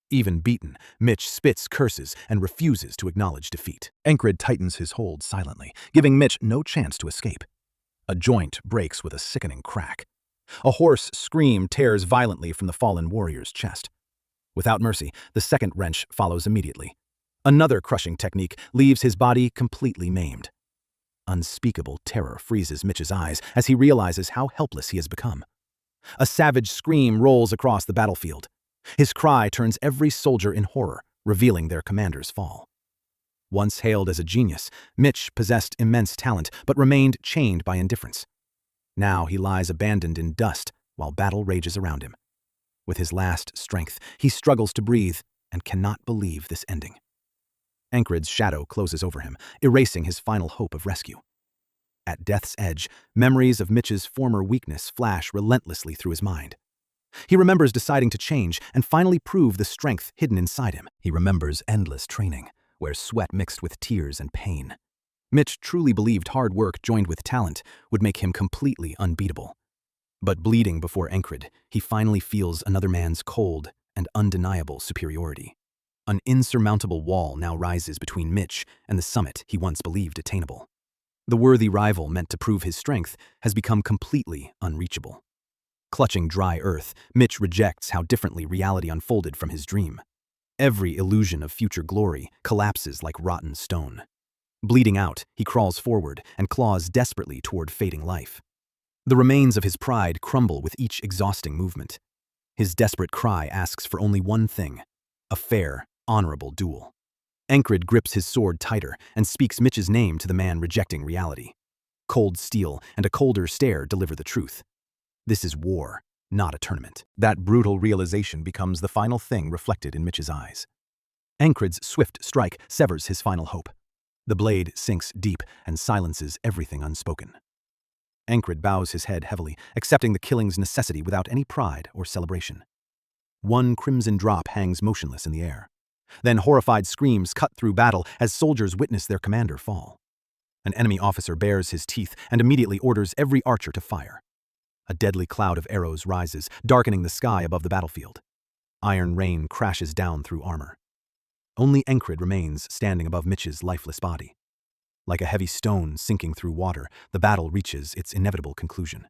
Speaker 1: Even beaten, Mitch spits curses and refuses to acknowledge defeat. Encred tightens his hold silently, giving Mitch no chance to escape. A joint breaks with a sickening crack. A hoarse scream tears violently from the fallen warrior's chest. Without mercy, the second wrench follows immediately. Another crushing technique leaves his body completely maimed. Unspeakable terror freezes Mitch's eyes as he realizes how helpless he has become. A savage scream rolls across the battlefield. His cry turns every soldier in horror, revealing their commander's fall. Once hailed as a genius, Mitch possessed immense talent but remained chained by indifference. Now he lies abandoned in dust while battle rages around him. With his last strength, he struggles to breathe and cannot believe this ending. Encred's shadow closes over him, erasing his final hope of rescue. At death's edge, memories of Mitch's former weakness flash relentlessly through his mind. He remembers deciding to change and finally prove the strength hidden inside him. He remembers endless training, where sweat mixed with tears and pain. Mitch truly believed hard work joined with talent would make him completely unbeatable. But bleeding before Encred, he finally feels another man's cold and undeniable superiority. An insurmountable wall now rises between Mitch and the summit he once believed attainable. The worthy rival meant to prove his strength has become completely unreachable. Clutching dry earth, Mitch rejects how differently reality unfolded from his dream. Every illusion of future glory collapses like rotten stone. Bleeding out, he crawls forward and claws desperately toward fading life. The remains of his pride crumble with each exhausting movement. His desperate cry asks for only one thing: a fair, honorable duel. Encred grips his sword tighter and speaks Mitch's name to the man rejecting reality. Cold steel and a colder stare deliver the truth. This is war, not a tournament. That brutal realization becomes the final thing reflected in Mitch's eyes. Encred's swift strike severs his final hope. The blade sinks deep and silences everything unspoken. Encred bows his head heavily, accepting the killing's necessity without any pride or celebration. One crimson drop hangs motionless in the air. Then horrified screams cut through battle as soldiers witness their commander fall. An enemy officer bares his teeth and immediately orders every archer to fire. A deadly cloud of arrows rises, darkening the sky above the battlefield. Iron rain crashes down through armor. Only Encred remains standing above Mitch's lifeless body. Like a heavy stone sinking through water, the battle reaches its inevitable conclusion.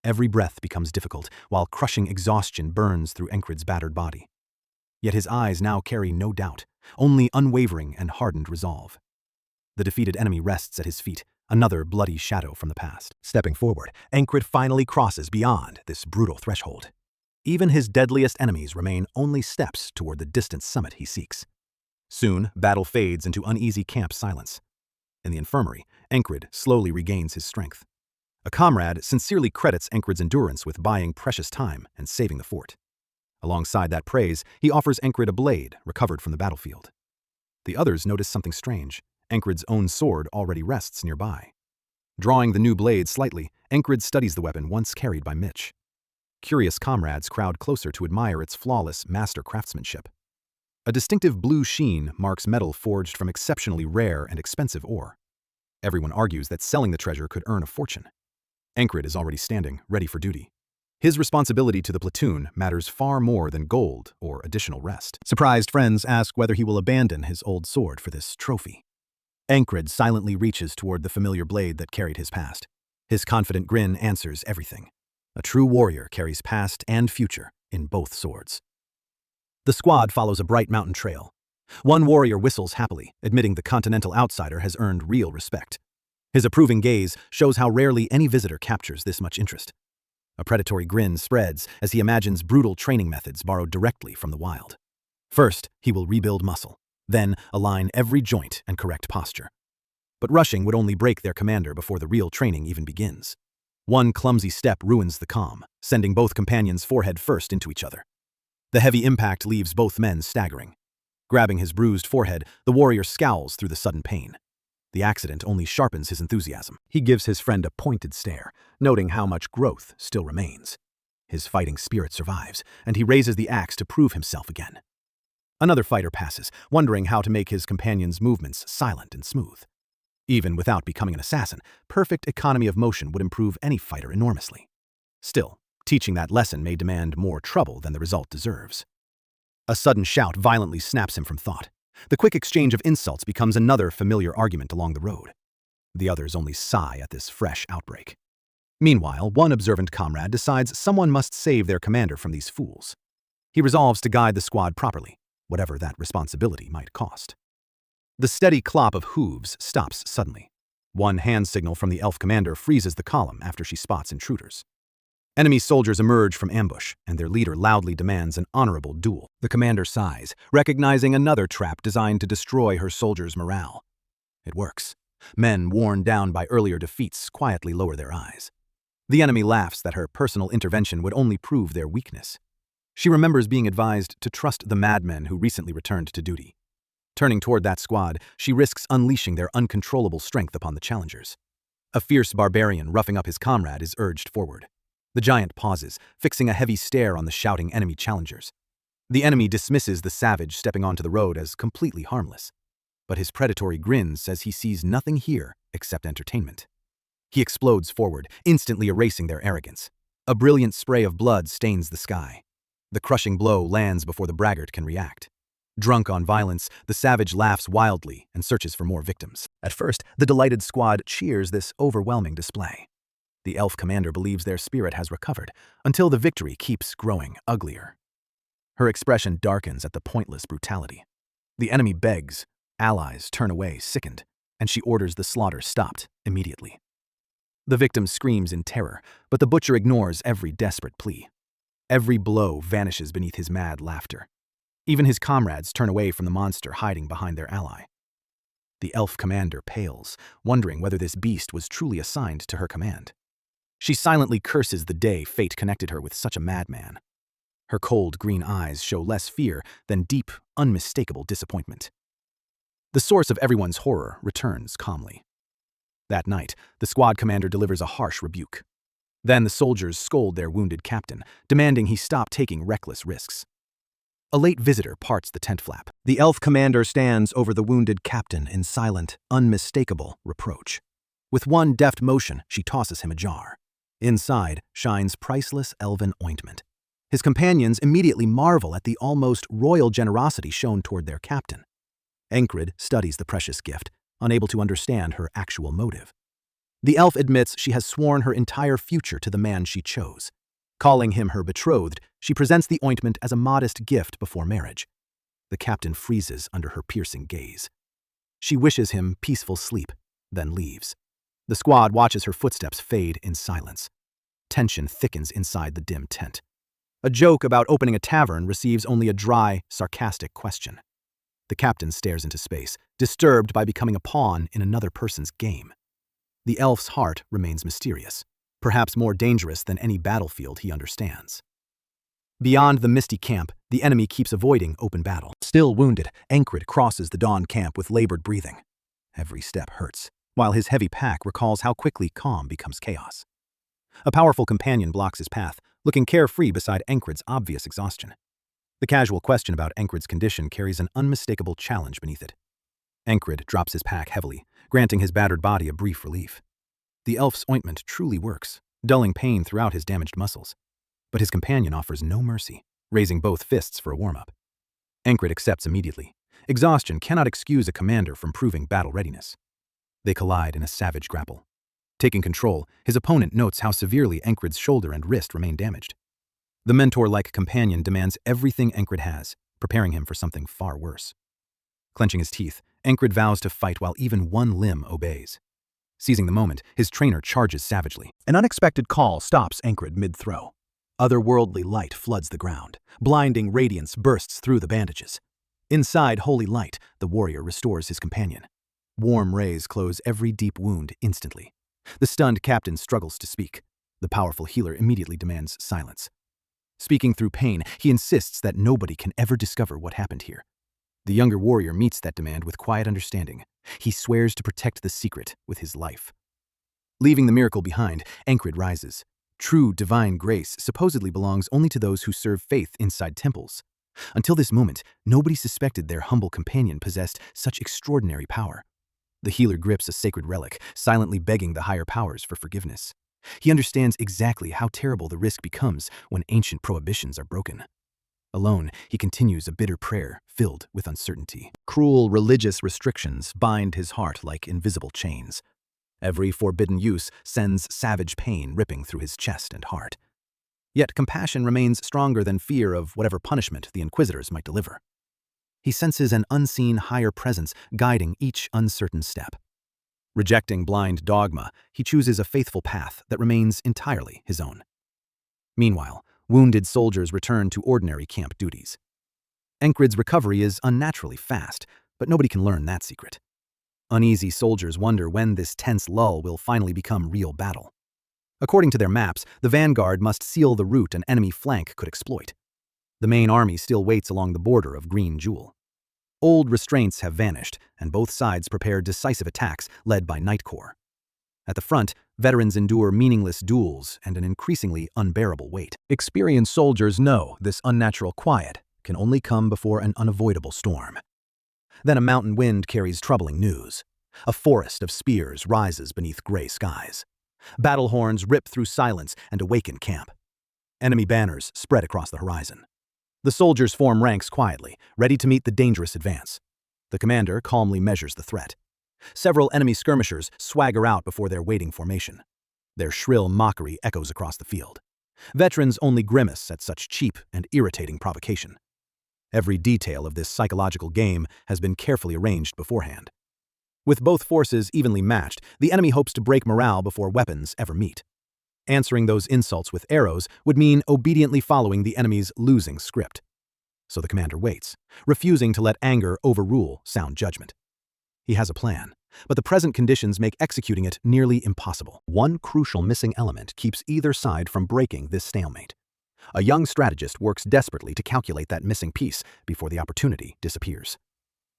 Speaker 1: Every breath becomes difficult, while crushing exhaustion burns through Encred's battered body. Yet his eyes now carry no doubt, only unwavering and hardened resolve. The defeated enemy rests at his feet, another bloody shadow from the past. Stepping forward, Encred finally crosses beyond this brutal threshold. Even his deadliest enemies remain only steps toward the distant summit he seeks. Soon, battle fades into uneasy camp silence. In the infirmary, Encred slowly regains his strength. A comrade sincerely credits Encred's endurance with buying precious time and saving the fort. Alongside that praise, he offers Encred a blade recovered from the battlefield. The others notice something strange. Encred's own sword already rests nearby. Drawing the new blade slightly, Encred studies the weapon once carried by Mitch. Curious comrades crowd closer to admire its flawless master craftsmanship. A distinctive blue sheen marks metal forged from exceptionally rare and expensive ore. Everyone argues that selling the treasure could earn a fortune. Encred is already standing, ready for duty. His responsibility to the platoon matters far more than gold or additional rest. Surprised friends ask whether he will abandon his old sword for this trophy. Encred silently reaches toward the familiar blade that carried his past. His confident grin answers everything. A true warrior carries past and future in both swords. The squad follows a bright mountain trail. One warrior whistles happily, admitting the continental outsider has earned real respect. His approving gaze shows how rarely any visitor captures this much interest. A predatory grin spreads as he imagines brutal training methods borrowed directly from the wild. First, he will rebuild muscle, then align every joint and correct posture. But rushing would only break their commander before the real training even begins. One clumsy step ruins the calm, sending both companions forehead first into each other. The heavy impact leaves both men staggering. Grabbing his bruised forehead, the warrior scowls through the sudden pain. The accident only sharpens his enthusiasm. He gives his friend a pointed stare, noting how much growth still remains. His fighting spirit survives, and he raises the axe to prove himself again. Another fighter passes, wondering how to make his companion's movements silent and smooth. Even without becoming an assassin, perfect economy of motion would improve any fighter enormously. Still, teaching that lesson may demand more trouble than the result deserves. A sudden shout violently snaps him from thought. The quick exchange of insults becomes another familiar argument along the road. The others only sigh at this fresh outbreak. Meanwhile, one observant comrade decides someone must save their commander from these fools. He resolves to guide the squad properly, whatever that responsibility might cost. The steady clop of hooves stops suddenly. One hand signal from the elf commander freezes the column after she spots intruders. Enemy soldiers emerge from ambush, and their leader loudly demands an honorable duel. The commander sighs, recognizing another trap designed to destroy her soldiers' morale. It works. Men worn down by earlier defeats quietly lower their eyes. The enemy laughs that her personal intervention would only prove their weakness. She remembers being advised to trust the madmen who recently returned to duty. Turning toward that squad, she risks unleashing their uncontrollable strength upon the challengers. A fierce barbarian roughing up his comrade is urged forward. The giant pauses, fixing a heavy stare on the shouting enemy challengers. The enemy dismisses the savage stepping onto the road as completely harmless. But his predatory grin says he sees nothing here except entertainment. He explodes forward, instantly erasing their arrogance. A brilliant spray of blood stains the sky. The crushing blow lands before the braggart can react. Drunk on violence, the savage laughs wildly and searches for more victims. At first, the delighted squad cheers this overwhelming display. The elf commander believes their spirit has recovered, until the victory keeps growing uglier. Her expression darkens at the pointless brutality. The enemy begs, allies turn away sickened, and she orders the slaughter stopped immediately. The victim screams in terror, but the butcher ignores every desperate plea. Every blow vanishes beneath his mad laughter. Even his comrades turn away from the monster hiding behind their ally. The elf commander pales, wondering whether this beast was truly assigned to her command. She silently curses the day fate connected her with such a madman. Her cold green eyes show less fear than deep, unmistakable disappointment. The source of everyone's horror returns calmly. That night, the squad commander delivers a harsh rebuke. Then the soldiers scold their wounded captain, demanding he stop taking reckless risks. A late visitor parts the tent flap. The elf commander stands over the wounded captain in silent, unmistakable reproach. With one deft motion, she tosses him ajar. Inside shines priceless elven ointment. His companions immediately marvel at the almost royal generosity shown toward their captain. Encred studies the precious gift, unable to understand her actual motive. The elf admits she has sworn her entire future to the man she chose. Calling him her betrothed, she presents the ointment as a modest gift before marriage. The captain freezes under her piercing gaze. She wishes him peaceful sleep, then leaves. The squad watches her footsteps fade in silence. Tension thickens inside the dim tent. A joke about opening a tavern receives only a dry, sarcastic question. The captain stares into space, disturbed by becoming a pawn in another person's game. The elf's heart remains mysterious, perhaps more dangerous than any battlefield he understands. Beyond the misty camp, the enemy keeps avoiding open battle. Still wounded, Encred crosses the dawn camp with labored breathing. Every step hurts, while his heavy pack recalls how quickly calm becomes chaos. A powerful companion blocks his path, looking carefree beside Encred's obvious exhaustion. The casual question about Encred's condition carries an unmistakable challenge beneath it. Encred drops his pack heavily, granting his battered body a brief relief. The elf's ointment truly works, dulling pain throughout his damaged muscles. But his companion offers no mercy, raising both fists for a warm-up. Encred accepts immediately. Exhaustion cannot excuse a commander from proving battle readiness. They collide in a savage grapple. Taking control, his opponent notes how severely Encred's shoulder and wrist remain damaged. The mentor-like companion demands everything Encred has, preparing him for something far worse. Clenching his teeth, Encred vows to fight while even one limb obeys. Seizing the moment, his trainer charges savagely. An unexpected call stops Ancred mid-throw. Otherworldly light floods the ground. Blinding radiance bursts through the bandages. Inside holy light, the warrior restores his companion. Warm rays close every deep wound instantly. The stunned captain struggles to speak. The powerful healer immediately demands silence. Speaking through pain, he insists that nobody can ever discover what happened here. The younger warrior meets that demand with quiet understanding. He swears to protect the secret with his life. Leaving the miracle behind, Ancred rises. True divine grace supposedly belongs only to those who serve faith inside temples. Until this moment, nobody suspected their humble companion possessed such extraordinary power. The healer grips a sacred relic, silently begging the higher powers for forgiveness. He understands exactly how terrible the risk becomes when ancient prohibitions are broken. Alone, he continues a bitter prayer filled with uncertainty. Cruel religious restrictions bind his heart like invisible chains. Every forbidden use sends savage pain ripping through his chest and heart. Yet compassion remains stronger than fear of whatever punishment the Inquisitors might deliver. He senses an unseen higher presence guiding each uncertain step. Rejecting blind dogma, he chooses a faithful path that remains entirely his own. Meanwhile, wounded soldiers return to ordinary camp duties. Ancred's recovery is unnaturally fast, but nobody can learn that secret. Uneasy soldiers wonder when this tense lull will finally become real battle. According to their maps, the vanguard must seal the route an enemy flank could exploit. The main army still waits along the border of Green Jewel. Old restraints have vanished, and both sides prepare decisive attacks led by Night Corps. At the front, veterans endure meaningless duels and an increasingly unbearable weight. Experienced soldiers know this unnatural quiet can only come before an unavoidable storm. Then a mountain wind carries troubling news. A forest of spears rises beneath gray skies. Battle horns rip through silence and awaken camp. Enemy banners spread across the horizon. The soldiers form ranks quietly, ready to meet the dangerous advance. The commander calmly measures the threat. Several enemy skirmishers swagger out before their waiting formation. Their shrill mockery echoes across the field. Veterans only grimace at such cheap and irritating provocation. Every detail of this psychological game has been carefully arranged beforehand. With both forces evenly matched, the enemy hopes to break morale before weapons ever meet. Answering those insults with arrows would mean obediently following the enemy's losing script. So the commander waits, refusing to let anger overrule sound judgment. He has a plan, but the present conditions make executing it nearly impossible. One crucial missing element keeps either side from breaking this stalemate. A young strategist works desperately to calculate that missing piece before the opportunity disappears.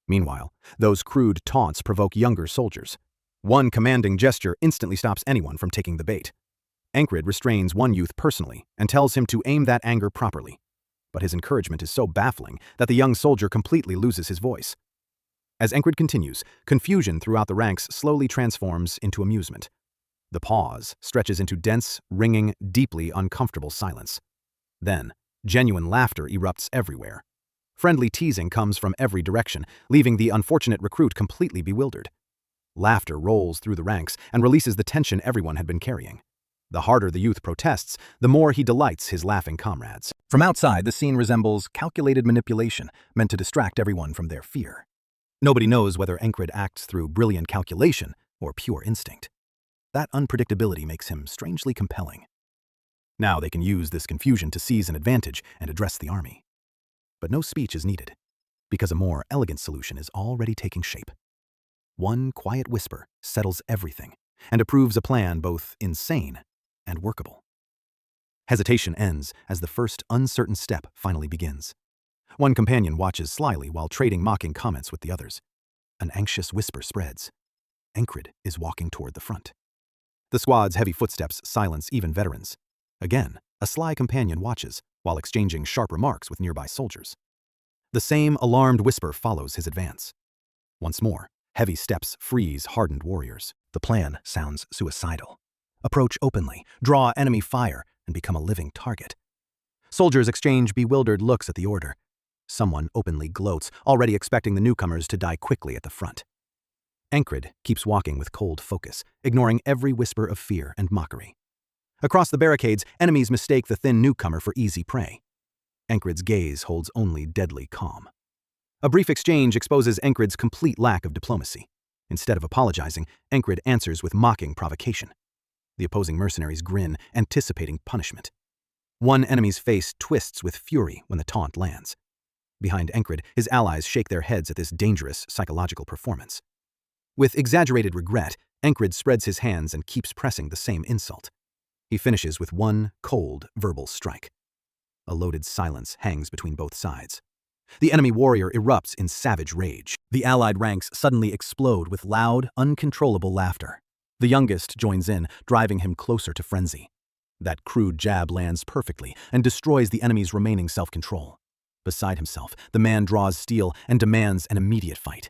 Speaker 1: Meanwhile, those crude taunts provoke younger soldiers. One commanding gesture instantly stops anyone from taking the bait. Ancred restrains one youth personally and tells him to aim that anger properly. But his encouragement is so baffling that the young soldier completely loses his voice. As Ancred continues, confusion throughout the ranks slowly transforms into amusement. The pause stretches into dense, ringing, deeply uncomfortable silence. Then, genuine laughter erupts everywhere. Friendly teasing comes from every direction, leaving the unfortunate recruit completely bewildered. Laughter rolls through the ranks and releases the tension everyone had been carrying. The harder the youth protests, the more he delights his laughing comrades. From outside, the scene resembles calculated manipulation meant to distract everyone from their fear. Nobody knows whether Ancred acts through brilliant calculation or pure instinct. That unpredictability makes him strangely compelling. Now they can use this confusion to seize an advantage and address the army. But no speech is needed, because a more elegant solution is already taking shape. One quiet whisper settles everything and approves a plan both insane and workable. Hesitation ends as the first uncertain step finally begins. One companion watches slyly while trading mocking comments with the others. An anxious whisper spreads. Ancred is walking toward the front. The squad's heavy footsteps silence even veterans. Again, a sly companion watches while exchanging sharp remarks with nearby soldiers. The same alarmed whisper follows his advance. Once more, heavy steps freeze hardened warriors. The plan sounds suicidal. Approach openly, draw enemy fire, and become a living target. Soldiers exchange bewildered looks at the order. Someone openly gloats, already expecting the newcomers to die quickly at the front. Ancred keeps walking with cold focus, ignoring every whisper of fear and mockery. Across the barricades, enemies mistake the thin newcomer for easy prey. Ancred's gaze holds only deadly calm. A brief exchange exposes Ancred's complete lack of diplomacy. Instead of apologizing, Encred answers with mocking provocation. The opposing mercenaries grin, anticipating punishment. One enemy's face twists with fury when the taunt lands. Behind Encred, his allies shake their heads at this dangerous psychological performance. With exaggerated regret, Encred spreads his hands and keeps pressing the same insult. He finishes with one cold, verbal strike. A loaded silence hangs between both sides. The enemy warrior erupts in savage rage. The allied ranks suddenly explode with loud, uncontrollable laughter. The youngest joins in, driving him closer to frenzy. That crude jab lands perfectly and destroys the enemy's remaining self-control. Beside himself, the man draws steel and demands an immediate fight.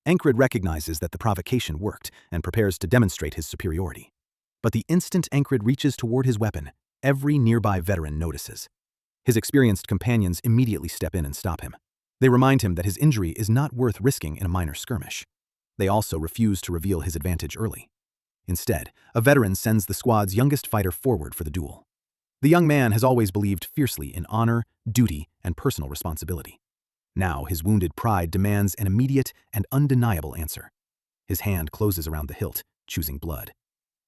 Speaker 1: Encred recognizes that the provocation worked and prepares to demonstrate his superiority. But the instant Encred reaches toward his weapon, every nearby veteran notices. His experienced companions immediately step in and stop him. They remind him that his injury is not worth risking in a minor skirmish. They also refuse to reveal his advantage early. Instead, a veteran sends the squad's youngest fighter forward for the duel. The young man has always believed fiercely in honor, duty, and personal responsibility. Now his wounded pride demands an immediate and undeniable answer. His hand closes around the hilt, choosing blood.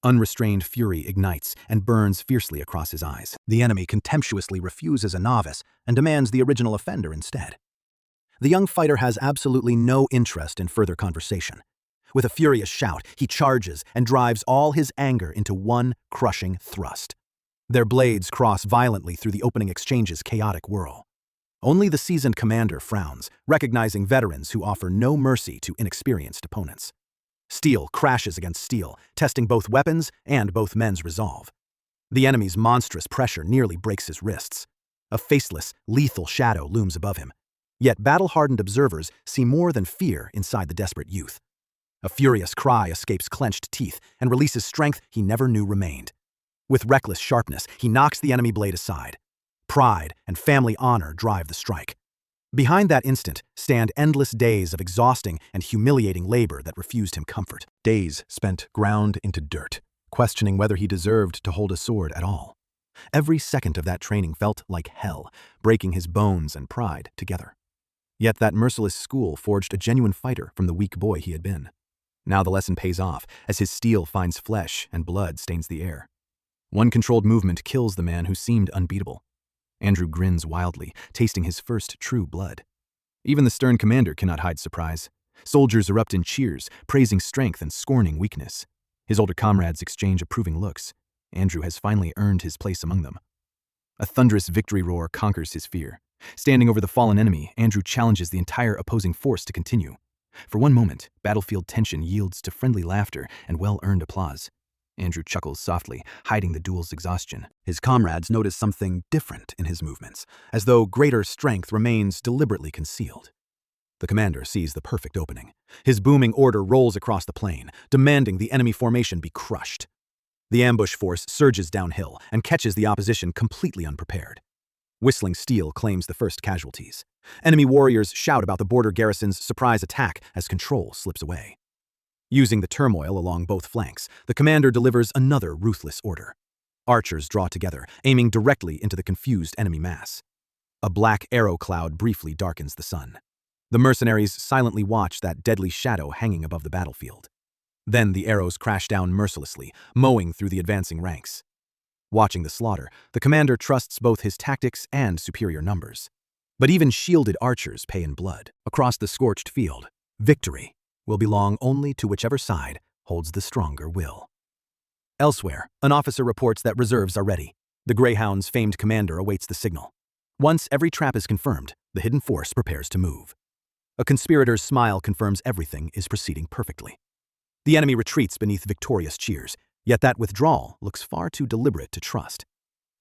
Speaker 1: Unrestrained fury ignites and burns fiercely across his eyes. The enemy contemptuously refuses a novice and demands the original offender instead. The young fighter has absolutely no interest in further conversation. With a furious shout, he charges and drives all his anger into one crushing thrust. Their blades cross violently through the opening exchange's chaotic whirl. Only the seasoned commander frowns, recognizing veterans who offer no mercy to inexperienced opponents. Steel crashes against steel, testing both weapons and both men's resolve. The enemy's monstrous pressure nearly breaks his wrists. A faceless, lethal shadow looms above him. Yet battle-hardened observers see more than fear inside the desperate youth. A furious cry escapes clenched teeth and releases strength he never knew remained. With reckless sharpness, he knocks the enemy blade aside. Pride and family honor drive the strike. Behind that instant stand endless days of exhausting and humiliating labor that refused him comfort. Days spent ground into dirt, questioning whether he deserved to hold a sword at all. Every second of that training felt like hell, breaking his bones and pride together. Yet that merciless school forged a genuine fighter from the weak boy he had been. Now the lesson pays off, as his steel finds flesh and blood stains the air. One controlled movement kills the man who seemed unbeatable. Andrew grins wildly, tasting his first true blood. Even the stern commander cannot hide surprise. Soldiers erupt in cheers, praising strength and scorning weakness. His older comrades exchange approving looks. Andrew has finally earned his place among them. A thunderous victory roar conquers his fear. Standing over the fallen enemy, Andrew challenges the entire opposing force to continue. For one moment, battlefield tension yields to friendly laughter and well-earned applause. Andrew chuckles softly, hiding the duel's exhaustion. His comrades notice something different in his movements, as though greater strength remains deliberately concealed. The commander sees the perfect opening. His booming order rolls across the plain, demanding the enemy formation be crushed. The ambush force surges downhill and catches the opposition completely unprepared. Whistling steel claims the first casualties. Enemy warriors shout about the border garrison's surprise attack as control slips away. Using the turmoil along both flanks, the commander delivers another ruthless order. Archers draw together, aiming directly into the confused enemy mass. A black arrow cloud briefly darkens the sun. The mercenaries silently watch that deadly shadow hanging above the battlefield. Then the arrows crash down mercilessly, mowing through the advancing ranks. Watching the slaughter, the commander trusts both his tactics and superior numbers. But even shielded archers pay in blood. Across the scorched field, victory will belong only to whichever side holds the stronger will. Elsewhere, an officer reports that reserves are ready. The Greyhound's famed commander awaits the signal. Once every trap is confirmed, the hidden force prepares to move. A conspirator's smile confirms everything is proceeding perfectly. The enemy retreats beneath victorious cheers, yet that withdrawal looks far too deliberate to trust.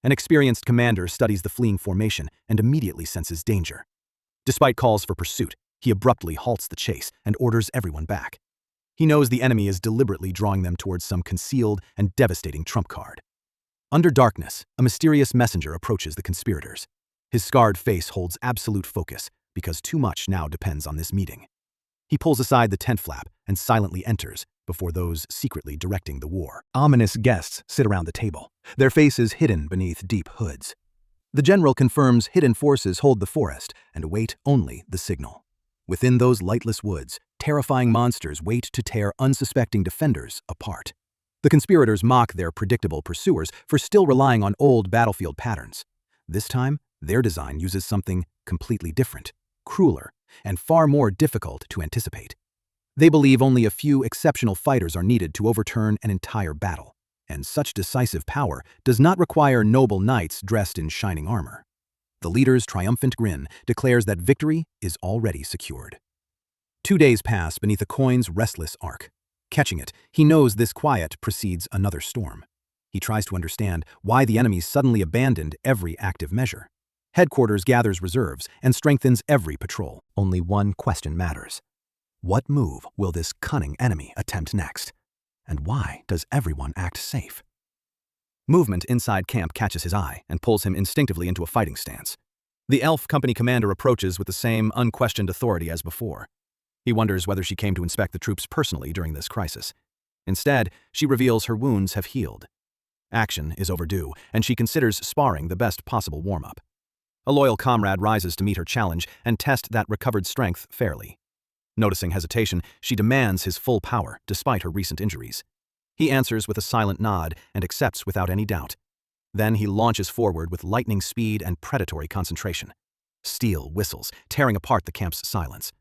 Speaker 1: An experienced commander studies the fleeing formation and immediately senses danger. Despite calls for pursuit, he abruptly halts the chase and orders everyone back. He knows the enemy is deliberately drawing them towards some concealed and devastating trump card. Under darkness, a mysterious messenger approaches the conspirators. His scarred face holds absolute focus because too much now depends on this meeting. He pulls aside the tent flap and silently enters before those secretly directing the war. Ominous guests sit around the table, their faces hidden beneath deep hoods. The general confirms hidden forces hold the forest and await only the signal. Within those lightless woods, terrifying monsters wait to tear unsuspecting defenders apart. The conspirators mock their predictable pursuers for still relying on old battlefield patterns. This time, their design uses something completely different, crueler, and far more difficult to anticipate. They believe only a few exceptional fighters are needed to overturn an entire battle, and such decisive power does not require noble knights dressed in shining armor. The leader's triumphant grin declares that victory is already secured. 2 days pass beneath a coin's restless arc. Catching it, he knows this quiet precedes another storm. He tries to understand why the enemy suddenly abandoned every active measure. Headquarters gathers reserves and strengthens every patrol. Only one question matters. What move will this cunning enemy attempt next? And why does everyone act safe? Movement inside camp catches his eye and pulls him instinctively into a fighting stance. The elf company commander approaches with the same unquestioned authority as before. He wonders whether she came to inspect the troops personally during this crisis. Instead, she reveals her wounds have healed. Action is overdue, and she considers sparring the best possible warm-up. A loyal comrade rises to meet her challenge and test that recovered strength fairly. Noticing hesitation, she demands his full power, despite her recent injuries. He answers with a silent nod and accepts without any doubt. Then he launches forward with lightning speed and predatory concentration. Steel whistles, tearing apart the camp's silence.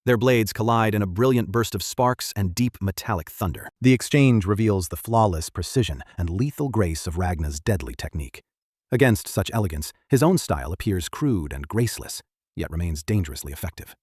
Speaker 1: Their blades collide in a brilliant burst of sparks and deep metallic thunder. The exchange reveals the flawless precision and lethal grace of Ragnar's deadly technique. Against such elegance, his own style appears crude and graceless, yet remains dangerously effective.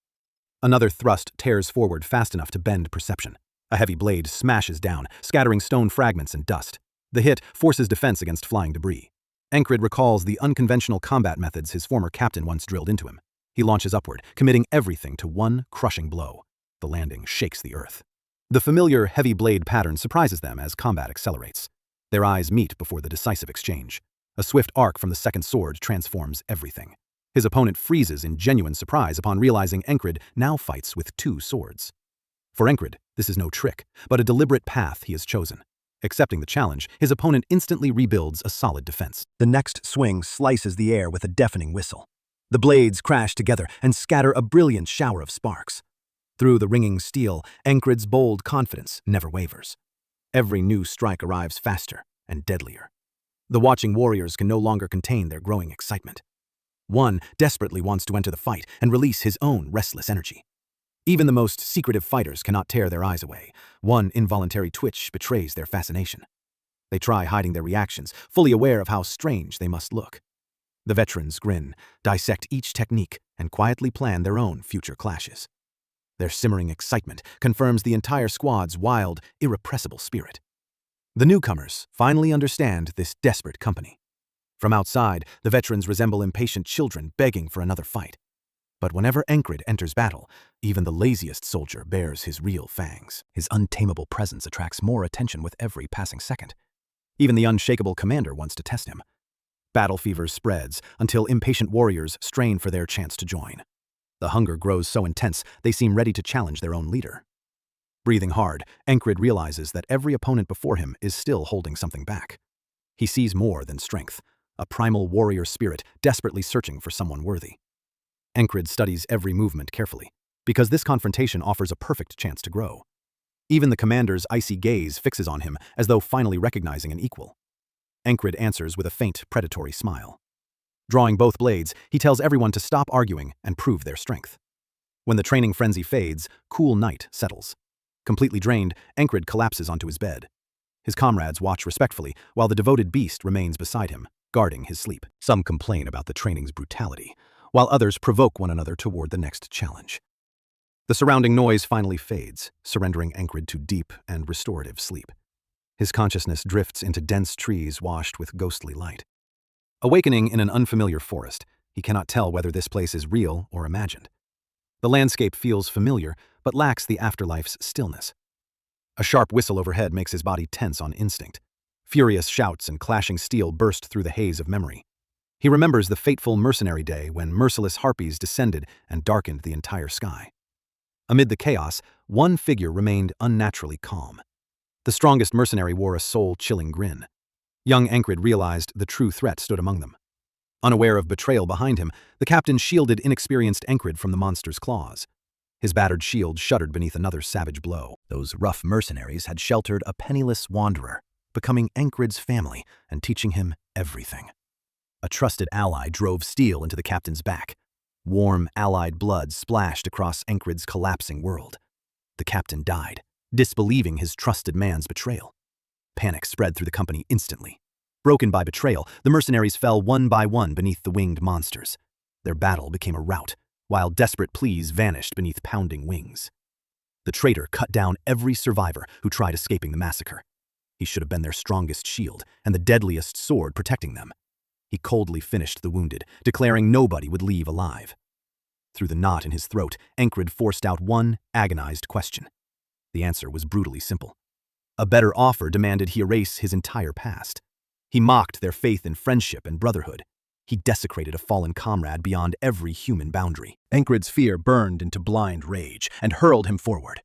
Speaker 1: Another thrust tears forward fast enough to bend perception. A heavy blade smashes down, scattering stone fragments and dust. The hit forces defense against flying debris. Encred recalls the unconventional combat methods his former captain once drilled into him. He launches upward, committing everything to one crushing blow. The landing shakes the earth. The familiar heavy blade pattern surprises them as combat accelerates. Their eyes meet before the decisive exchange. A swift arc from the second sword transforms everything. His opponent freezes in genuine surprise upon realizing Encred now fights with 2 swords. For Encred, this is no trick, but a deliberate path he has chosen. Accepting the challenge, his opponent instantly rebuilds a solid defense. The next swing slices the air with a deafening whistle. The blades crash together and scatter a brilliant shower of sparks. Through the ringing steel, Encred's bold confidence never wavers. Every new strike arrives faster and deadlier. The watching warriors can no longer contain their growing excitement. One desperately wants to enter the fight and release his own restless energy. Even the most secretive fighters cannot tear their eyes away. One involuntary twitch betrays their fascination. They try hiding their reactions, fully aware of how strange they must look. The veterans grin, dissect each technique, and quietly plan their own future clashes. Their simmering excitement confirms the entire squad's wild, irrepressible spirit. The newcomers finally understand this desperate company. From outside, the veterans resemble impatient children begging for another fight. But whenever Encred enters battle, even the laziest soldier bears his real fangs. His untamable presence attracts more attention with every passing second. Even the unshakable commander wants to test him. Battle fever spreads until impatient warriors strain for their chance to join. The hunger grows so intense they seem ready to challenge their own leader. Breathing hard, Encred realizes that every opponent before him is still holding something back. He sees more than strength, a primal warrior spirit desperately searching for someone worthy. Encred studies every movement carefully, because this confrontation offers a perfect chance to grow. Even the commander's icy gaze fixes on him as though finally recognizing an equal. Encred answers with a faint, predatory smile. Drawing both blades, he tells everyone to stop arguing and prove their strength. When the training frenzy fades, cool night settles. Completely drained, Encred collapses onto his bed. His comrades watch respectfully, while the devoted beast remains beside him, guarding his sleep. Some complain about the training's brutality, while others provoke one another toward the next challenge. The surrounding noise finally fades, surrendering Encred to deep and restorative sleep. His consciousness drifts into dense trees washed with ghostly light. Awakening in an unfamiliar forest, he cannot tell whether this place is real or imagined. The landscape feels familiar, but lacks the afterlife's stillness. A sharp whistle overhead makes his body tense on instinct. Furious shouts and clashing steel burst through the haze of memory. He remembers the fateful mercenary day when merciless harpies descended and darkened the entire sky. Amid the chaos, one figure remained unnaturally calm. The strongest mercenary wore a soul-chilling grin. Young Encred realized the true threat stood among them. Unaware of betrayal behind him, the captain shielded inexperienced Encred from the monster's claws. His battered shield shuddered beneath another savage blow. Those rough mercenaries had sheltered a penniless wanderer, becoming Encred's family and teaching him everything. A trusted ally drove steel into the captain's back. Warm, allied blood splashed across Encred's collapsing world. The captain died, disbelieving his trusted man's betrayal. Panic spread through the company instantly. Broken by betrayal, the mercenaries fell one by one beneath the winged monsters. Their battle became a rout, while desperate pleas vanished beneath pounding wings. The traitor cut down every survivor who tried escaping the massacre. He should have been their strongest shield and the deadliest sword protecting them. He coldly finished the wounded, declaring nobody would leave alive. Through the knot in his throat, Encred forced out one agonized question. The answer was brutally simple. A better offer demanded he erase his entire past. He mocked their faith in friendship and brotherhood. He desecrated a fallen comrade beyond every human boundary. Encred's fear burned into blind rage and hurled him forward.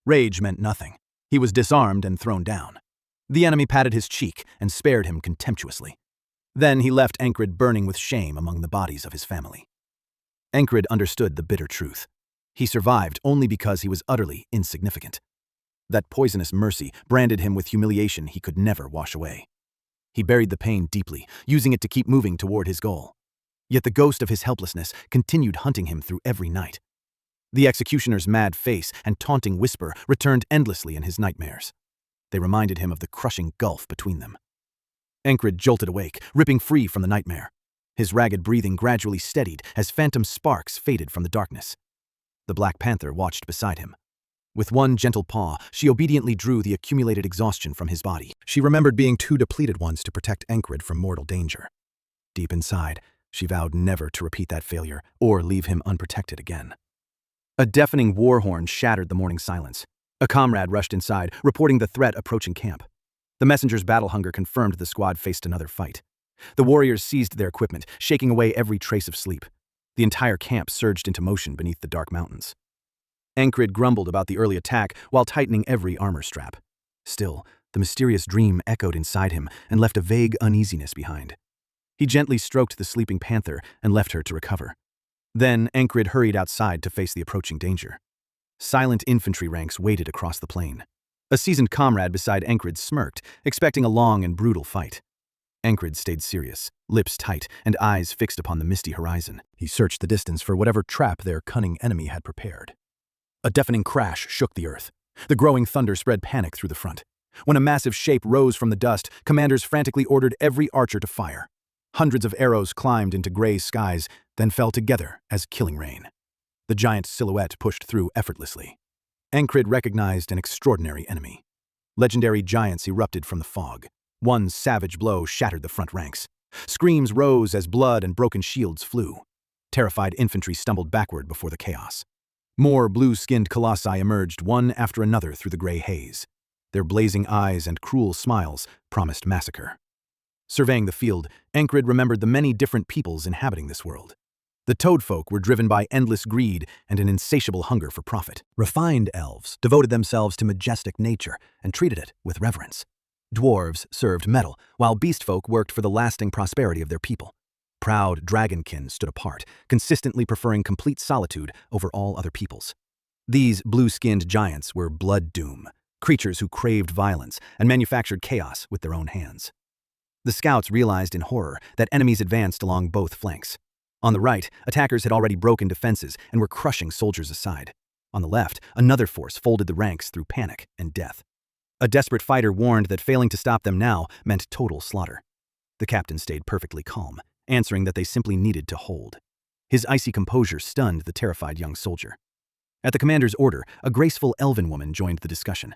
Speaker 1: Rage meant nothing. He was disarmed and thrown down. The enemy patted his cheek and spared him contemptuously. Then he left Encred burning with shame among the bodies of his family. Encred understood the bitter truth. He survived only because he was utterly insignificant. That poisonous mercy branded him with humiliation he could never wash away. He buried the pain deeply, using it to keep moving toward his goal. Yet the ghost of his helplessness continued hunting him through every night. The executioner's mad face and taunting whisper returned endlessly in his nightmares. They reminded him of the crushing gulf between them. Encred jolted awake, ripping free from the nightmare. His ragged breathing gradually steadied as phantom sparks faded from the darkness. The Black Panther watched beside him. With one gentle paw, she obediently drew the accumulated exhaustion from his body. She remembered being too depleted once to protect Encred from mortal danger. Deep inside, she vowed never to repeat that failure or leave him unprotected again. A deafening war horn shattered the morning silence. A comrade rushed inside, reporting the threat approaching camp. The messenger's battle hunger confirmed the squad faced another fight. The warriors seized their equipment, shaking away every trace of sleep. The entire camp surged into motion beneath the dark mountains. Encred grumbled about the early attack while tightening every armor strap. Still, the mysterious dream echoed inside him and left a vague uneasiness behind. He gently stroked the sleeping panther and left her to recover. Then Encred hurried outside to face the approaching danger. Silent infantry ranks waited across the plain. A seasoned comrade beside Encred smirked, expecting a long and brutal fight. Encred stayed serious, lips tight and eyes fixed upon the misty horizon. He searched the distance for whatever trap their cunning enemy had prepared. A deafening crash shook the earth. The growing thunder spread panic through the front. When a massive shape rose from the dust, commanders frantically ordered every archer to fire. Hundreds of arrows climbed into gray skies, then fell together as killing rain. The giant silhouette pushed through effortlessly. Encred recognized an extraordinary enemy. Legendary giants erupted from the fog. One savage blow shattered the front ranks. Screams rose as blood and broken shields flew. Terrified infantry stumbled backward before the chaos. More blue-skinned colossi emerged one after another through the gray haze. Their blazing eyes and cruel smiles promised massacre. Surveying the field, Encred remembered the many different peoples inhabiting this world. The toadfolk were driven by endless greed and an insatiable hunger for profit. Refined elves devoted themselves to majestic nature and treated it with reverence. Dwarves served metal, while beastfolk worked for the lasting prosperity of their people. Proud dragonkin stood apart, consistently preferring complete solitude over all other peoples. These blue-skinned giants were blood doom, creatures who craved violence and manufactured chaos with their own hands. The scouts realized in horror that enemies advanced along both flanks. On the right, attackers had already broken defenses and were crushing soldiers aside. On the left, another force folded the ranks through panic and death. A desperate fighter warned that failing to stop them now meant total slaughter. The captain stayed perfectly calm, answering that they simply needed to hold. His icy composure stunned the terrified young soldier. At the commander's order, a graceful elven woman joined the discussion.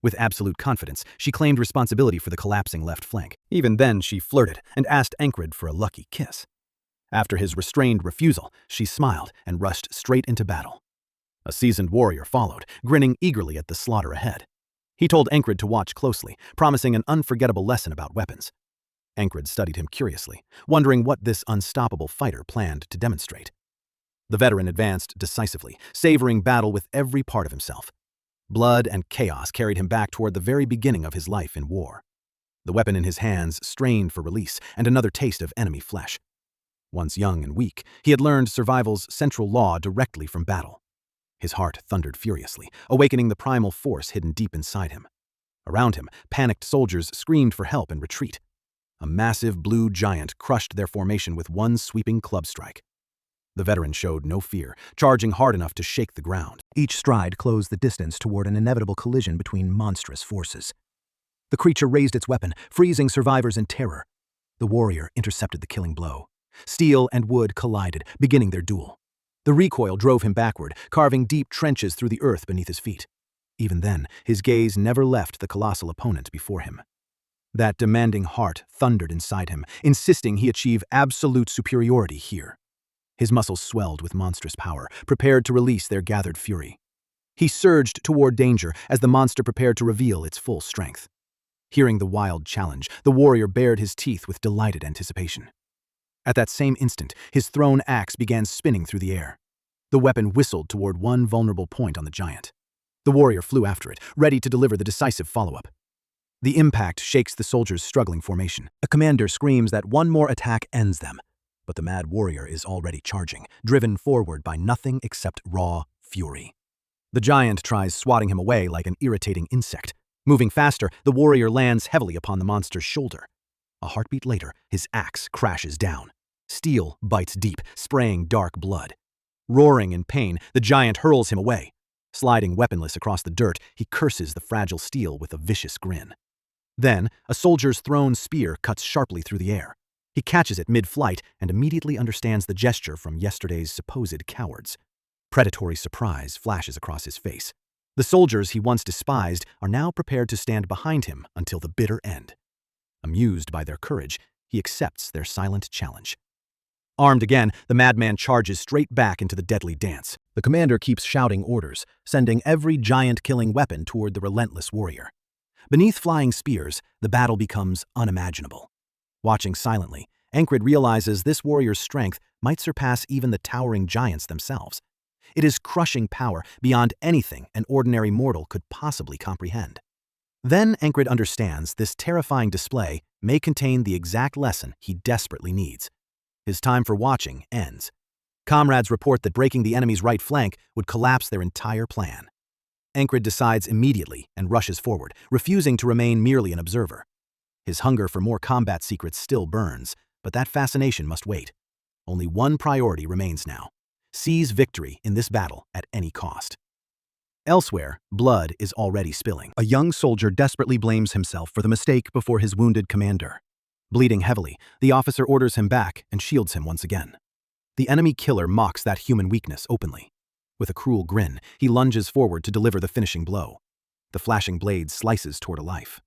Speaker 1: With absolute confidence, she claimed responsibility for the collapsing left flank. Even then, she flirted and asked Encred for a lucky kiss. After his restrained refusal, she smiled and rushed straight into battle. A seasoned warrior followed, grinning eagerly at the slaughter ahead. He told Encred to watch closely, promising an unforgettable lesson about weapons. Encred studied him curiously, wondering what this unstoppable fighter planned to demonstrate. The veteran advanced decisively, savoring battle with every part of himself. Blood and chaos carried him back toward the very beginning of his life in war. The weapon in his hands strained for release and another taste of enemy flesh. Once young and weak, he had learned survival's central law directly from battle. His heart thundered furiously, awakening the primal force hidden deep inside him. Around him, panicked soldiers screamed for help and retreat. A massive blue giant crushed their formation with one sweeping club strike. The veteran showed no fear, charging hard enough to shake the ground. Each stride closed the distance toward an inevitable collision between monstrous forces. The creature raised its weapon, freezing survivors in terror. The warrior intercepted the killing blow. Steel and wood collided, beginning their duel. The recoil drove him backward, carving deep trenches through the earth beneath his feet. Even then, his gaze never left the colossal opponent before him. That demanding heart thundered inside him, insisting he achieve absolute superiority here. His muscles swelled with monstrous power, prepared to release their gathered fury. He surged toward danger as the monster prepared to reveal its full strength. Hearing the wild challenge, the warrior bared his teeth with delighted anticipation. At that same instant, his thrown axe began spinning through the air. The weapon whistled toward one vulnerable point on the giant. The warrior flew after it, ready to deliver the decisive follow-up. The impact shakes the soldier's struggling formation. A commander screams that one more attack ends them. But the mad warrior is already charging, driven forward by nothing except raw fury. The giant tries swatting him away like an irritating insect. Moving faster, the warrior lands heavily upon the monster's shoulder. A heartbeat later, his axe crashes down. Steel bites deep, spraying dark blood. Roaring in pain, the giant hurls him away. Sliding weaponless across the dirt, he curses the fragile steel with a vicious grin. Then, a soldier's thrown spear cuts sharply through the air. He catches it mid-flight and immediately understands the gesture from yesterday's supposed cowards. Predatory surprise flashes across his face. The soldiers he once despised are now prepared to stand behind him until the bitter end. Amused by their courage, he accepts their silent challenge. Armed again, the madman charges straight back into the deadly dance. The commander keeps shouting orders, sending every giant-killing weapon toward the relentless warrior. Beneath flying spears, the battle becomes unimaginable. Watching silently, Encred realizes this warrior's strength might surpass even the towering giants themselves. It is crushing power beyond anything an ordinary mortal could possibly comprehend. Then Encred understands this terrifying display may contain the exact lesson he desperately needs. His time for watching ends. Comrades report that breaking the enemy's right flank would collapse their entire plan. Encred decides immediately and rushes forward, refusing to remain merely an observer. His hunger for more combat secrets still burns, but that fascination must wait. Only one priority remains now: seize victory in this battle at any cost. Elsewhere, blood is already spilling. A young soldier desperately blames himself for the mistake before his wounded commander. Bleeding heavily, the officer orders him back and shields him once again. The enemy killer mocks that human weakness openly. With a cruel grin, he lunges forward to deliver the finishing blow. The flashing blade slices toward a life.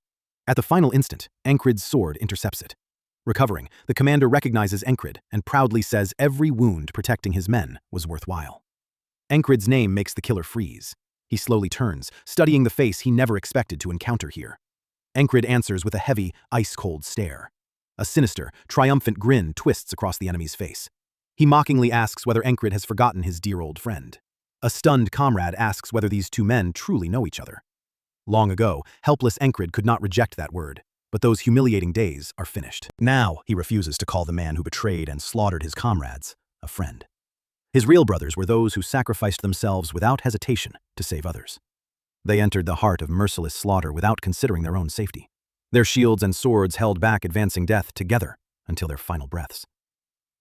Speaker 1: At the final instant, Encred's sword intercepts it. Recovering, the commander recognizes Encred and proudly says every wound protecting his men was worthwhile. Encred's name makes the killer freeze. He slowly turns, studying the face he never expected to encounter here. Encred answers with a heavy, ice-cold stare. A sinister, triumphant grin twists across the enemy's face. He mockingly asks whether Encred has forgotten his dear old friend. A stunned comrade asks whether these two men truly know each other. Long ago, helpless Encred could not reject that word, but those humiliating days are finished. Now he refuses to call the man who betrayed and slaughtered his comrades a friend. His real brothers were those who sacrificed themselves without hesitation to save others. They entered the heart of merciless slaughter without considering their own safety. Their shields and swords held back advancing death together until their final breaths.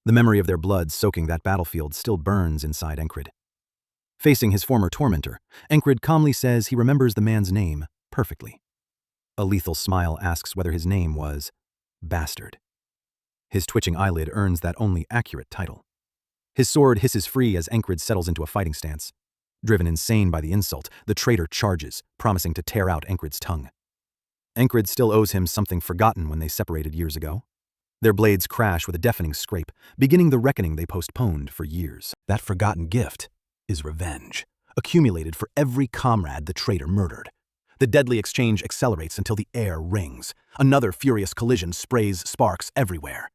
Speaker 1: The memory of their blood soaking that battlefield still burns inside Encred. Facing his former tormentor, Encred calmly says he remembers the man's name perfectly. A lethal smile asks whether his name was Bastard. His twitching eyelid earns that only accurate title. His sword hisses free as Encred settles into a fighting stance. Driven insane by the insult, the traitor charges, promising to tear out Encred's tongue. Encred still owes him something forgotten when they separated years ago. Their blades crash with a deafening scrape, beginning the reckoning they postponed for years. That forgotten gift is revenge, accumulated for every comrade the traitor murdered. The deadly exchange accelerates until the air rings. Another furious collision sprays sparks everywhere.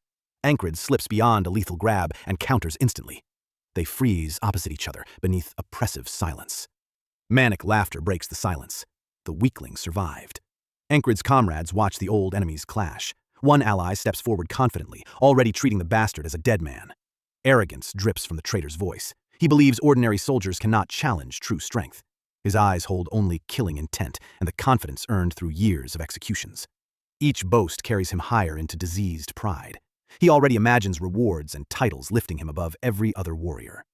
Speaker 1: Encred slips beyond a lethal grab and counters instantly. They freeze opposite each other beneath oppressive silence. Manic laughter breaks the silence. The weakling survived. Encred's comrades watch the old enemies clash. One ally steps forward confidently, already treating the bastard as a dead man. Arrogance drips from the traitor's voice. He believes ordinary soldiers cannot challenge true strength. His eyes hold only killing intent and the confidence earned through years of executions. Each boast carries him higher into diseased pride. He already imagines rewards and titles lifting him above every other warrior.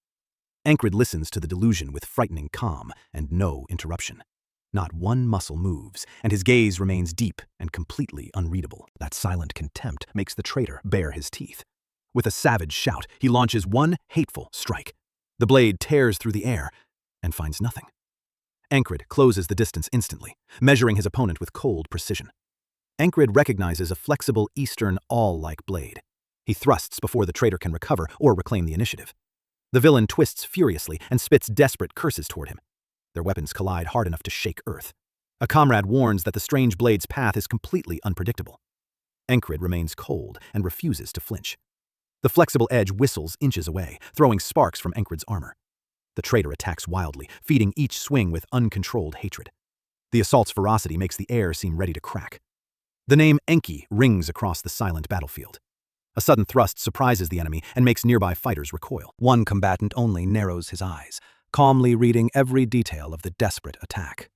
Speaker 1: Encred listens to the delusion with frightening calm and no interruption. Not one muscle moves, and his gaze remains deep and completely unreadable. That silent contempt makes the traitor bare his teeth. With a savage shout, he launches one hateful strike. The blade tears through the air and finds nothing. Encred closes the distance instantly, measuring his opponent with cold precision. Encred recognizes a flexible Eastern awl-like blade. He thrusts before the traitor can recover or reclaim the initiative. The villain twists furiously and spits desperate curses toward him. Their weapons collide hard enough to shake earth. A comrade warns that the strange blade's path is completely unpredictable. Encred remains cold and refuses to flinch. The flexible edge whistles inches away, throwing sparks from Encred's armor. The traitor attacks wildly, feeding each swing with uncontrolled hatred. The assault's ferocity makes the air seem ready to crack. The name Enki rings across the silent battlefield. A sudden thrust surprises the enemy and makes nearby fighters recoil. One combatant only narrows his eyes, calmly reading every detail of the desperate attack.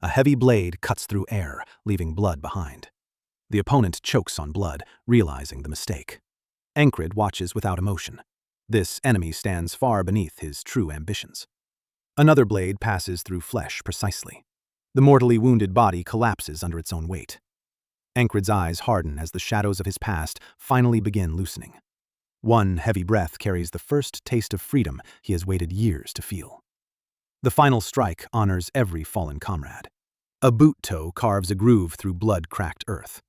Speaker 1: A heavy blade cuts through air, leaving blood behind. The opponent chokes on blood, realizing the mistake. Encred watches without emotion. This enemy stands far beneath his true ambitions. Another blade passes through flesh precisely. The mortally wounded body collapses under its own weight. Encred's eyes harden as the shadows of his past finally begin loosening. One heavy breath carries the first taste of freedom he has waited years to feel. The final strike honors every fallen comrade. A boot toe carves a groove through blood-cracked earth.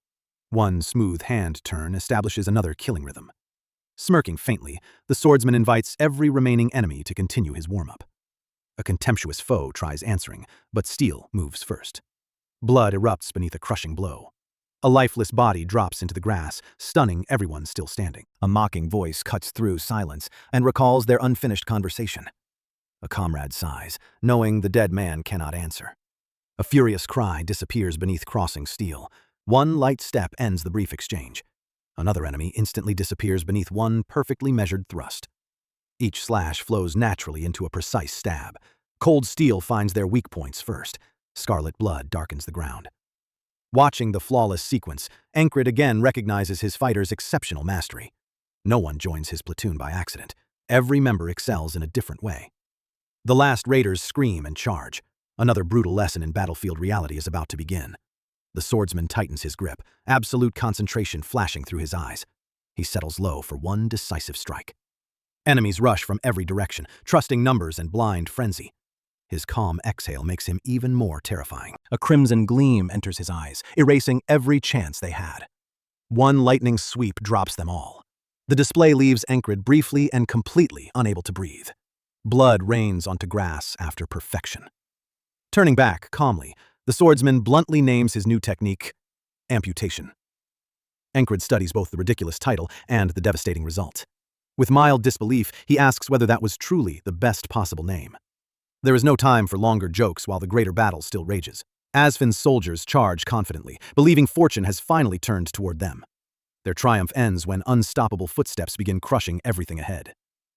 Speaker 1: One smooth hand turn establishes another killing rhythm. Smirking faintly, the swordsman invites every remaining enemy to continue his warm-up. A contemptuous foe tries answering, but steel moves first. Blood erupts beneath a crushing blow. A lifeless body drops into the grass, stunning everyone still standing. A mocking voice cuts through silence and recalls their unfinished conversation. A comrade sighs, knowing the dead man cannot answer. A furious cry disappears beneath crossing steel. One light step ends the brief exchange. Another enemy instantly disappears beneath one perfectly measured thrust. Each slash flows naturally into a precise stab. Cold steel finds their weak points first. Scarlet blood darkens the ground. Watching the flawless sequence, Encred again recognizes his fighter's exceptional mastery. No one joins his platoon by accident. Every member excels in a different way. The last raiders scream and charge. Another brutal lesson in battlefield reality is about to begin. The swordsman tightens his grip, absolute concentration flashing through his eyes. He settles low for one decisive strike. Enemies rush from every direction, trusting numbers and blind frenzy. His calm exhale makes him even more terrifying. A crimson gleam enters his eyes, erasing every chance they had. One lightning sweep drops them all. The display leaves Encred briefly and completely unable to breathe. Blood rains onto grass after perfection. Turning back calmly, the swordsman bluntly names his new technique, amputation. Encred studies both the ridiculous title and the devastating result. With mild disbelief, he asks whether that was truly the best possible name. There is no time for longer jokes while the greater battle still rages. Asfin's soldiers charge confidently, believing fortune has finally turned toward them. Their triumph ends when unstoppable footsteps begin crushing everything ahead.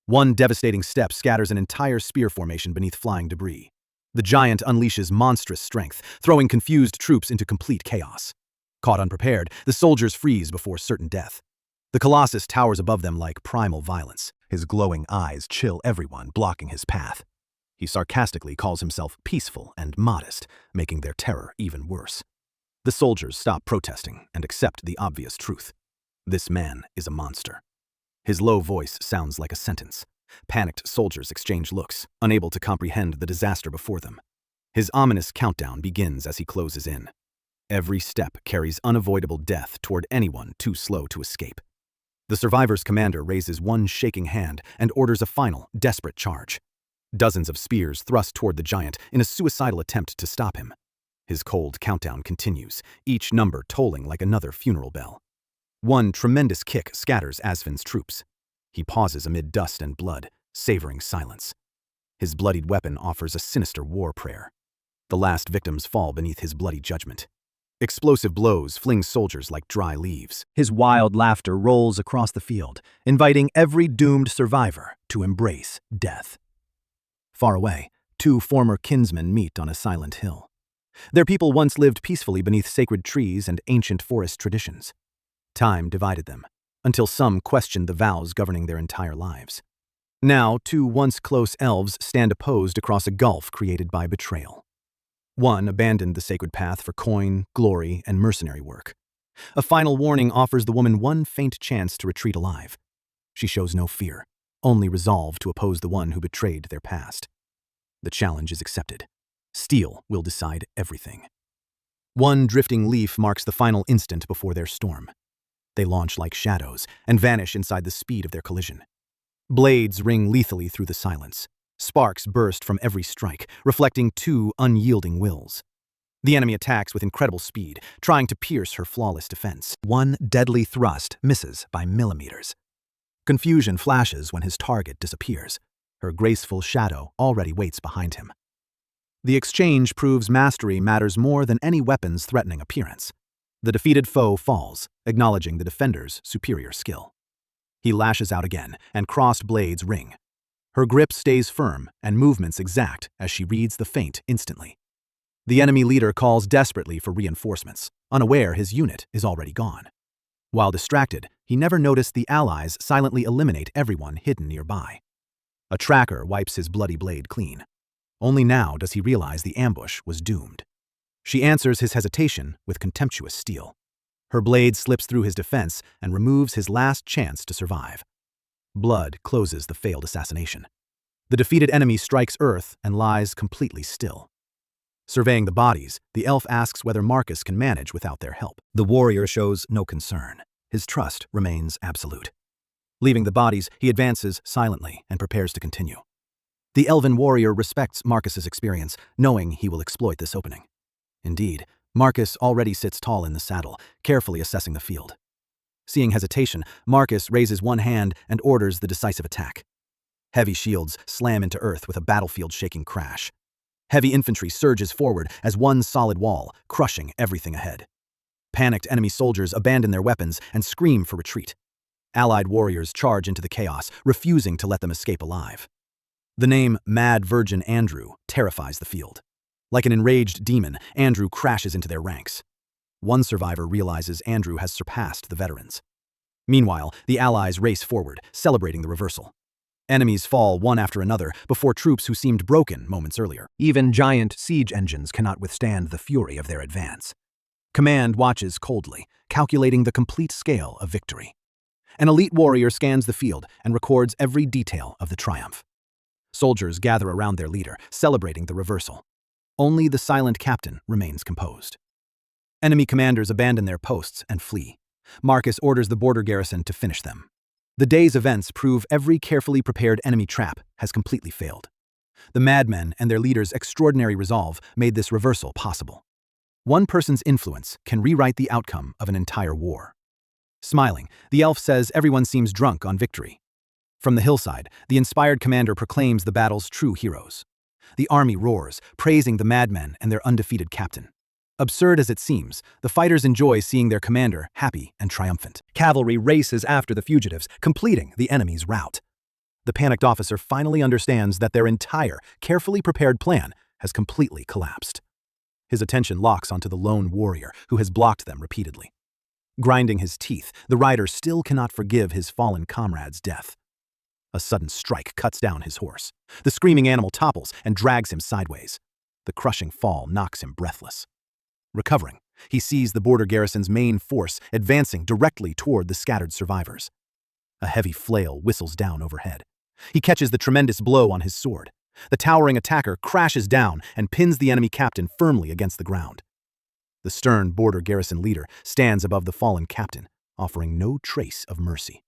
Speaker 1: One devastating step scatters an entire spear formation beneath flying debris. The giant unleashes monstrous strength, throwing confused troops into complete chaos. Caught unprepared, the soldiers freeze before certain death. The Colossus towers above them like primal violence. His glowing eyes chill everyone, blocking his path. He sarcastically calls himself peaceful and modest, making their terror even worse. The soldiers stop protesting and accept the obvious truth. This man is a monster. His low voice sounds like a sentence. Panicked soldiers exchange looks, unable to comprehend the disaster before them. His ominous countdown begins as he closes in. Every step carries unavoidable death toward anyone too slow to escape. The survivor's commander raises one shaking hand and orders a final, desperate charge. Dozens of spears thrust toward the giant in a suicidal attempt to stop him. His cold countdown continues, each number tolling like another funeral bell. One tremendous kick scatters Asfin's troops. He pauses amid dust and blood, savoring silence. His bloodied weapon offers a sinister war prayer. The last victims fall beneath his bloody judgment. Explosive blows fling soldiers like dry leaves. His wild laughter rolls across the field, inviting every doomed survivor to embrace death. Far away, two former kinsmen meet on a silent hill. Their people once lived peacefully beneath sacred trees and ancient forest traditions. Time divided them, until some questioned the vows governing their entire lives. Now, two once close elves stand opposed across a gulf created by betrayal. One abandoned the sacred path for coin, glory, and mercenary work. A final warning offers the woman one faint chance to retreat alive. She shows no fear, only resolve to oppose the one who betrayed their past. The challenge is accepted. Steel will decide everything. One drifting leaf marks the final instant before their storm. They launch like shadows and vanish inside the speed of their collision. Blades ring lethally through the silence. Sparks burst from every strike, reflecting two unyielding wills. The enemy attacks with incredible speed, trying to pierce her flawless defense. One deadly thrust misses by millimeters. Confusion flashes when his target disappears. Her graceful shadow already waits behind him. The exchange proves mastery matters more than any weapon's threatening appearance. The defeated foe falls, acknowledging the defender's superior skill. He lashes out again, and crossed blades ring. Her grip stays firm and movements exact as she reads the feint instantly. The enemy leader calls desperately for reinforcements, unaware his unit is already gone. While distracted, he never noticed the allies silently eliminate everyone hidden nearby. A tracker wipes his bloody blade clean. Only now does he realize the ambush was doomed. She answers his hesitation with contemptuous steel. Her blade slips through his defense and removes his last chance to survive. Blood closes the failed assassination. The defeated enemy strikes earth and lies completely still. Surveying the bodies, the elf asks whether Marcus can manage without their help. The warrior shows no concern. His trust remains absolute. Leaving the bodies, he advances silently and prepares to continue. The elven warrior respects Marcus's experience, knowing he will exploit this opening. Indeed, Marcus already sits tall in the saddle, carefully assessing the field. Seeing hesitation, Marcus raises one hand and orders the decisive attack. Heavy shields slam into earth with a battlefield-shaking crash. Heavy infantry surges forward as one solid wall, crushing everything ahead. Panicked enemy soldiers abandon their weapons and scream for retreat. Allied warriors charge into the chaos, refusing to let them escape alive. The name Mad Virgin Andrew terrifies the field. Like an enraged demon, Andrew crashes into their ranks. One survivor realizes Andrew has surpassed the veterans. Meanwhile, the allies race forward, celebrating the reversal. Enemies fall one after another before troops who seemed broken moments earlier. Even giant siege engines cannot withstand the fury of their advance. Command watches coldly, calculating the complete scale of victory. An elite warrior scans the field and records every detail of the triumph. Soldiers gather around their leader, celebrating the reversal. Only the silent captain remains composed. Enemy commanders abandon their posts and flee. Marcus orders the border garrison to finish them. The day's events prove every carefully prepared enemy trap has completely failed. The madmen and their leader's extraordinary resolve made this reversal possible. One person's influence can rewrite the outcome of an entire war. Smiling, the elf says everyone seems drunk on victory. From the hillside, the inspired commander proclaims the battle's true heroes. The army roars, praising the madmen and their undefeated captain. Absurd as it seems, the fighters enjoy seeing their commander happy and triumphant. Cavalry races after the fugitives, completing the enemy's rout. The panicked officer finally understands that their entire, carefully prepared plan has completely collapsed. His attention locks onto the lone warrior who has blocked them repeatedly. Grinding his teeth, the rider still cannot forgive his fallen comrade's death. A sudden strike cuts down his horse. The screaming animal topples and drags him sideways. The crushing fall knocks him breathless. Recovering, he sees the border garrison's main force advancing directly toward the scattered survivors. A heavy flail whistles down overhead. He catches the tremendous blow on his sword. The towering attacker crashes down and pins the enemy captain firmly against the ground. The stern border garrison leader stands above the fallen captain, offering no trace of mercy.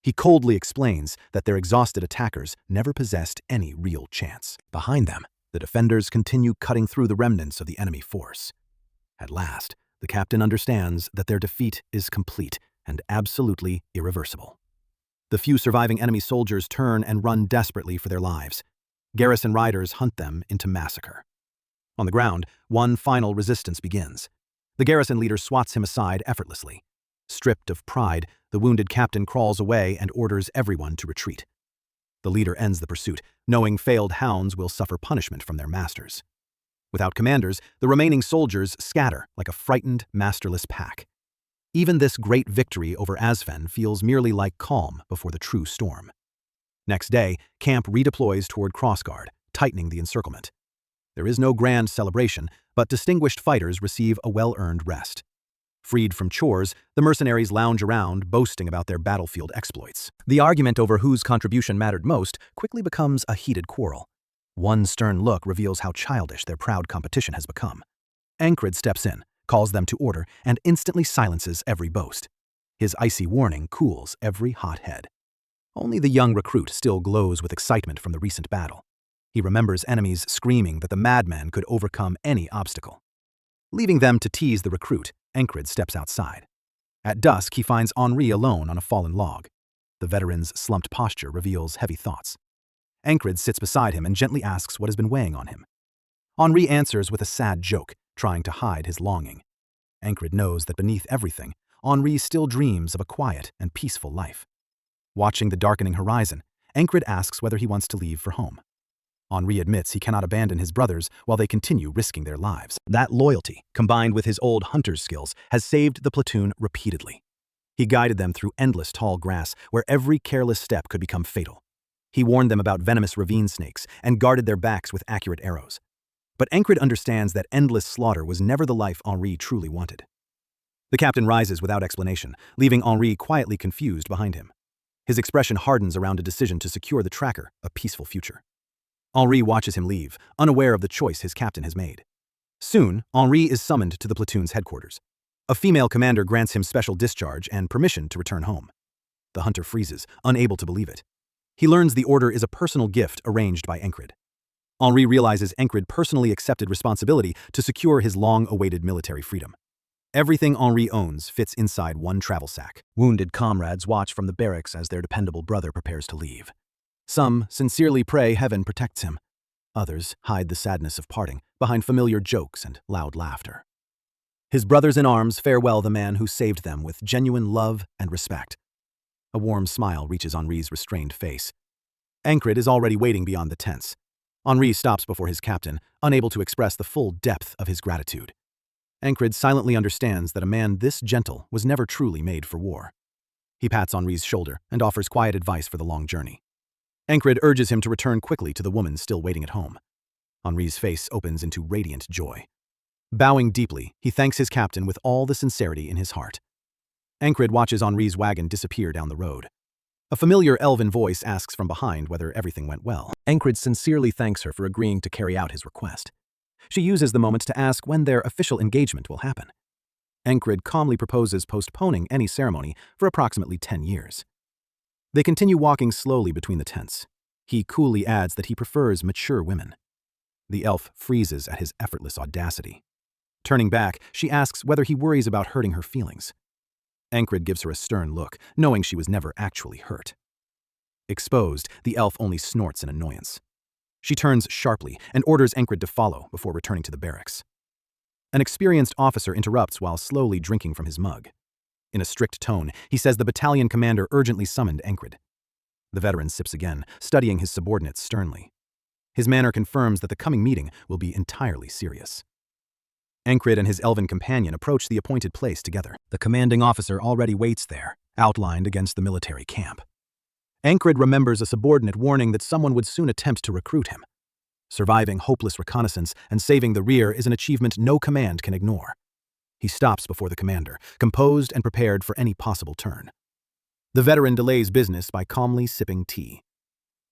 Speaker 1: He coldly explains that their exhausted attackers never possessed any real chance. Behind them, the defenders continue cutting through the remnants of the enemy force. At last, the captain understands that their defeat is complete and absolutely irreversible. The few surviving enemy soldiers turn and run desperately for their lives. Garrison riders hunt them into massacre. On the ground, one final resistance begins. The garrison leader swats him aside effortlessly. Stripped of pride, the wounded captain crawls away and orders everyone to retreat. The leader ends the pursuit, knowing failed hounds will suffer punishment from their masters. Without commanders, the remaining soldiers scatter like a frightened, masterless pack. Even this great victory over Asfen feels merely like calm before the true storm. Next day, camp redeploys toward Crossguard, tightening the encirclement. There is no grand celebration, but distinguished fighters receive a well-earned rest. Freed from chores, the mercenaries lounge around, boasting about their battlefield exploits. The argument over whose contribution mattered most quickly becomes a heated quarrel. One stern look reveals how childish their proud competition has become. Ancred steps in, calls them to order, and instantly silences every boast. His icy warning cools every hot head. Only the young recruit still glows with excitement from the recent battle. He remembers enemies screaming that the madman could overcome any obstacle. Leaving them to tease the recruit, Ancred steps outside. At dusk, he finds Henri alone on a fallen log. The veteran's slumped posture reveals heavy thoughts. Ancred sits beside him and gently asks what has been weighing on him. Henri answers with a sad joke, trying to hide his longing. Ancred knows that beneath everything, Henri still dreams of a quiet and peaceful life. Watching the darkening horizon, Ancred asks whether he wants to leave for home. Henri admits he cannot abandon his brothers while they continue risking their lives. That loyalty, combined with his old hunter's skills, has saved the platoon repeatedly. He guided them through endless tall grass where every careless step could become fatal. He warned them about venomous ravine snakes and guarded their backs with accurate arrows. But Ancred understands that endless slaughter was never the life Henri truly wanted. The captain rises without explanation, leaving Henri quietly confused behind him. His expression hardens around a decision to secure the tracker a peaceful future. Henri watches him leave, unaware of the choice his captain has made. Soon, Henri is summoned to the platoon's headquarters. A female commander grants him special discharge and permission to return home. The hunter freezes, unable to believe it. He learns the order is a personal gift arranged by Ancred. Henri realizes Ancred personally accepted responsibility to secure his long-awaited military freedom. Everything Henri owns fits inside one travel sack. Wounded comrades watch from the barracks as their dependable brother prepares to leave. Some sincerely pray heaven protects him. Others hide the sadness of parting behind familiar jokes and loud laughter. His brothers in arms farewell the man who saved them with genuine love and respect. A warm smile reaches Henri's restrained face. Ancred is already waiting beyond the tents. Henri stops before his captain, unable to express the full depth of his gratitude. Ancred silently understands that a man this gentle was never truly made for war. He pats Henri's shoulder and offers quiet advice for the long journey. Ancred urges him to return quickly to the woman still waiting at home. Henri's face opens into radiant joy. Bowing deeply, he thanks his captain with all the sincerity in his heart. Ancred watches Henri's wagon disappear down the road. A familiar elven voice asks from behind whether everything went well. Ancred sincerely thanks her for agreeing to carry out his request. She uses the moment to ask when their official engagement will happen. Ancred calmly proposes postponing any ceremony for approximately 10 years. They continue walking slowly between the tents. He coolly adds that he prefers mature women. The elf freezes at his effortless audacity. Turning back, she asks whether he worries about hurting her feelings. Ancred gives her a stern look, knowing she was never actually hurt. Exposed, the elf only snorts in annoyance. She turns sharply and orders Ancred to follow before returning to the barracks. An experienced officer interrupts while slowly drinking from his mug. In a strict tone, he says the battalion commander urgently summoned Ancred. The veteran sips again, studying his subordinates sternly. His manner confirms that the coming meeting will be entirely serious. Ancred and his elven companion approach the appointed place together. The commanding officer already waits there, outlined against the military camp. Ancred remembers a subordinate warning that someone would soon attempt to recruit him. Surviving hopeless reconnaissance and saving the rear is an achievement no command can ignore. He stops before the commander, composed and prepared for any possible turn. The veteran delays business by calmly sipping tea.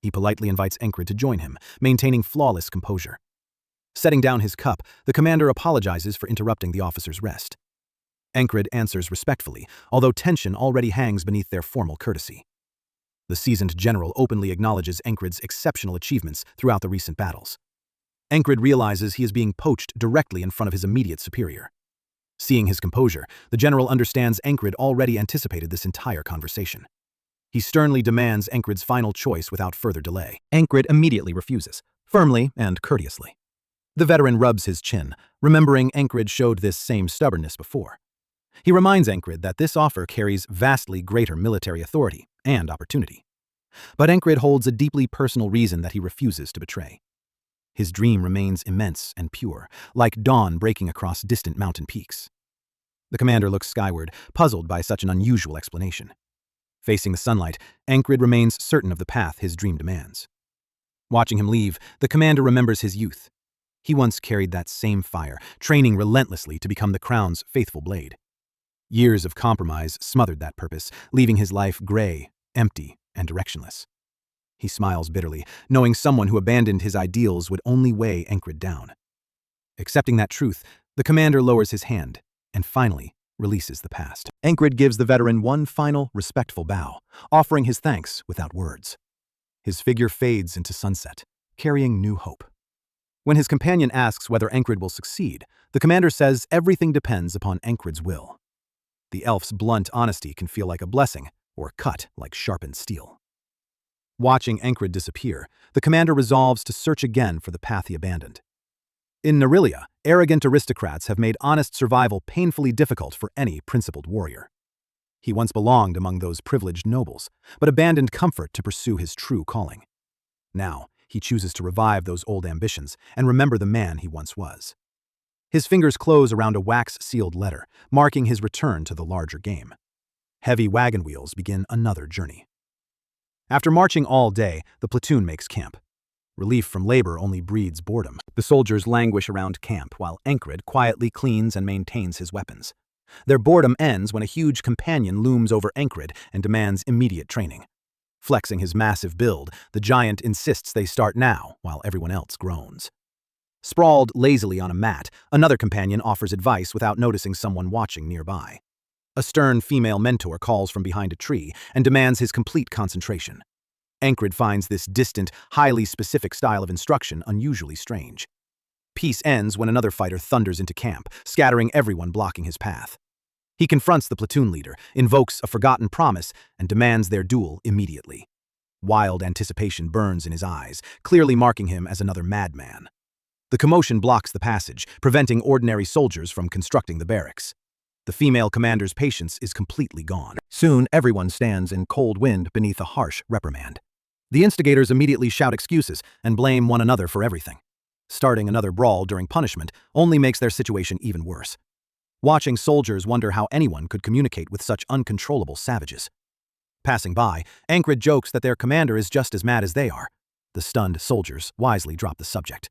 Speaker 1: He politely invites Ancred to join him, maintaining flawless composure. Setting down his cup, the commander apologizes for interrupting the officer's rest. Ancred answers respectfully, although tension already hangs beneath their formal courtesy. The seasoned general openly acknowledges Ancred's exceptional achievements throughout the recent battles. Ancred realizes he is being poached directly in front of his immediate superior. Seeing his composure, the general understands Ancred already anticipated this entire conversation. He sternly demands Ancred's final choice without further delay. Ancred immediately refuses, firmly and courteously. The veteran rubs his chin, remembering Ancred showed this same stubbornness before. He reminds Ancred that this offer carries vastly greater military authority and opportunity. But Encrid holds a deeply personal reason that he refuses to betray. His dream remains immense and pure, like dawn breaking across distant mountain peaks. The commander looks skyward, puzzled by such an unusual explanation. Facing the sunlight, Encrid remains certain of the path his dream demands. Watching him leave, the commander remembers his youth. He once carried that same fire, training relentlessly to become the crown's faithful blade. Years of compromise smothered that purpose, leaving his life gray, empty, and directionless. He smiles bitterly, knowing someone who abandoned his ideals would only weigh Encrid down. Accepting that truth, the commander lowers his hand and finally releases the past. Encrid gives the veteran one final, respectful bow, offering his thanks without words. His figure fades into sunset, carrying new hope. When his companion asks whether Encrid will succeed, the commander says everything depends upon Encrid's will. The elf's blunt honesty can feel like a blessing, or cut like sharpened steel. Watching Encrid disappear, the commander resolves to search again for the path he abandoned. In Narilia, arrogant aristocrats have made honest survival painfully difficult for any principled warrior. He once belonged among those privileged nobles, but abandoned comfort to pursue his true calling. Now, he chooses to revive those old ambitions and remember the man he once was. His fingers close around a wax-sealed letter, marking his return to the larger game. Heavy wagon wheels begin another journey. After marching all day, the platoon makes camp. Relief from labor only breeds boredom. The soldiers languish around camp while Encrid quietly cleans and maintains his weapons. Their boredom ends when a huge companion looms over Encrid and demands immediate training. Flexing his massive build, the giant insists they start now while everyone else groans. Sprawled lazily on a mat, another companion offers advice without noticing someone watching nearby. A stern female mentor calls from behind a tree and demands his complete concentration. Encrid finds this distant, highly specific style of instruction unusually strange. Peace ends when another fighter thunders into camp, scattering everyone blocking his path. He confronts the platoon leader, invokes a forgotten promise, and demands their duel immediately. Wild anticipation burns in his eyes, clearly marking him as another madman. The commotion blocks the passage, preventing ordinary soldiers from constructing the barracks. The female commander's patience is completely gone. Soon, everyone stands in cold wind beneath a harsh reprimand. The instigators immediately shout excuses and blame one another for everything. Starting another brawl during punishment only makes their situation even worse. Watching soldiers wonder how anyone could communicate with such uncontrollable savages. Passing by, Encrid jokes that their commander is just as mad as they are. The stunned soldiers wisely drop the subject.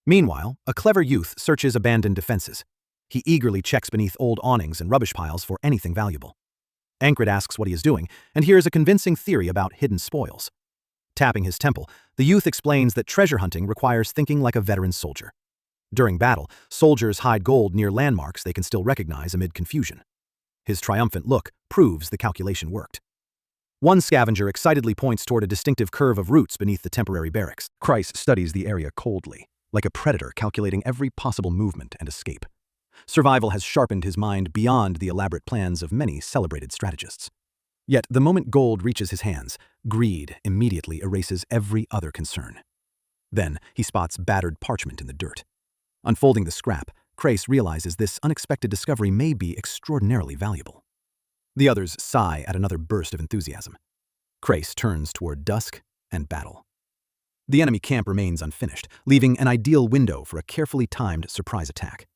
Speaker 1: Meanwhile, a clever youth searches abandoned defenses. He eagerly checks beneath old awnings and rubbish piles for anything valuable. Encrid asks what he is doing and hears a convincing theory about hidden spoils. Tapping his temple, the youth explains that treasure hunting requires thinking like a veteran soldier. During battle, soldiers hide gold near landmarks they can still recognize amid confusion. His triumphant look proves the calculation worked. One scavenger excitedly points toward a distinctive curve of roots beneath the temporary barracks. Kreis studies the area coldly, like a predator calculating every possible movement and escape. Survival has sharpened his mind beyond the elaborate plans of many celebrated strategists. Yet, the moment gold reaches his hands, greed immediately erases every other concern. Then, he spots battered parchment in the dirt. Unfolding the scrap, Kreis realizes this unexpected discovery may be extraordinarily valuable. The others sigh at another burst of enthusiasm. Kreis turns toward dusk and battle. The enemy camp remains unfinished, leaving an ideal window for a carefully timed surprise attack.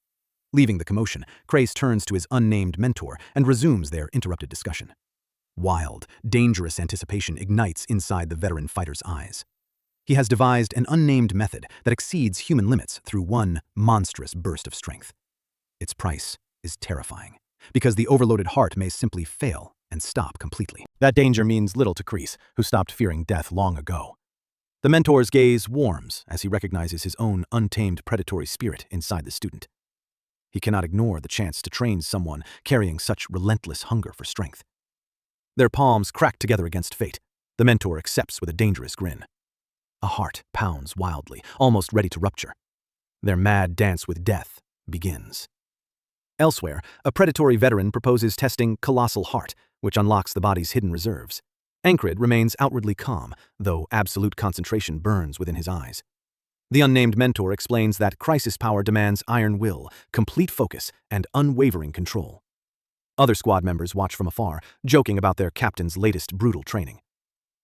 Speaker 1: Leaving the commotion, Kreis turns to his unnamed mentor and resumes their interrupted discussion. Wild, dangerous anticipation ignites inside the veteran fighter's eyes. He has devised an unnamed method that exceeds human limits through one monstrous burst of strength. Its price is terrifying, because the overloaded heart may simply fail and stop completely. That danger means little to Kreis, who stopped fearing death long ago. The mentor's gaze warms as he recognizes his own untamed predatory spirit inside the student. He cannot ignore the chance to train someone carrying such relentless hunger for strength. Their palms crack together against fate. The mentor accepts with a dangerous grin. A heart pounds wildly, almost ready to rupture. Their mad dance with death begins. Elsewhere, a predatory veteran proposes testing Colossal Heart, which unlocks the body's hidden reserves. Encrid remains outwardly calm, though absolute concentration burns within his eyes. The unnamed mentor explains that crisis power demands iron will, complete focus, and unwavering control. Other squad members watch from afar, joking about their captain's latest brutal training.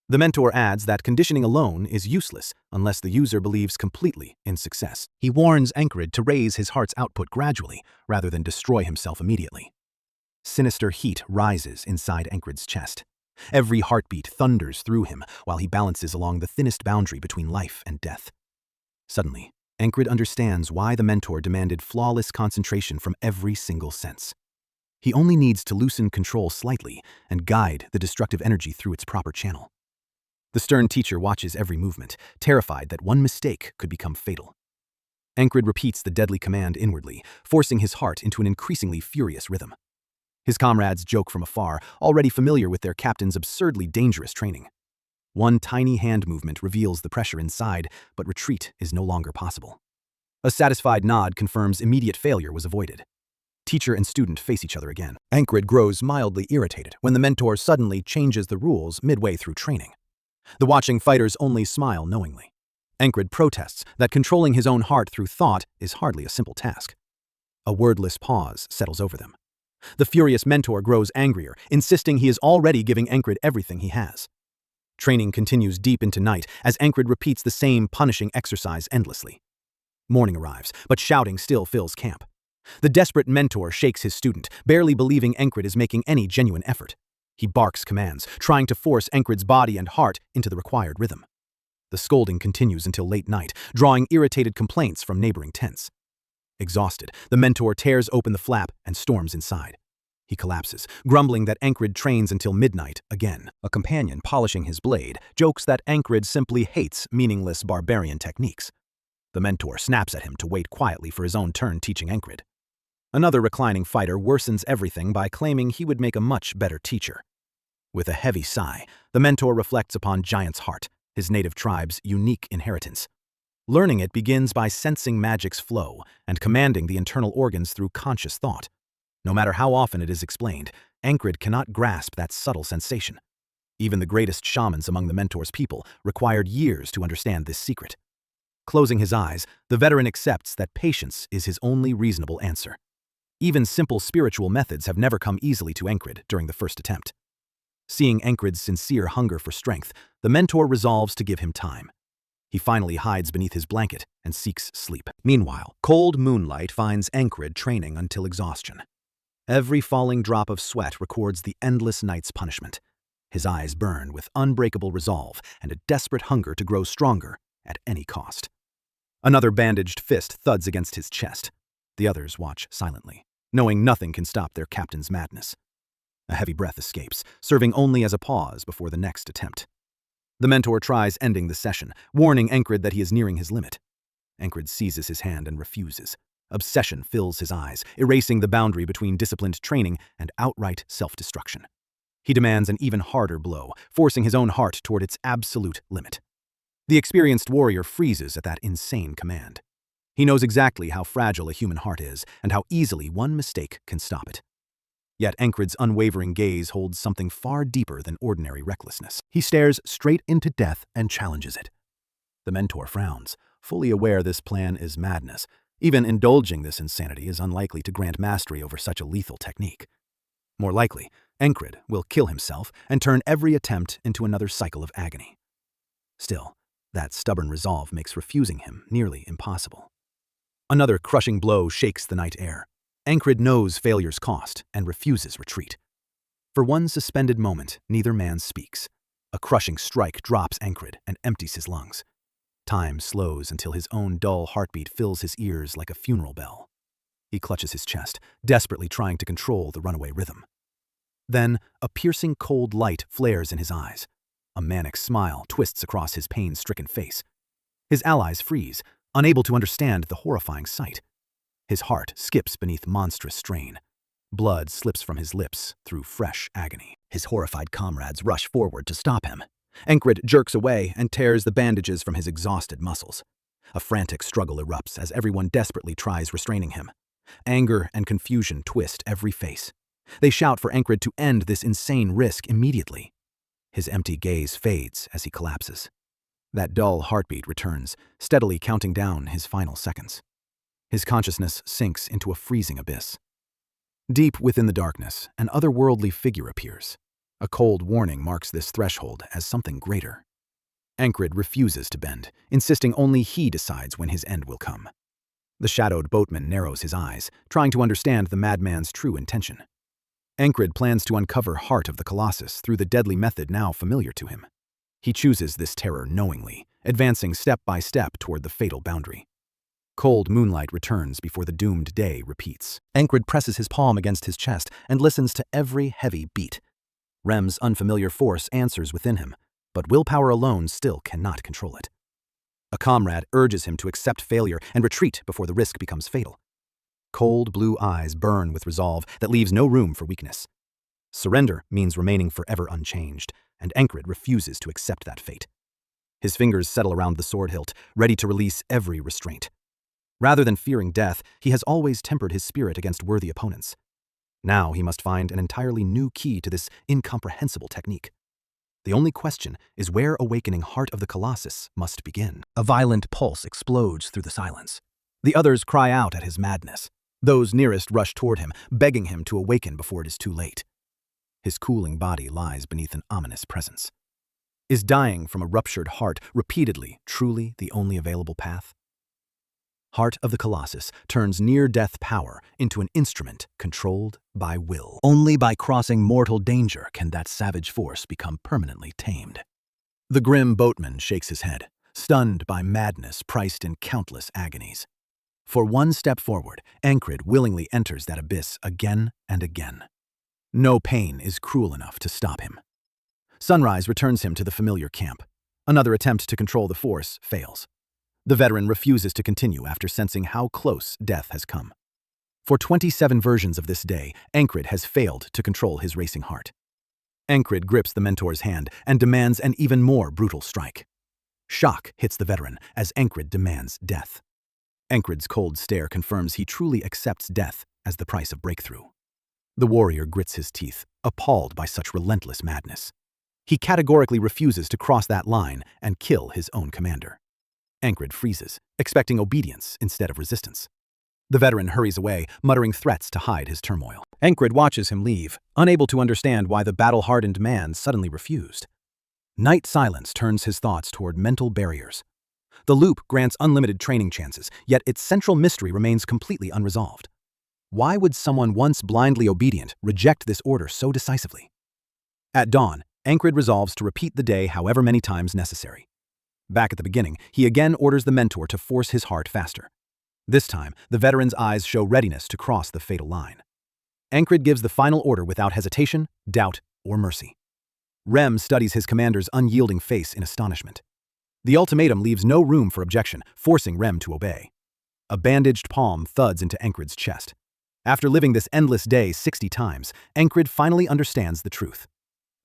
Speaker 1: The mentor adds that conditioning alone is useless unless the user believes completely in success. He warns Encred to raise his heart's output gradually rather than destroy himself immediately. Sinister heat rises inside Encred's chest. Every heartbeat thunders through him while he balances along the thinnest boundary between life and death. Suddenly, Encred understands why the mentor demanded flawless concentration from every single sense. He only needs to loosen control slightly and guide the destructive energy through its proper channel. The stern teacher watches every movement, terrified that one mistake could become fatal. Encred repeats the deadly command inwardly, forcing his heart into an increasingly furious rhythm. His comrades joke from afar, already familiar with their captain's absurdly dangerous training. One tiny hand movement reveals the pressure inside, but retreat is no longer possible. A satisfied nod confirms immediate failure was avoided. Teacher and student face each other again. Encred grows mildly irritated when the mentor suddenly changes the rules midway through training. The watching fighters only smile knowingly. Encred protests that controlling his own heart through thought is hardly a simple task. A wordless pause settles over them. The furious mentor grows angrier, insisting he is already giving Encred everything he has. Training continues deep into night as Encred repeats the same punishing exercise endlessly. Morning arrives, but shouting still fills camp. The desperate mentor shakes his student, barely believing Encred is making any genuine effort. He barks commands, trying to force Encred's body and heart into the required rhythm. The scolding continues until late night, drawing irritated complaints from neighboring tents. Exhausted, the mentor tears open the flap and storms inside. He collapses, grumbling that Encred trains until midnight again. A companion polishing his blade jokes that Encred simply hates meaningless barbarian techniques. The mentor snaps at him to wait quietly for his own turn teaching Encred. Another reclining fighter worsens everything by claiming he would make a much better teacher. With a heavy sigh, the mentor reflects upon Giant's Heart, his native tribe's unique inheritance. Learning it begins by sensing magic's flow and commanding the internal organs through conscious thought. No matter how often it is explained, Encred cannot grasp that subtle sensation. Even the greatest shamans among the mentor's people required years to understand this secret. Closing his eyes, the veteran accepts that patience is his only reasonable answer. Even simple spiritual methods have never come easily to Encred during the first attempt. Seeing Encred's sincere hunger for strength, the mentor resolves to give him time. He finally hides beneath his blanket and seeks sleep. Meanwhile, cold moonlight finds Encred training until exhaustion. Every falling drop of sweat records the endless night's punishment. His eyes burn with unbreakable resolve and a desperate hunger to grow stronger at any cost. Another bandaged fist thuds against his chest. The others watch silently, knowing nothing can stop their captain's madness. A heavy breath escapes, serving only as a pause before the next attempt. The mentor tries ending the session, warning Encred that he is nearing his limit. Encred seizes his hand and refuses. Obsession fills his eyes, erasing the boundary between disciplined training and outright self-destruction. He demands an even harder blow, forcing his own heart toward its absolute limit. The experienced warrior freezes at that insane command. He knows exactly how fragile a human heart is and how easily one mistake can stop it. Yet Encred's unwavering gaze holds something far deeper than ordinary recklessness. He stares straight into death and challenges it. The mentor frowns, fully aware this plan is madness. Even indulging this insanity is unlikely to grant mastery over such a lethal technique. More likely, Encred will kill himself and turn every attempt into another cycle of agony. Still, that stubborn resolve makes refusing him nearly impossible. Another crushing blow shakes the night air. Encred knows failure's cost and refuses retreat. For one suspended moment, neither man speaks. A crushing strike drops Encred and empties his lungs. Time slows until his own dull heartbeat fills his ears like a funeral bell. He clutches his chest, desperately trying to control the runaway rhythm. Then, a piercing cold light flares in his eyes. A manic smile twists across his pain-stricken face. His allies freeze, unable to understand the horrifying sight. His heart skips beneath monstrous strain. Blood slips from his lips through fresh agony. His horrified comrades rush forward to stop him. Encred jerks away and tears the bandages from his exhausted muscles. A frantic struggle erupts as everyone desperately tries restraining him. Anger and confusion twist every face. They shout for Encred to end this insane risk immediately. His empty gaze fades as he collapses. That dull heartbeat returns, steadily counting down his final seconds. His consciousness sinks into a freezing abyss. Deep within the darkness, an otherworldly figure appears. A cold warning marks this threshold as something greater. Ancred refuses to bend, insisting only he decides when his end will come. The shadowed boatman narrows his eyes, trying to understand the madman's true intention. Ancred plans to uncover Heart of the Colossus through the deadly method now familiar to him. He chooses this terror knowingly, advancing step by step toward the fatal boundary. Cold moonlight returns before the doomed day repeats. Ancred presses his palm against his chest and listens to every heavy beat. Rem's unfamiliar force answers within him, but willpower alone still cannot control it. A comrade urges him to accept failure and retreat before the risk becomes fatal. Cold blue eyes burn with resolve that leaves no room for weakness. Surrender means remaining forever unchanged, and Ancred refuses to accept that fate. His fingers settle around the sword hilt, ready to release every restraint. Rather than fearing death, he has always tempered his spirit against worthy opponents. Now he must find an entirely new key to this incomprehensible technique. The only question is where awakening Heart of the Colossus must begin. A violent pulse explodes through the silence. The others cry out at his madness. Those nearest rush toward him, begging him to awaken before it is too late. His cooling body lies beneath an ominous presence. Is dying from a ruptured heart repeatedly truly the only available path? Heart of the Colossus turns near-death power into an instrument controlled by will. Only by crossing mortal danger can that savage force become permanently tamed. The grim boatman shakes his head, stunned by madness priced in countless agonies. For one step forward, Ancred willingly enters that abyss again and again. No pain is cruel enough to stop him. Sunrise returns him to the familiar camp. Another attempt to control the force fails. The veteran refuses to continue after sensing how close death has come. For 27 versions of this day, Ancred has failed to control his racing heart. Ancred grips the mentor's hand and demands an even more brutal strike. Shock hits the veteran as Ancred demands death. Ancred's cold stare confirms he truly accepts death as the price of breakthrough. The warrior grits his teeth, appalled by such relentless madness. He categorically refuses to cross that line and kill his own commander. Ancred freezes, expecting obedience instead of resistance. The veteran hurries away, muttering threats to hide his turmoil. Ancred watches him leave, unable to understand why the battle-hardened man suddenly refused. Night silence turns his thoughts toward mental barriers. The loop grants unlimited training chances, yet its central mystery remains completely unresolved. Why would someone once blindly obedient reject this order so decisively? At dawn, Ancred resolves to repeat the day however many times necessary. Back at the beginning, he again orders the mentor to force his heart faster. This time, the veteran's eyes show readiness to cross the fatal line. Ancred gives the final order without hesitation, doubt, or mercy. Rem studies his commander's unyielding face in astonishment. The ultimatum leaves no room for objection, forcing Rem to obey. A bandaged palm thuds into Ancred's chest. After living this endless day 60 times, Ancred finally understands the truth.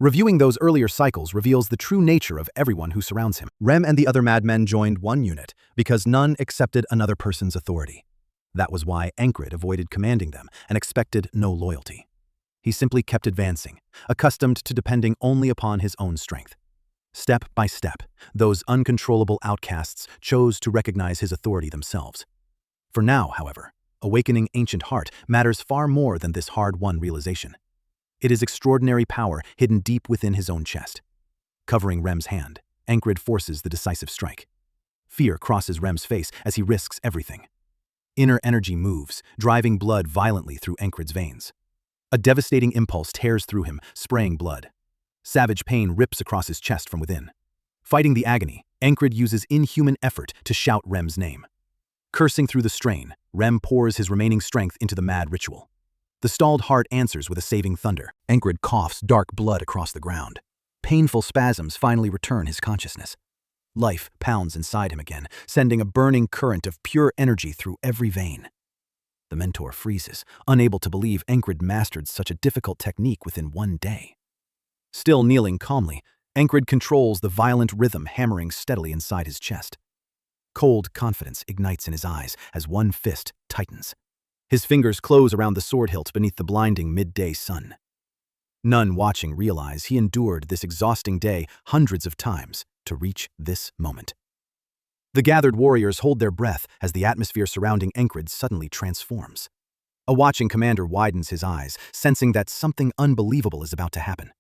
Speaker 1: Reviewing those earlier cycles reveals the true nature of everyone who surrounds him. Rem and the other madmen joined one unit because none accepted another person's authority. That was why Ancred avoided commanding them and expected no loyalty. He simply kept advancing, accustomed to depending only upon his own strength. Step by step, those uncontrollable outcasts chose to recognize his authority themselves. For now, however, awakening ancient heart matters far more than this hard-won realization. It is extraordinary power hidden deep within his own chest. Covering Rem's hand, Ancred forces the decisive strike. Fear crosses Rem's face as he risks everything. Inner energy moves, driving blood violently through Ancred's veins. A devastating impulse tears through him, spraying blood. Savage pain rips across his chest from within. Fighting the agony, Ancred uses inhuman effort to shout Rem's name. Cursing through the strain, Rem pours his remaining strength into the mad ritual. The stalled heart answers with a saving thunder. Ancred coughs dark blood across the ground. Painful spasms finally return his consciousness. Life pounds inside him again, sending a burning current of pure energy through every vein. The mentor freezes, unable to believe Ancred mastered such a difficult technique within one day. Still kneeling calmly, Ancred controls the violent rhythm hammering steadily inside his chest. Cold confidence ignites in his eyes as one fist tightens. His fingers close around the sword hilt beneath the blinding midday sun. None watching realize he endured this exhausting day hundreds of times to reach this moment. The gathered warriors hold their breath as the atmosphere surrounding Ancred suddenly transforms. A watching commander widens his eyes, sensing that something unbelievable is about to happen.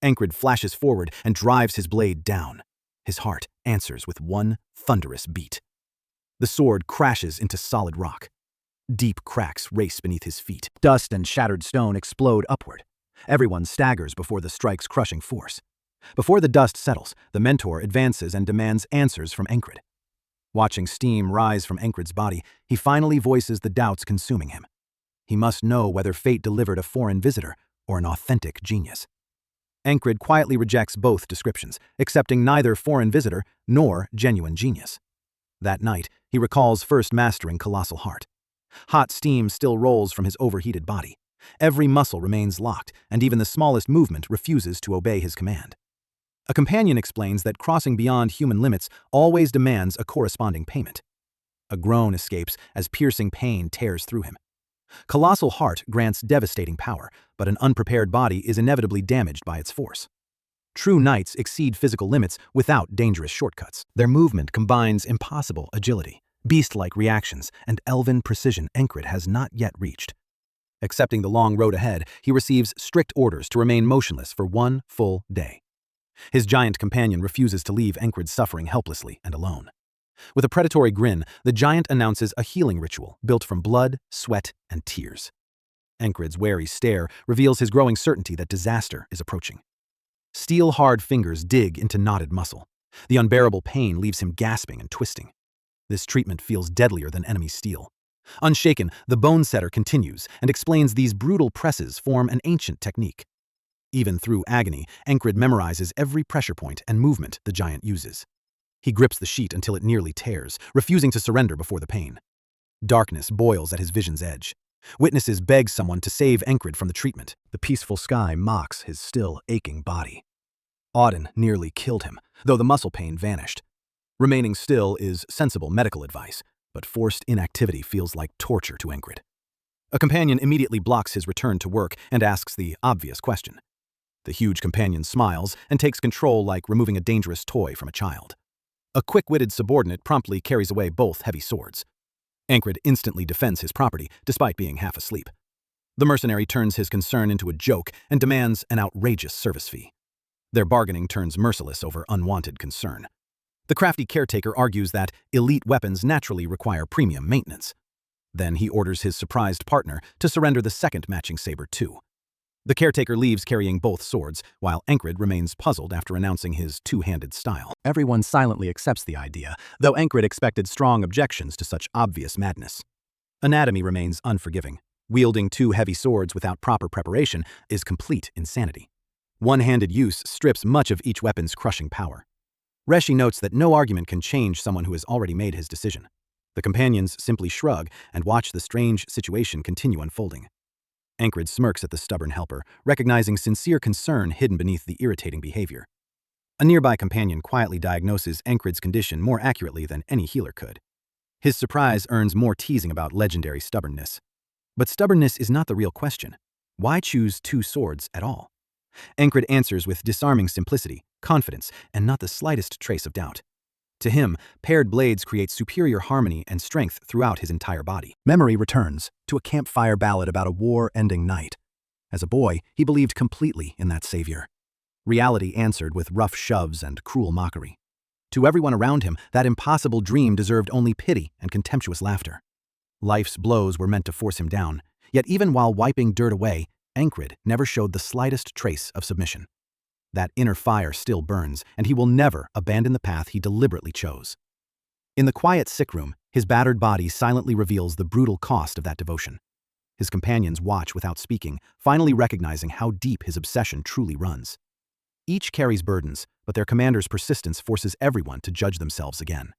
Speaker 1: Encred flashes forward and drives his blade down. His heart answers with one thunderous beat. The sword crashes into solid rock. Deep cracks race beneath his feet. Dust and shattered stone explode upward. Everyone staggers before the strike's crushing force. Before the dust settles, the mentor advances and demands answers from Encred. Watching steam rise from Encred's body, he finally voices the doubts consuming him. He must know whether fate delivered a foreign visitor or an authentic genius. Encred quietly rejects both descriptions, accepting neither foreign visitor nor genuine genius. That night, he recalls first mastering Colossal Heart. Hot steam still rolls from his overheated body. Every muscle remains locked, and even the smallest movement refuses to obey his command. A companion explains that crossing beyond human limits always demands a corresponding payment. A groan escapes as piercing pain tears through him. Colossal Heart grants devastating power, but an unprepared body is inevitably damaged by its force. True knights exceed physical limits without dangerous shortcuts. Their movement combines impossible agility, beast-like reactions, and elven precision Encred has not yet reached. Accepting the long road ahead, he receives strict orders to remain motionless for one full day. His giant companion refuses to leave Encred suffering helplessly and alone. With a predatory grin, the giant announces a healing ritual built from blood, sweat, and tears. Encred's wary stare reveals his growing certainty that disaster is approaching. Steel-hard fingers dig into knotted muscle. The unbearable pain leaves him gasping and twisting. This treatment feels deadlier than enemy steel. Unshaken, the bone setter continues and explains these brutal presses form an ancient technique. Even through agony, Encred memorizes every pressure point and movement the giant uses. He grips the sheet until it nearly tears, refusing to surrender before the pain. Darkness boils at his vision's edge. Witnesses beg someone to save Encred from the treatment. The peaceful sky mocks his still aching body. Auden nearly killed him, though the muscle pain vanished. Remaining still is sensible medical advice, but forced inactivity feels like torture to Encred. A companion immediately blocks his return to work and asks the obvious question. The huge companion smiles and takes control like removing a dangerous toy from a child. A quick-witted subordinate promptly carries away both heavy swords. Encred instantly defends his property, despite being half asleep. The mercenary turns his concern into a joke and demands an outrageous service fee. Their bargaining turns merciless over unwanted concern. The crafty caretaker argues that elite weapons naturally require premium maintenance. Then he orders his surprised partner to surrender the second matching saber too. The caretaker leaves carrying both swords, while Encred remains puzzled after announcing his two-handed style. Everyone silently accepts the idea, though Encred expected strong objections to such obvious madness. Anatomy remains unforgiving. Wielding two heavy swords without proper preparation is complete insanity. One-handed use strips much of each weapon's crushing power. Reshi notes that no argument can change someone who has already made his decision. The companions simply shrug and watch the strange situation continue unfolding. Encred smirks at the stubborn helper, recognizing sincere concern hidden beneath the irritating behavior. A nearby companion quietly diagnoses Encred's condition more accurately than any healer could. His surprise earns more teasing about legendary stubbornness. But stubbornness is not the real question. Why choose two swords at all? Encred answers with disarming simplicity, confidence, and not the slightest trace of doubt. To him, paired blades create superior harmony and strength throughout his entire body. Memory returns to a campfire ballad about a war-ending night. As a boy, he believed completely in that savior. Reality answered with rough shoves and cruel mockery. To everyone around him, that impossible dream deserved only pity and contemptuous laughter. Life's blows were meant to force him down, yet even while wiping dirt away, Encred never showed the slightest trace of submission. That inner fire still burns, and he will never abandon the path he deliberately chose. In the quiet sick room, his battered body silently reveals the brutal cost of that devotion. His companions watch without speaking, finally recognizing how deep his obsession truly runs. Each carries burdens, but their commander's persistence forces everyone to judge themselves again.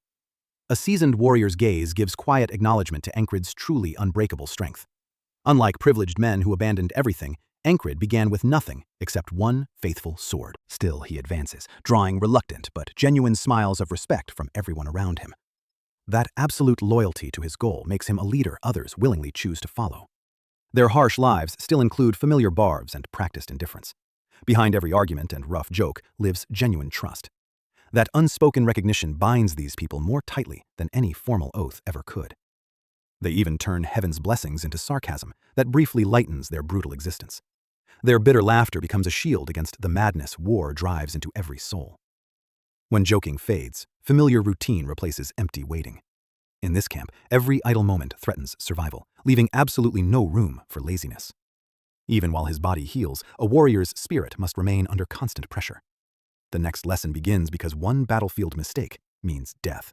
Speaker 1: A seasoned warrior's gaze gives quiet acknowledgement to Encred's truly unbreakable strength. Unlike privileged men who abandoned everything, Encred began with nothing except one faithful sword. Still, he advances, drawing reluctant but genuine smiles of respect from everyone around him. That absolute loyalty to his goal makes him a leader others willingly choose to follow. Their harsh lives still include familiar barbs and practiced indifference. Behind every argument and rough joke lives genuine trust. That unspoken recognition binds these people more tightly than any formal oath ever could. They even turn heaven's blessings into sarcasm that briefly lightens their brutal existence. Their bitter laughter becomes a shield against the madness war drives into every soul. When joking fades, familiar routine replaces empty waiting. In this camp, every idle moment threatens survival, leaving absolutely no room for laziness. Even while his body heals, a warrior's spirit must remain under constant pressure. The next lesson begins because one battlefield mistake means death.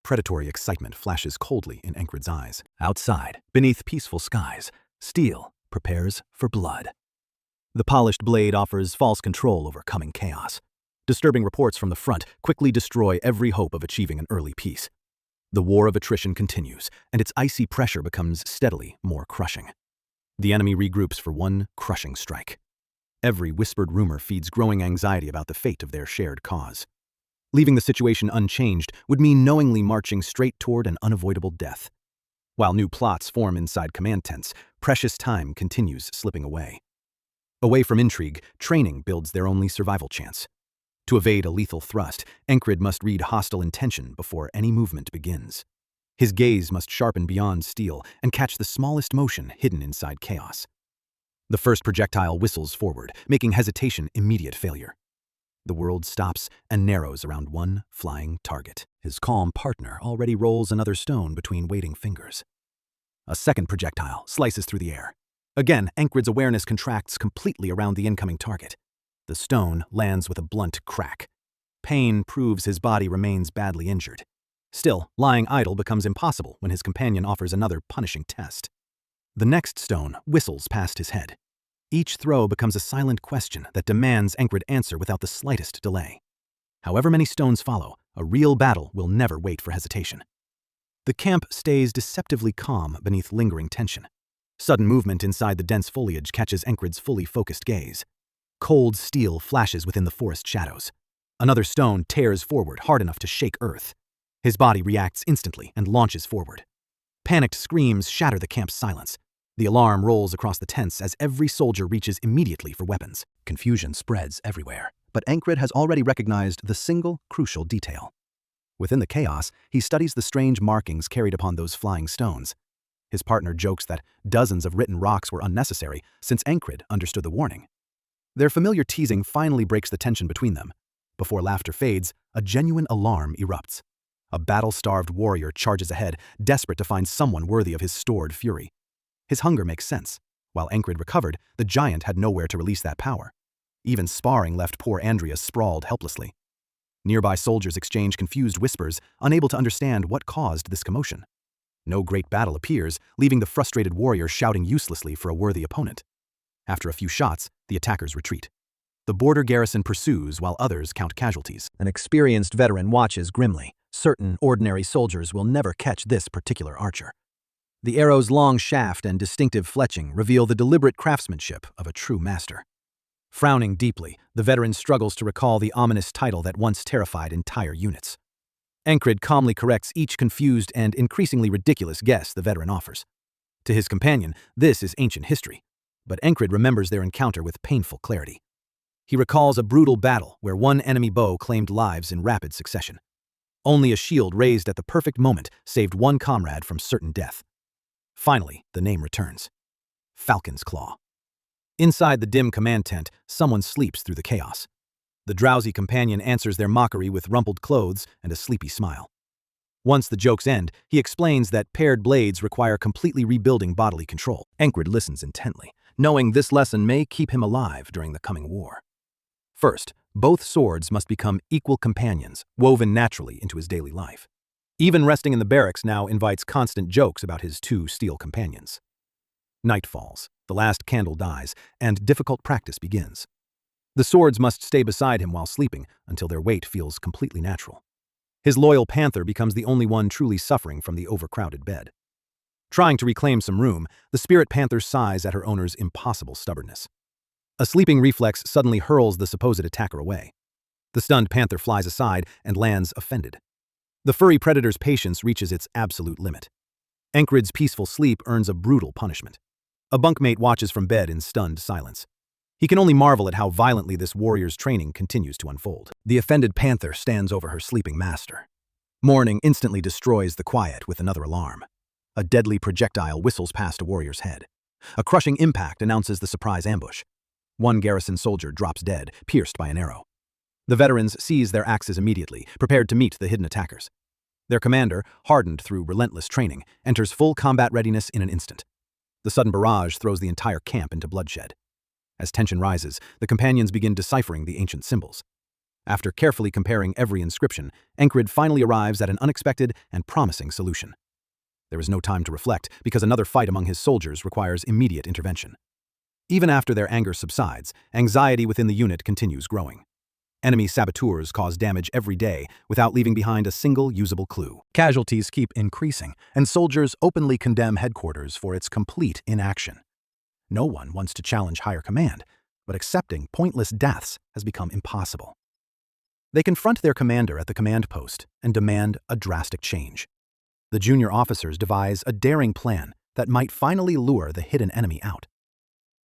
Speaker 1: Predatory excitement flashes coldly in Encred's eyes. Outside, beneath peaceful skies, steel prepares for blood. The polished blade offers false control over coming chaos. Disturbing reports from the front quickly destroy every hope of achieving an early peace. The war of attrition continues, and its icy pressure becomes steadily more crushing. The enemy regroups for one crushing strike. Every whispered rumor feeds growing anxiety about the fate of their shared cause. Leaving the situation unchanged would mean knowingly marching straight toward an unavoidable death. While new plots form inside command tents, precious time continues slipping away. Away from intrigue, training builds their only survival chance. To evade a lethal thrust, Encred must read hostile intention before any movement begins. His gaze must sharpen beyond steel and catch the smallest motion hidden inside chaos. The first projectile whistles forward, making hesitation immediate failure. The world stops and narrows around one flying target. His calm partner already rolls another stone between waiting fingers. A second projectile slices through the air. Again, Encred's awareness contracts completely around the incoming target. The stone lands with a blunt crack. Pain proves his body remains badly injured. Still, lying idle becomes impossible when his companion offers another punishing test. The next stone whistles past his head. Each throw becomes a silent question that demands Encred answer without the slightest delay. However many stones follow, a real battle will never wait for hesitation. The camp stays deceptively calm beneath lingering tension. Sudden movement inside the dense foliage catches Encred's fully focused gaze. Cold steel flashes within the forest shadows. Another stone tears forward hard enough to shake earth. His body reacts instantly and launches forward. Panicked screams shatter the camp's silence. The alarm rolls across the tents as every soldier reaches immediately for weapons. Confusion spreads everywhere, but Encred has already recognized the single crucial detail. Within the chaos, he studies the strange markings carried upon those flying stones. His partner jokes that dozens of written rocks were unnecessary since Encred understood the warning. Their familiar teasing finally breaks the tension between them. Before laughter fades, a genuine alarm erupts. A battle-starved warrior charges ahead, desperate to find someone worthy of his stored fury. His hunger makes sense. While Encred recovered, the giant had nowhere to release that power. Even sparring left poor Andrea sprawled helplessly. Nearby soldiers exchange confused whispers, unable to understand what caused this commotion. No great battle appears, leaving the frustrated warrior shouting uselessly for a worthy opponent. After a few shots, the attackers retreat. The border garrison pursues while others count casualties. An experienced veteran watches grimly. Certain ordinary soldiers will never catch this particular archer. The arrow's long shaft and distinctive fletching reveal the deliberate craftsmanship of a true master. Frowning deeply, the veteran struggles to recall the ominous title that once terrified entire units. Encred calmly corrects each confused and increasingly ridiculous guess the veteran offers. To his companion, this is ancient history, but Encred remembers their encounter with painful clarity. He recalls a brutal battle where one enemy bow claimed lives in rapid succession. Only a shield raised at the perfect moment saved one comrade from certain death. Finally, the name returns. Falcon's Claw. Inside the dim command tent, someone sleeps through the chaos. The drowsy companion answers their mockery with rumpled clothes and a sleepy smile. Once the jokes end, he explains that paired blades require completely rebuilding bodily control. Encred listens intently, knowing this lesson may keep him alive during the coming war. First, both swords must become equal companions, woven naturally into his daily life. Even resting in the barracks now invites constant jokes about his two steel companions. Night falls, the last candle dies, and difficult practice begins. The swords must stay beside him while sleeping until their weight feels completely natural. His loyal panther becomes the only one truly suffering from the overcrowded bed. Trying to reclaim some room, the spirit panther sighs at her owner's impossible stubbornness. A sleeping reflex suddenly hurls the supposed attacker away. The stunned panther flies aside and lands offended. The furry predator's patience reaches its absolute limit. Encred's peaceful sleep earns a brutal punishment. A bunkmate watches from bed in stunned silence. He can only marvel at how violently this warrior's training continues to unfold. The offended panther stands over her sleeping master. Morning instantly destroys the quiet with another alarm. A deadly projectile whistles past a warrior's head. A crushing impact announces the surprise ambush. One garrison soldier drops dead, pierced by an arrow. The veterans seize their axes immediately, prepared to meet the hidden attackers. Their commander, hardened through relentless training, enters full combat readiness in an instant. The sudden barrage throws the entire camp into bloodshed. As tension rises, the companions begin deciphering the ancient symbols. After carefully comparing every inscription, Encred finally arrives at an unexpected and promising solution. There is no time to reflect, because another fight among his soldiers requires immediate intervention. Even after their anger subsides, anxiety within the unit continues growing. Enemy saboteurs cause damage every day without leaving behind a single usable clue. Casualties keep increasing, and soldiers openly condemn headquarters for its complete inaction. No one wants to challenge higher command, but accepting pointless deaths has become impossible. They confront their commander at the command post and demand a drastic change. The junior officers devise a daring plan that might finally lure the hidden enemy out.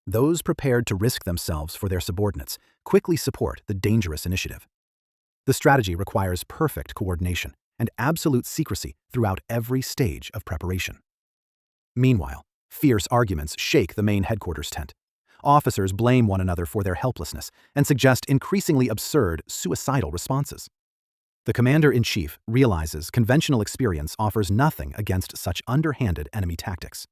Speaker 1: Those prepared to risk themselves for their subordinates quickly support the dangerous initiative. The strategy requires perfect coordination and absolute secrecy throughout every stage of preparation. Meanwhile, fierce arguments shake the main headquarters tent. Officers blame one another for their helplessness and suggest increasingly absurd, suicidal responses. The commander-in-chief realizes conventional experience offers nothing against such underhanded enemy tactics.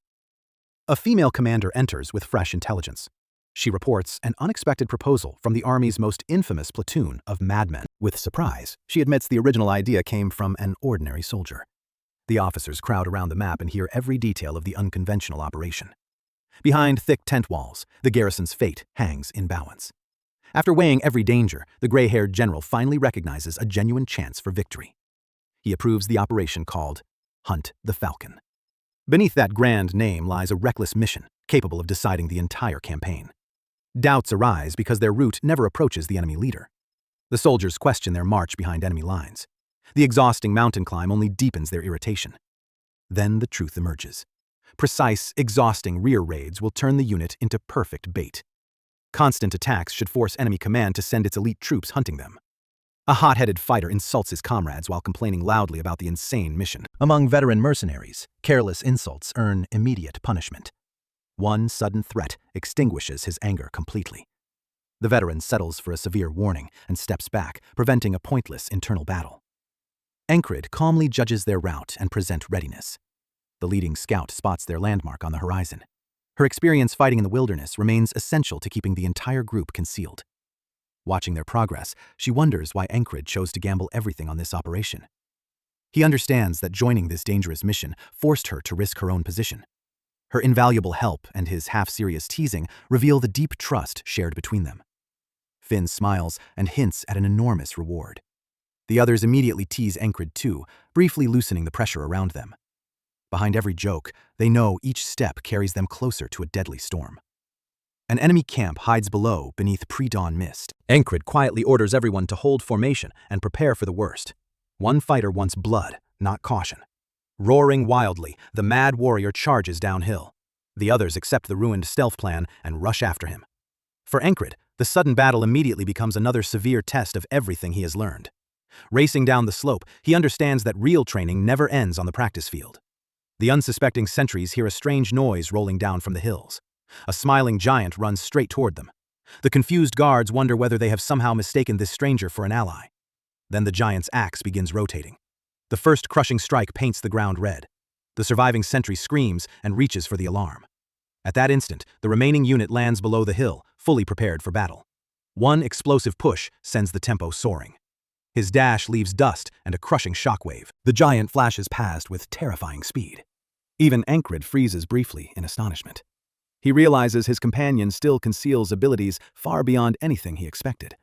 Speaker 1: A female commander enters with fresh intelligence. She reports an unexpected proposal from the Army's most infamous platoon of madmen. With surprise, she admits the original idea came from an ordinary soldier. The officers crowd around the map and hear every detail of the unconventional operation. Behind thick tent walls, the garrison's fate hangs in balance. After weighing every danger, the gray-haired general finally recognizes a genuine chance for victory. He approves the operation called Hunt the Falcon. Beneath that grand name lies a reckless mission, capable of deciding the entire campaign. Doubts arise because their route never approaches the enemy leader. The soldiers question their march behind enemy lines. The exhausting mountain climb only deepens their irritation. Then the truth emerges. Precise, exhausting rear raids will turn the unit into perfect bait. Constant attacks should force enemy command to send its elite troops hunting them. A hot-headed fighter insults his comrades while complaining loudly about the insane mission. Among veteran mercenaries, careless insults earn immediate punishment. One sudden threat extinguishes his anger completely. The veteran settles for a severe warning and steps back, preventing a pointless internal battle. Encred calmly judges their route and present readiness. The leading scout spots their landmark on the horizon. Her experience fighting in the wilderness remains essential to keeping the entire group concealed. Watching their progress, she wonders why Encred chose to gamble everything on this operation. He understands that joining this dangerous mission forced her to risk her own position. Her invaluable help and his half-serious teasing reveal the deep trust shared between them. Finn smiles and hints at an enormous reward. The others immediately tease Encred too, briefly loosening the pressure around them. Behind every joke, they know each step carries them closer to a deadly storm. An enemy camp hides below beneath pre-dawn mist. Encred quietly orders everyone to hold formation and prepare for the worst. One fighter wants blood, not caution. Roaring wildly, the mad warrior charges downhill. The others accept the ruined stealth plan and rush after him. For Encred, the sudden battle immediately becomes another severe test of everything he has learned. Racing down the slope, he understands that real training never ends on the practice field. The unsuspecting sentries hear a strange noise rolling down from the hills. A smiling giant runs straight toward them. The confused guards wonder whether they have somehow mistaken this stranger for an ally. Then the giant's axe begins rotating. The first crushing strike paints the ground red. The surviving sentry screams and reaches for the alarm. At that instant, the remaining unit lands below the hill, fully prepared for battle. One explosive push sends the tempo soaring. His dash leaves dust and a crushing shockwave. The giant flashes past with terrifying speed. Even Encred freezes briefly in astonishment. He realizes his companion still conceals abilities far beyond anything he expected.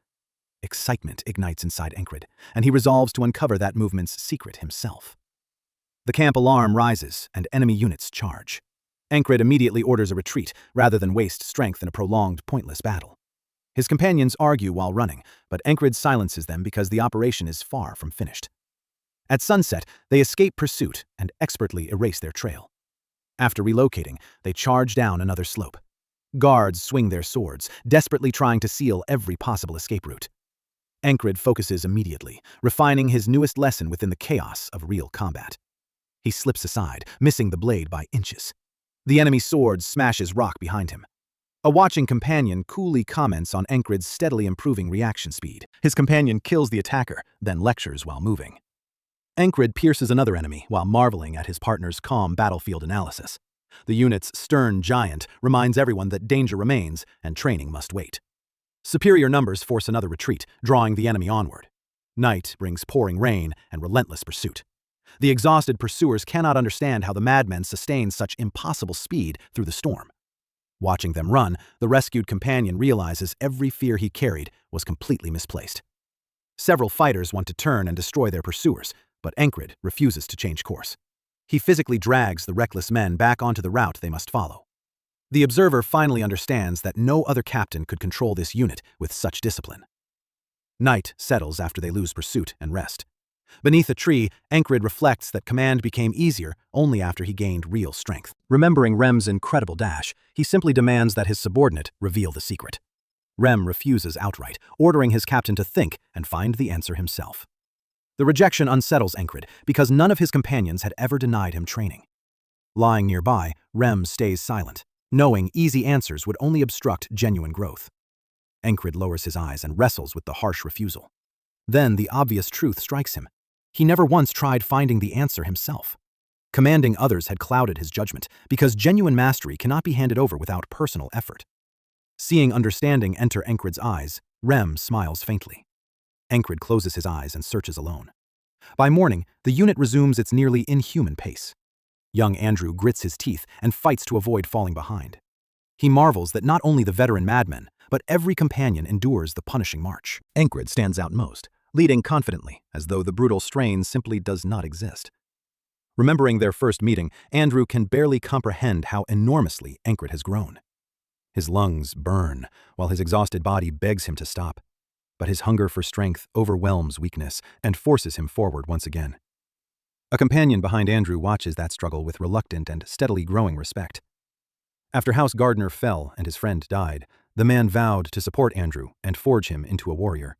Speaker 1: Excitement ignites inside Encred, and he resolves to uncover that movement's secret himself. The camp alarm rises, and enemy units charge. Encred immediately orders a retreat, rather than waste strength in a prolonged, pointless battle. His companions argue while running, but Encred silences them because the operation is far from finished. At sunset, they escape pursuit and expertly erase their trail. After relocating, they charge down another slope. Guards swing their swords, desperately trying to seal every possible escape route. Encred focuses immediately, refining his newest lesson within the chaos of real combat. He slips aside, missing the blade by inches. The enemy sword smashes rock behind him. A watching companion coolly comments on Encred's steadily improving reaction speed. His companion kills the attacker, then lectures while moving. Encred pierces another enemy while marveling at his partner's calm battlefield analysis. The unit's stern giant reminds everyone that danger remains and training must wait. Superior numbers force another retreat, drawing the enemy onward. Night brings pouring rain and relentless pursuit. The exhausted pursuers cannot understand how the madmen sustain such impossible speed through the storm. Watching them run, the rescued companion realizes every fear he carried was completely misplaced. Several fighters want to turn and destroy their pursuers, but Encred refuses to change course. He physically drags the reckless men back onto the route they must follow. The observer finally understands that no other captain could control this unit with such discipline. Night settles after they lose pursuit and rest. Beneath a tree, Encred reflects that command became easier only after he gained real strength. Remembering Rem's incredible dash, he simply demands that his subordinate reveal the secret. Rem refuses outright, ordering his captain to think and find the answer himself. The rejection unsettles Encred because none of his companions had ever denied him training. Lying nearby, Rem stays silent, knowing easy answers would only obstruct genuine growth. Encred lowers his eyes and wrestles with the harsh refusal. Then the obvious truth strikes him. He never once tried finding the answer himself. Commanding others had clouded his judgment, because genuine mastery cannot be handed over without personal effort. Seeing understanding enter Encred's eyes, Rem smiles faintly. Encred closes his eyes and searches alone. By morning, the unit resumes its nearly inhuman pace. Young Andrew grits his teeth and fights to avoid falling behind. He marvels that not only the veteran madmen, but every companion endures the punishing march. Encred stands out most, leading confidently, as though the brutal strain simply does not exist. Remembering their first meeting, Andrew can barely comprehend how enormously Encred has grown. His lungs burn, while his exhausted body begs him to stop. But his hunger for strength overwhelms weakness and forces him forward once again. A companion behind Andrew watches that struggle with reluctant and steadily growing respect. After House Gardner fell and his friend died, the man vowed to support Andrew and forge him into a warrior.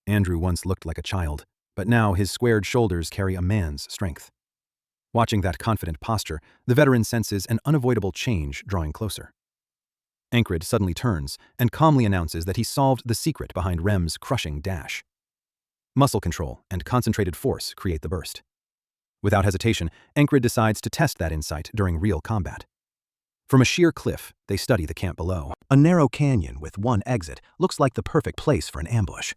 Speaker 1: Andrew once looked like a child, but now his squared shoulders carry a man's strength. Watching that confident posture, the veteran senses an unavoidable change drawing closer. Encred suddenly turns and calmly announces that he solved the secret behind Rem's crushing dash. Muscle control and concentrated force create the burst. Without hesitation, Encred decides to test that insight during real combat. From a sheer cliff, they study the camp below. A narrow canyon with one exit looks like the perfect place for an ambush.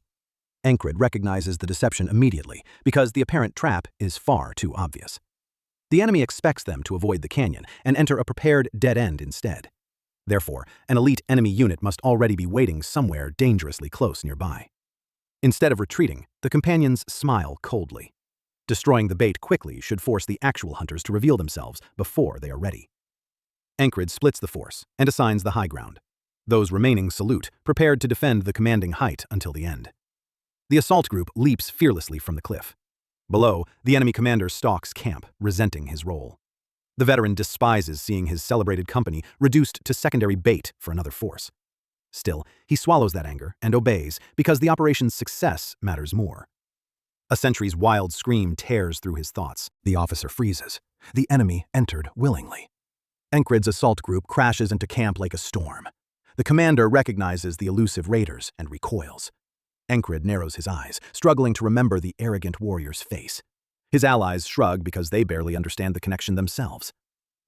Speaker 1: Encred recognizes the deception immediately because the apparent trap is far too obvious. The enemy expects them to avoid the canyon and enter a prepared dead end instead. Therefore, an elite enemy unit must already be waiting somewhere dangerously close nearby. Instead of retreating, the companions smile coldly. Destroying the bait quickly should force the actual hunters to reveal themselves before they are ready. Encred splits the force and assigns the high ground. Those remaining salute, prepared to defend the commanding height until the end. The assault group leaps fearlessly from the cliff. Below, the enemy commander stalks camp, resenting his role. The veteran despises seeing his celebrated company reduced to secondary bait for another force. Still, he swallows that anger and obeys because the operation's success matters more. A sentry's wild scream tears through his thoughts. The officer freezes. The enemy entered willingly. Encred's assault group crashes into camp like a storm. The commander recognizes the elusive raiders and recoils. Encred narrows his eyes, struggling to remember the arrogant warrior's face. His allies shrug because they barely understand the connection themselves.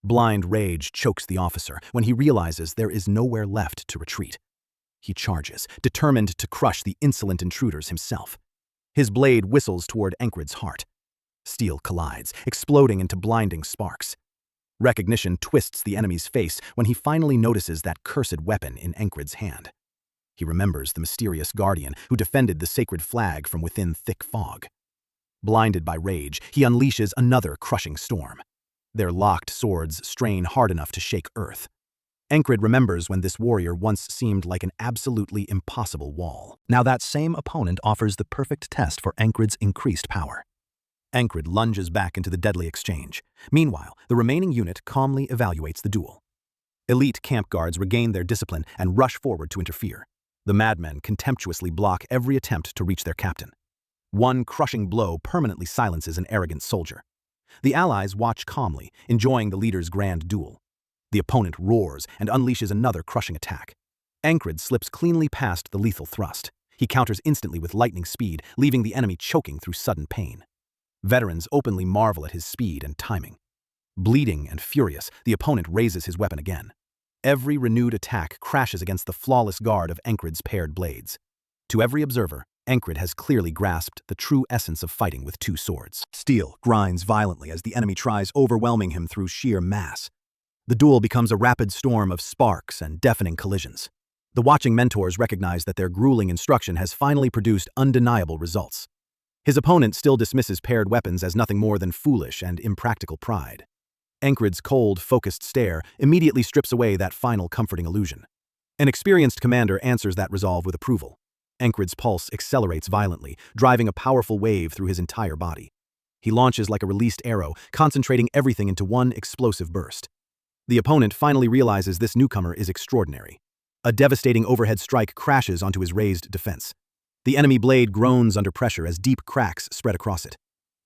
Speaker 1: Blind rage chokes the officer when he realizes there is nowhere left to retreat. He charges, determined to crush the insolent intruders himself. His blade whistles toward Encred's heart. Steel collides, exploding into blinding sparks. Recognition twists the enemy's face when he finally notices that cursed weapon in Encred's hand. He remembers the mysterious guardian who defended the sacred flag from within thick fog. Blinded by rage, he unleashes another crushing storm. Their locked swords strain hard enough to shake earth. Encred remembers when this warrior once seemed like an absolutely impossible wall. Now that same opponent offers the perfect test for Encred's increased power. Encred lunges back into the deadly exchange. Meanwhile, the remaining unit calmly evaluates the duel. Elite camp guards regain their discipline and rush forward to interfere. The madmen contemptuously block every attempt to reach their captain. One crushing blow permanently silences an arrogant soldier. The allies watch calmly, enjoying the leader's grand duel. The opponent roars and unleashes another crushing attack. Ancrid slips cleanly past the lethal thrust. He counters instantly with lightning speed, leaving the enemy choking through sudden pain. Veterans openly marvel at his speed and timing. Bleeding and furious, the opponent raises his weapon again. Every renewed attack crashes against the flawless guard of Ancrid's paired blades. To every observer, Ancrid has clearly grasped the true essence of fighting with two swords. Steel grinds violently as the enemy tries overwhelming him through sheer mass. The duel becomes a rapid storm of sparks and deafening collisions. The watching mentors recognize that their grueling instruction has finally produced undeniable results. His opponent still dismisses paired weapons as nothing more than foolish and impractical pride. Ancrid's cold, focused stare immediately strips away that final comforting illusion. An experienced commander answers that resolve with approval. Ancrid's pulse accelerates violently, driving a powerful wave through his entire body. He launches like a released arrow, concentrating everything into one explosive burst. The opponent finally realizes this newcomer is extraordinary. A devastating overhead strike crashes onto his raised defense. The enemy blade groans under pressure as deep cracks spread across it.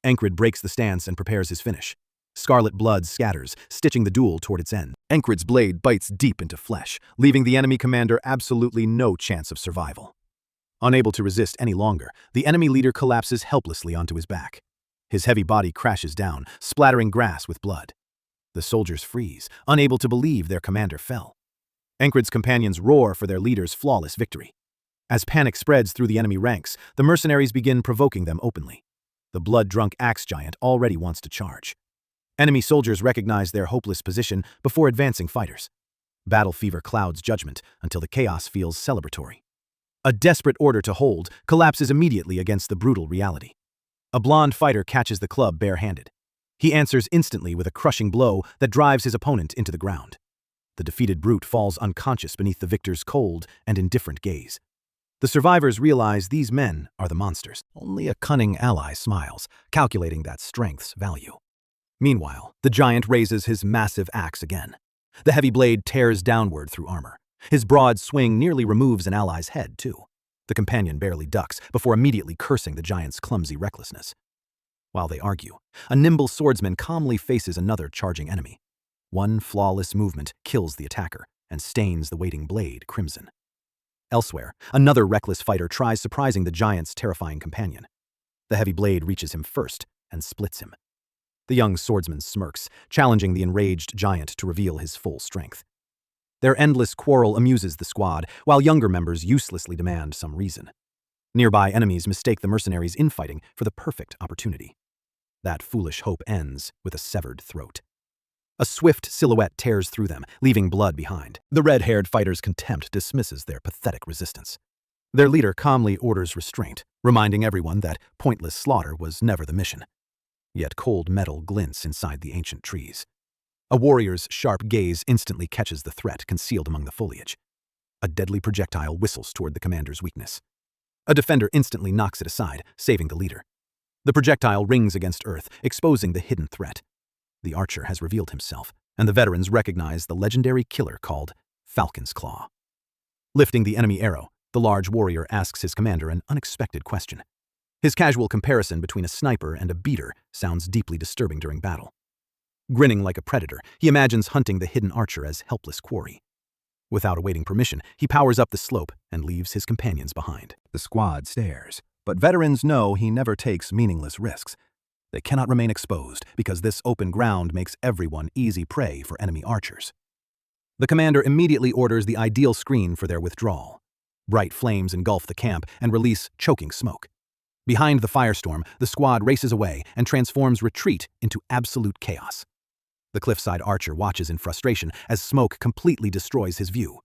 Speaker 1: Ancrid breaks the stance and prepares his finish. Scarlet blood scatters, stitching the duel toward its end. Ancrid's blade bites deep into flesh, leaving the enemy commander absolutely no chance of survival. Unable to resist any longer, the enemy leader collapses helplessly onto his back. His heavy body crashes down, splattering grass with blood. The soldiers freeze, unable to believe their commander fell. Ancrid's companions roar for their leader's flawless victory. As panic spreads through the enemy ranks, the mercenaries begin provoking them openly. The blood-drunk axe giant already wants to charge. Enemy soldiers recognize their hopeless position before advancing fighters. Battle fever clouds judgment until the chaos feels celebratory. A desperate order to hold collapses immediately against the brutal reality. A blonde fighter catches the club barehanded. He answers instantly with a crushing blow that drives his opponent into the ground. The defeated brute falls unconscious beneath the victor's cold and indifferent gaze. The survivors realize these men are the monsters. Only a cunning ally smiles, calculating that strength's value. Meanwhile, the giant raises his massive axe again. The heavy blade tears downward through armor. His broad swing nearly removes an ally's head, too. The companion barely ducks before immediately cursing the giant's clumsy recklessness. While they argue, a nimble swordsman calmly faces another charging enemy. One flawless movement kills the attacker and stains the waiting blade crimson. Elsewhere, another reckless fighter tries surprising the giant's terrifying companion. The heavy blade reaches him first and splits him. The young swordsman smirks, challenging the enraged giant to reveal his full strength. Their endless quarrel amuses the squad, while younger members uselessly demand some reason. Nearby enemies mistake the mercenaries' infighting for the perfect opportunity. That foolish hope ends with a severed throat. A swift silhouette tears through them, leaving blood behind. The red-haired fighter's contempt dismisses their pathetic resistance. Their leader calmly orders restraint, reminding everyone that pointless slaughter was never the mission. Yet cold metal glints inside the ancient trees. A warrior's sharp gaze instantly catches the threat concealed among the foliage. A deadly projectile whistles toward the commander's weakness. A defender instantly knocks it aside, saving the leader. The projectile rings against earth, exposing the hidden threat. The archer has revealed himself, and the veterans recognize the legendary killer called Falcon's Claw. Lifting the enemy arrow, the large warrior asks his commander an unexpected question. His casual comparison between a sniper and a beater sounds deeply disturbing during battle. Grinning like a predator, he imagines hunting the hidden archer as helpless quarry. Without awaiting permission, he powers up the slope and leaves his companions behind. The squad stares, but veterans know he never takes meaningless risks. They cannot remain exposed because this open ground makes everyone easy prey for enemy archers. The commander immediately orders the ideal screen for their withdrawal. Bright flames engulf the camp and release choking smoke. Behind the firestorm, the squad races away and transforms retreat into absolute chaos. The cliffside archer watches in frustration as smoke completely destroys his view.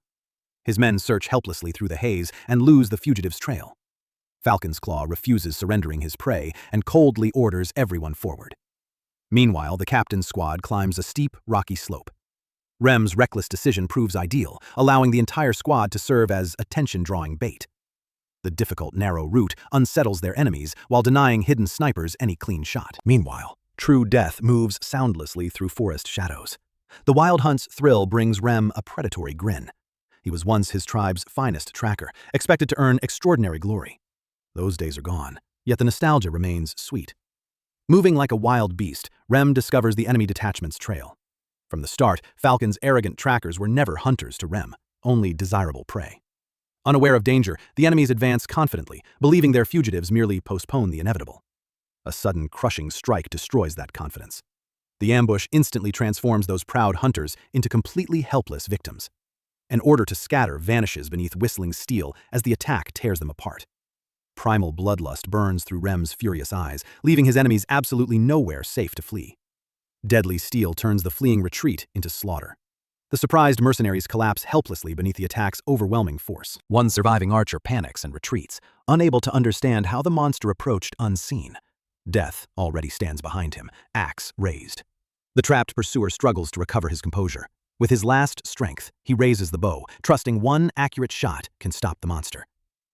Speaker 1: His men search helplessly through the haze and lose the fugitive's trail. Falcon's Claw refuses surrendering his prey and coldly orders everyone forward. Meanwhile, the captain's squad climbs a steep, rocky slope. Rem's reckless decision proves ideal, allowing the entire squad to serve as attention-drawing bait. The difficult, narrow route unsettles their enemies while denying hidden snipers any clean shot. Meanwhile, true death moves soundlessly through forest shadows. The Wild Hunt's thrill brings Rem a predatory grin. He was once his tribe's finest tracker, expected to earn extraordinary glory. Those days are gone, yet the nostalgia remains sweet. Moving like a wild beast, Rem discovers the enemy detachment's trail. From the start, Falcon's arrogant trackers were never hunters to Rem, only desirable prey. Unaware of danger, the enemies advance confidently, believing their fugitives merely postpone the inevitable. A sudden, crushing strike destroys that confidence. The ambush instantly transforms those proud hunters into completely helpless victims. An order to scatter vanishes beneath whistling steel as the attack tears them apart. Primal bloodlust burns through Rem's furious eyes, leaving his enemies absolutely nowhere safe to flee. Deadly steel turns the fleeing retreat into slaughter. The surprised mercenaries collapse helplessly beneath the attack's overwhelming force. One surviving archer panics and retreats, unable to understand how the monster approached unseen. Death already stands behind him, axe raised. The trapped pursuer struggles to recover his composure. With his last strength, he raises the bow, trusting one accurate shot can stop the monster.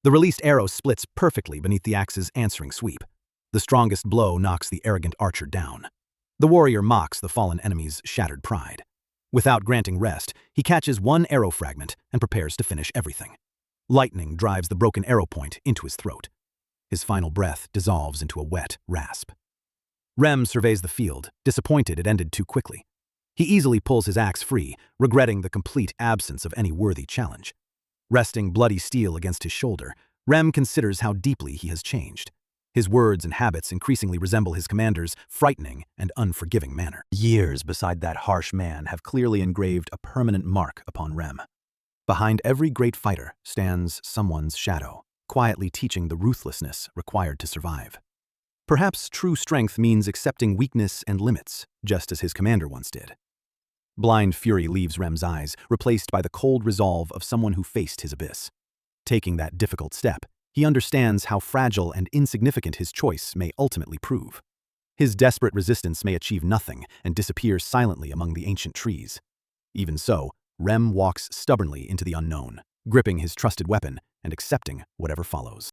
Speaker 1: The released arrow splits perfectly beneath the axe's answering sweep. The strongest blow knocks the arrogant archer down. The warrior mocks the fallen enemy's shattered pride. Without granting rest, he catches one arrow fragment and prepares to finish everything. Lightning drives the broken arrow point into his throat. His final breath dissolves into a wet rasp. Rem surveys the field, disappointed it ended too quickly. He easily pulls his axe free, regretting the complete absence of any worthy challenge. Resting bloody steel against his shoulder, Rem considers how deeply he has changed. His words and habits increasingly resemble his commander's frightening and unforgiving manner. Years beside that harsh man have clearly engraved a permanent mark upon Rem. Behind every great fighter stands someone's shadow, quietly teaching the ruthlessness required to survive. Perhaps true strength means accepting weakness and limits, just as his commander once did. Blind fury leaves Rem's eyes, replaced by the cold resolve of someone who faced his abyss. Taking that difficult step, he understands how fragile and insignificant his choice may ultimately prove. His desperate resistance may achieve nothing and disappear silently among the ancient trees. Even so, Rem walks stubbornly into the unknown, gripping his trusted weapon and accepting whatever follows.